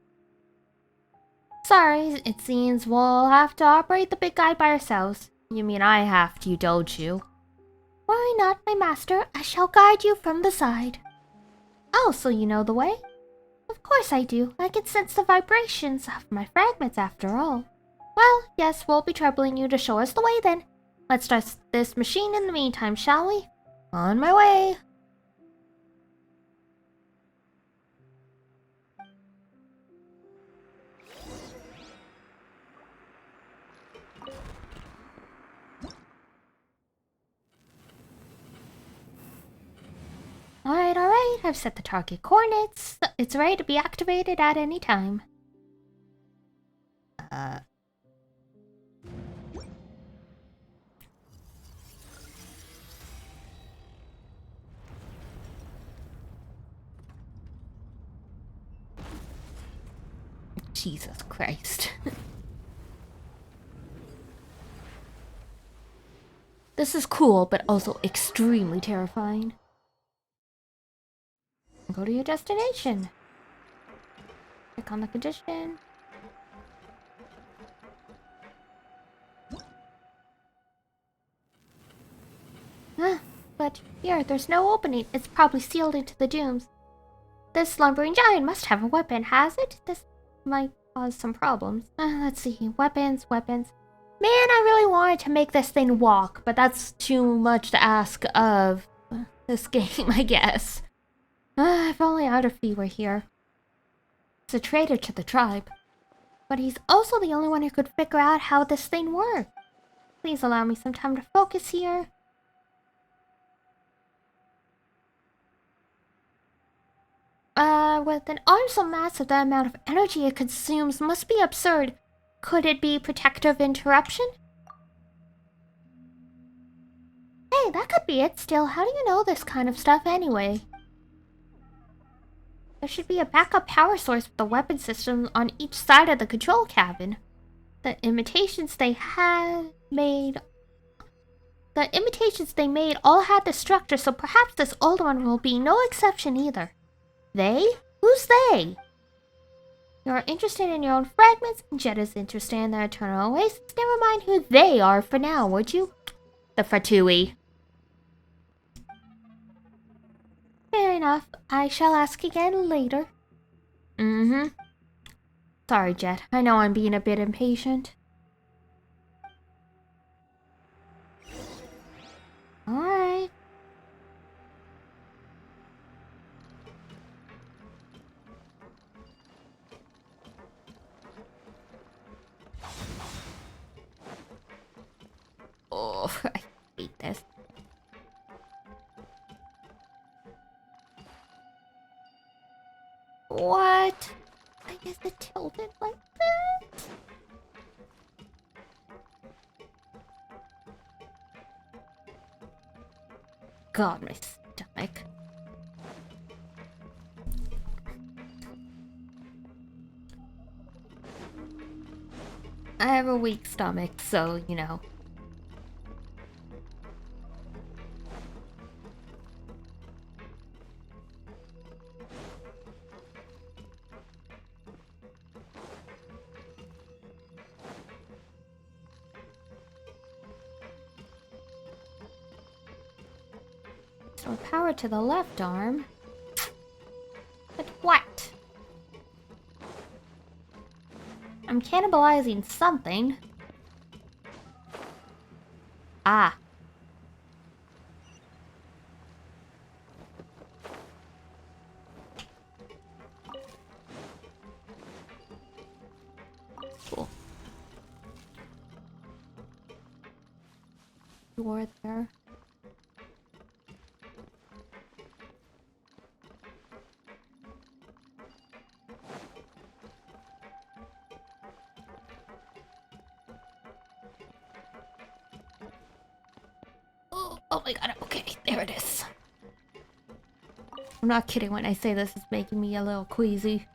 C: Sorry, it seems we'll have to operate the big guy by ourselves. You mean I have to, don't you? Why not, my master? I shall guide you from the side. Oh, so you know the way? Of course I do. I can sense the vibrations of my fragments after all. Well, yes, we'll be troubling you to show us the way then. Let's start this machine in the meantime, shall we? On my way. Alright, I've set the target coordinates. It's ready to be activated at any time. Jesus Christ. This is cool, but also extremely terrifying. Go to your destination. Click on the condition. But here, there's no opening. It's probably sealed into the dunes. This slumbering giant must have a weapon, has it? This might cause some problems. Let's see. Weapons. Man, I really wanted to make this thing walk, but that's too much to ask of this game, I guess. If only Outerfee were here. He's a traitor to the tribe. But he's also the only one who could figure out how this thing works. Please allow me some time to focus here. With an arm so massive, the amount of energy it consumes must be absurd. Could it be protective interruption? Hey, that could be it. Still, how do you know this kind of stuff anyway? There should be a backup power source with the weapon system on each side of the control cabin. The imitations they made all had this structure, so perhaps this old one will be no exception either. They? Who's they? You're interested in your own fragments, and Jeht is interested in their eternal oasis. Never mind who they are for now, would you? The Fatui. Fair enough. I shall ask again later. Mm-hmm. Sorry, Jeht. I know I'm being a bit impatient. Alright. Oh, I hate this. What? I guess it tilted like that? God, my stomach. I have a weak stomach, so, you know. Restore power to the left arm. But what? I'm cannibalizing something. Ah. Cool. Door there. Oh my god, okay, there it is. I'm not kidding when I say this is making me a little queasy.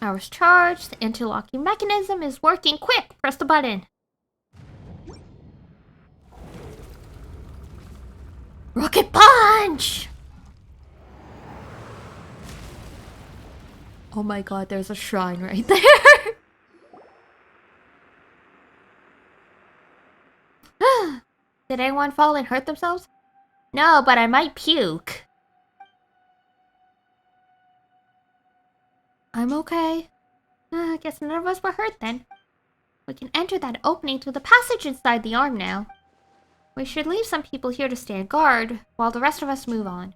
C: Power's charged. The interlocking mechanism is working. Quick, press the button. Rocket punch! Oh my god, there's a shrine right there. Did anyone fall and hurt themselves? No, but I might puke. I'm okay. I guess none of us were hurt then. We can enter that opening through the passage inside the arm now. We should leave some people here to stand guard, while the rest of us move on.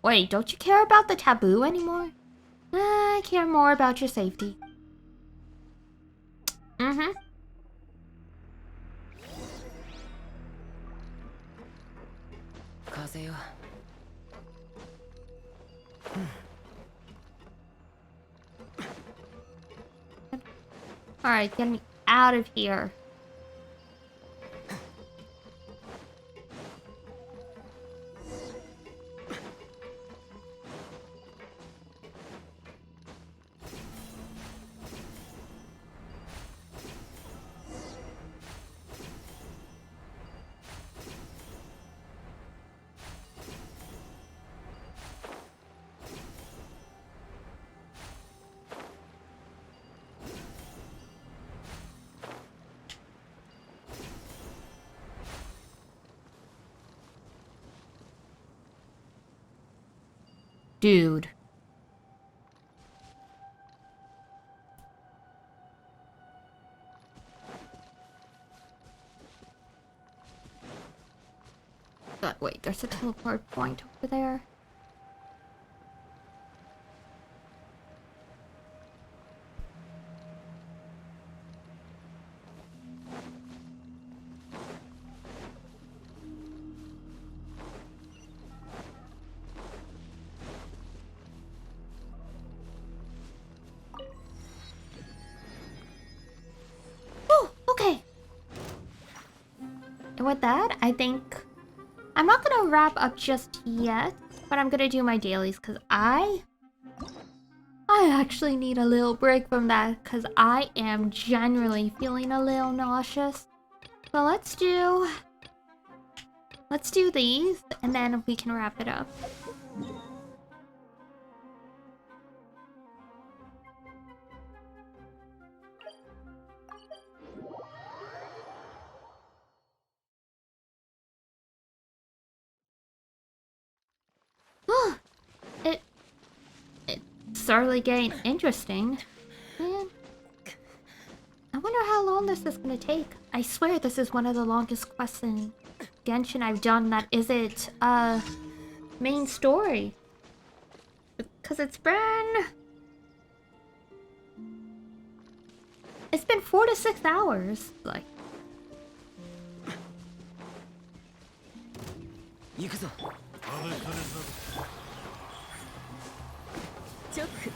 C: Wait, don't you care about the taboo anymore? I care more about your safety. Mm-hmm. Alright, get me out of here. Dude. But wait, there's a teleport point over there. with that, I think I'm not gonna wrap up just yet, but I'm gonna do my dailies because I actually need a little break from that because I am generally feeling a little nauseous. So let's do these and then we can wrap it up. It's certainly getting interesting. Man, I wonder how long this is gonna take. I swear this is one of the longest quests in Genshin I've done that isn't main story. Because it's been 4 to 6 hours. Like,
B: 行くぞ。
E: チョック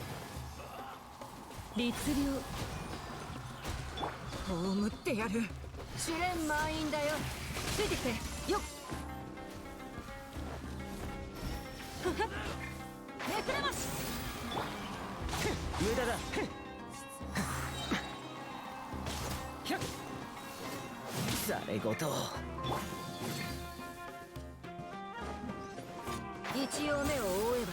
E: 律令葬ってやる。試練満員だよ。ついてきてよっ。めくれまし。
B: 無駄だ。ざれ言。
E: 一応目を覆えば。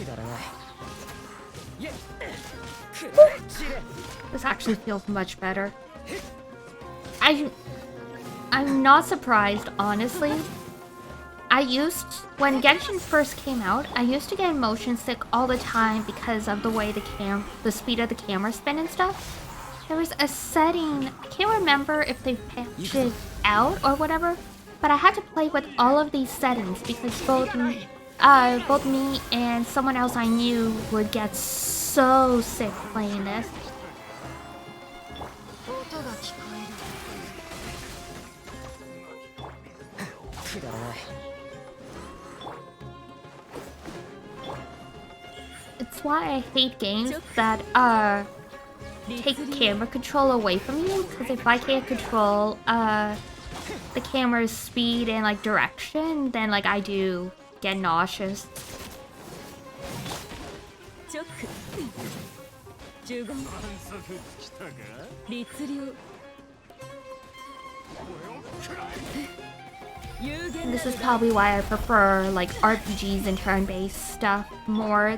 B: くだらない。
C: this actually feels much better. I'm not surprised, honestly. When Genshin first came out, I used to get motion sick all the time because of the way the speed of the camera spin and stuff. There was a setting, I can't remember if they patched it out or whatever, but I had to play with all of these settings because both me and someone else I knew would get so sick playing this. It's why I hate games that take camera control away from you, because if I can't control the camera's speed and like direction, then like I do get nauseous.
E: 15
C: This is probably why I prefer like RPGs and turn-based stuff more.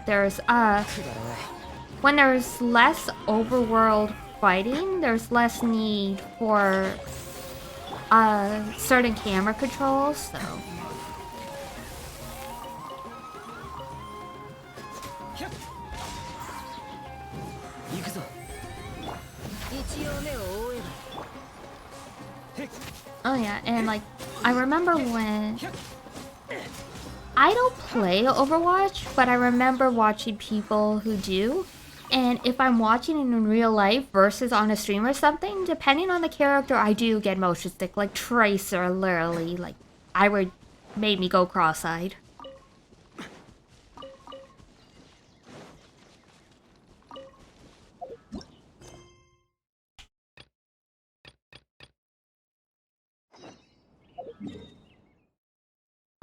C: When there's less overworld fighting, there's less need for certain camera controls, so. Oh yeah, and like, I remember when... I don't play Overwatch, but I remember watching people who do. And if I'm watching it in real life versus on a stream or something, depending on the character, I do get motion sick. Like Tracer, literally, like, made me go cross-eyed.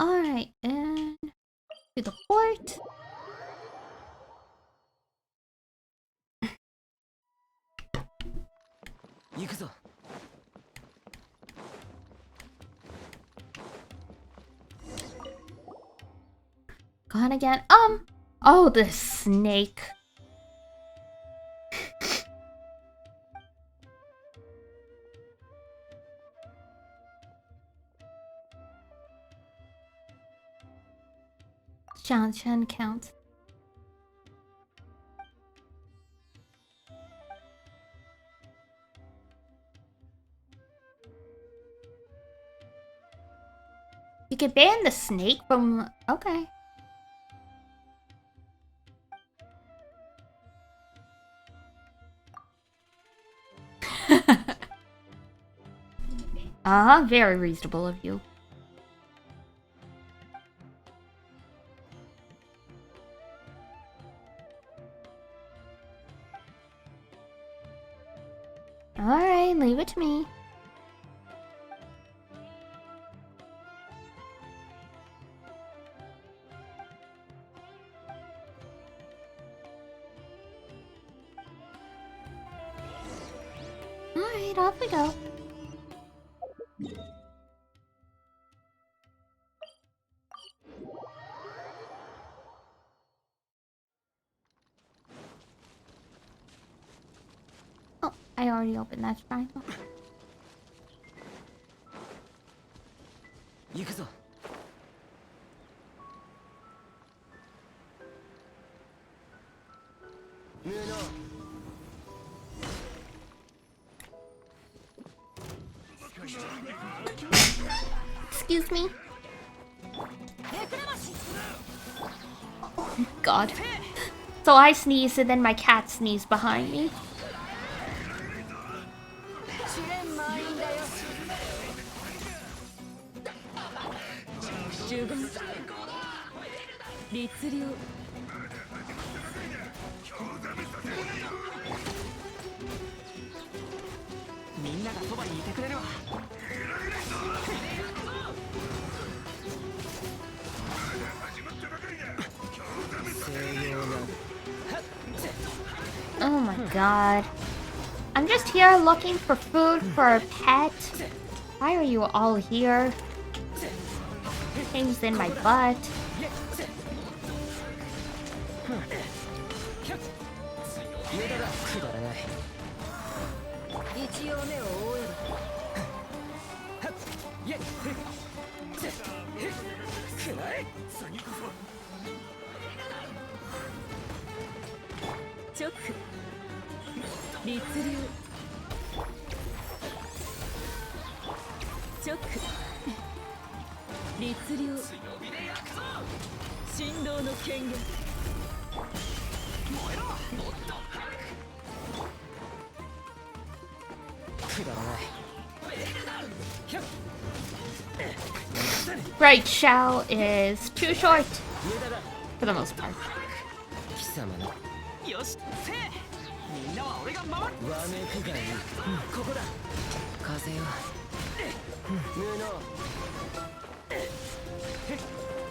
C: Alright, and to the port. Gone again. Oh, the snake. Chen counts. You can ban the snake from... Okay. Very reasonable of you. Leave it to me. Alright, off we go. Oh, I already opened that shrine. Oh.
B: 行くぞ。無能。
C: Excuse me. Oh God. So I sneeze and then my cat sneezed behind me.
E: 試練満員だよ。主言律令。
B: みんながそばにいてくれるわ。
C: Oh my God. I'm just here looking for food for a pet. Why are you all here? Things in my butt.
B: 無駄だ。くだらない。
E: 一応目を終える。
B: イエッ。くらえ。
E: チョック。律令。チョック。律令。振動の権限。
B: くだらない。
C: Right, Shao is too short. For the most part.
B: 貴様の。よし。みんなは俺が守る。わめくがいい。ここだ。風よ。無能。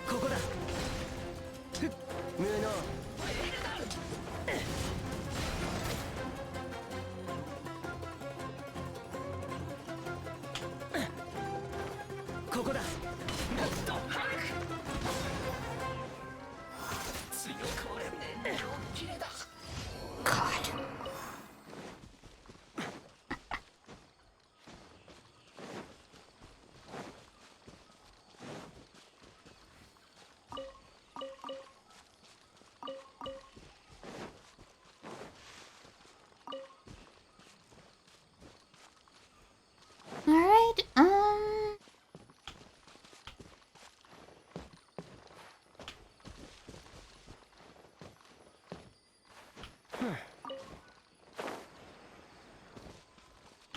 B: ここだ。無能。ここだ。
C: God. Alright,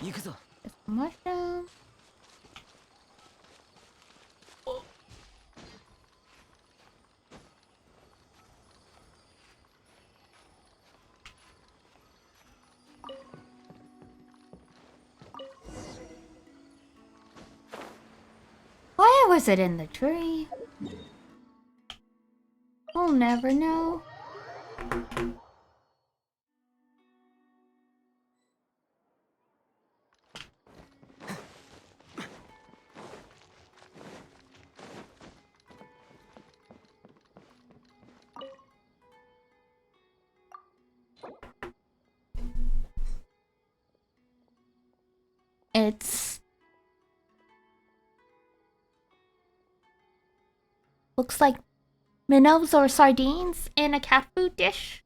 B: 行くぞ。
C: mushroom. Why was it in the tree? We'll never know. It's... looks like minnows or sardines in a cat food dish.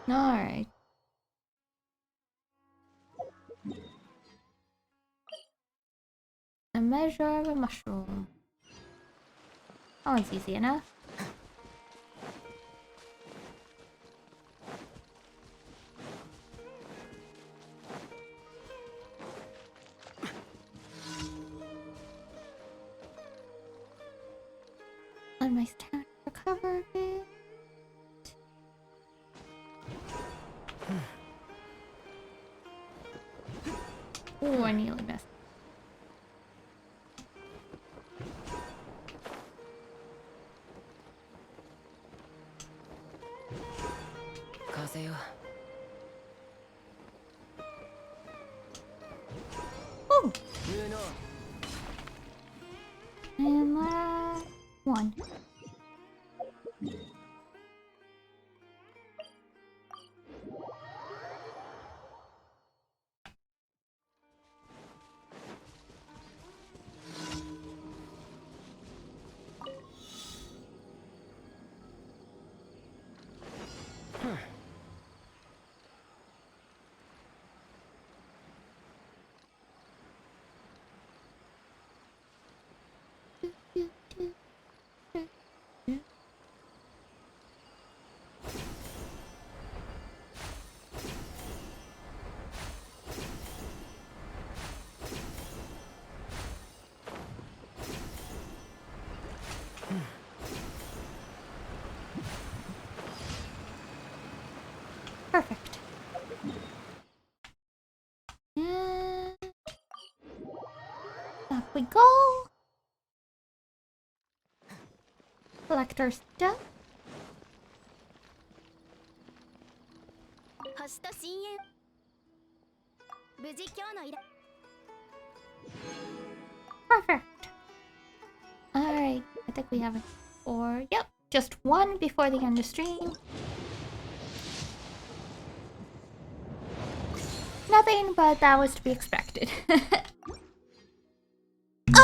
C: Alright. A measure of a mushroom. Oh, it's easy enough. A nice time to recover a bit. Oh, I nearly missed. Oh! And last one. Perfect. And up we go. Collect our stuff.
E: 星と深淵無事今日の依頼
C: Perfect. Alright, I think we have it. Or, yep, just one before the end of stream. Nothing, but that was to be expected.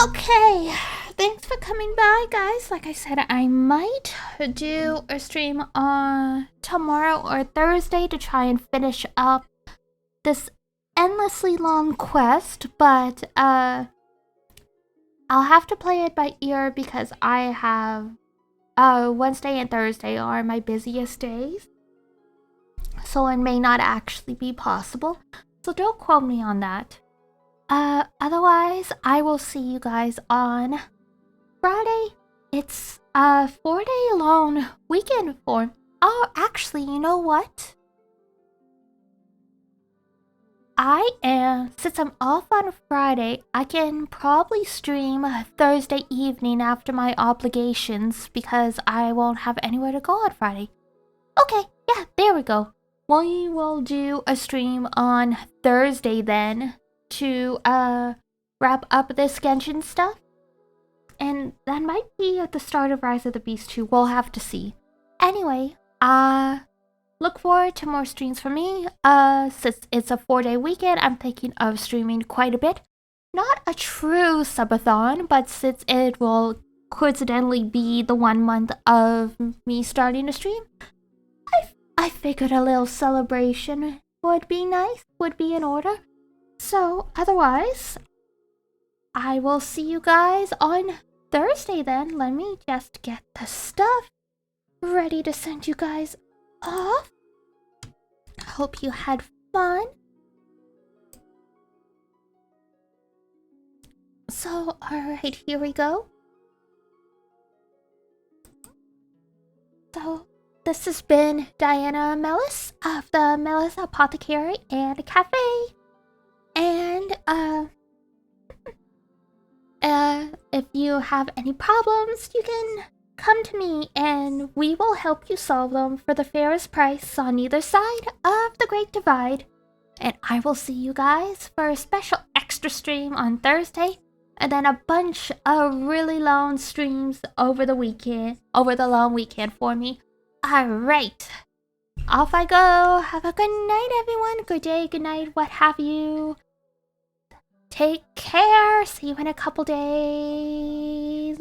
C: Okay, thanks for coming by, guys. Like I said, I might do a stream on tomorrow or Thursday to try and finish up this endlessly long quest, but I'll have to play it by ear because I have Wednesday and Thursday are my busiest days, so it may not actually be possible. So don't quote me on that. Otherwise, I will see you guys on Friday. It's a 4-day long weekend for... Oh, actually, you know what? Since I'm off on Friday, I can probably stream Thursday evening after my obligations because I won't have anywhere to go on Friday. Okay, yeah, there we go. We will do a stream on Thursday then to wrap up this Genshin stuff. And that might be at the start of Rise of the Beast 2. We'll have to see. Anyway, look forward to more streams from me. Since it's a 4-day weekend, I'm thinking of streaming quite a bit. Not a true subathon, but since it will coincidentally be the 1 month of me starting to stream, I figured a little celebration would be nice, would be in order. So, otherwise, I will see you guys on Thursday then. Let me just get the stuff ready to send you guys off. Hope you had fun. So, alright, here we go. So, this has been Diana Mellis of the Mellis Apothecary and Cafe. And, if you have any problems, you can come to me and we will help you solve them for the fairest price on either side of the Great Divide. And I will see you guys for a special extra stream on Thursday, and then a bunch of really long streams over the long weekend for me. Alright, off I go. Have a good night, everyone. Good day, good night, what have you. Take care. See you in a couple days.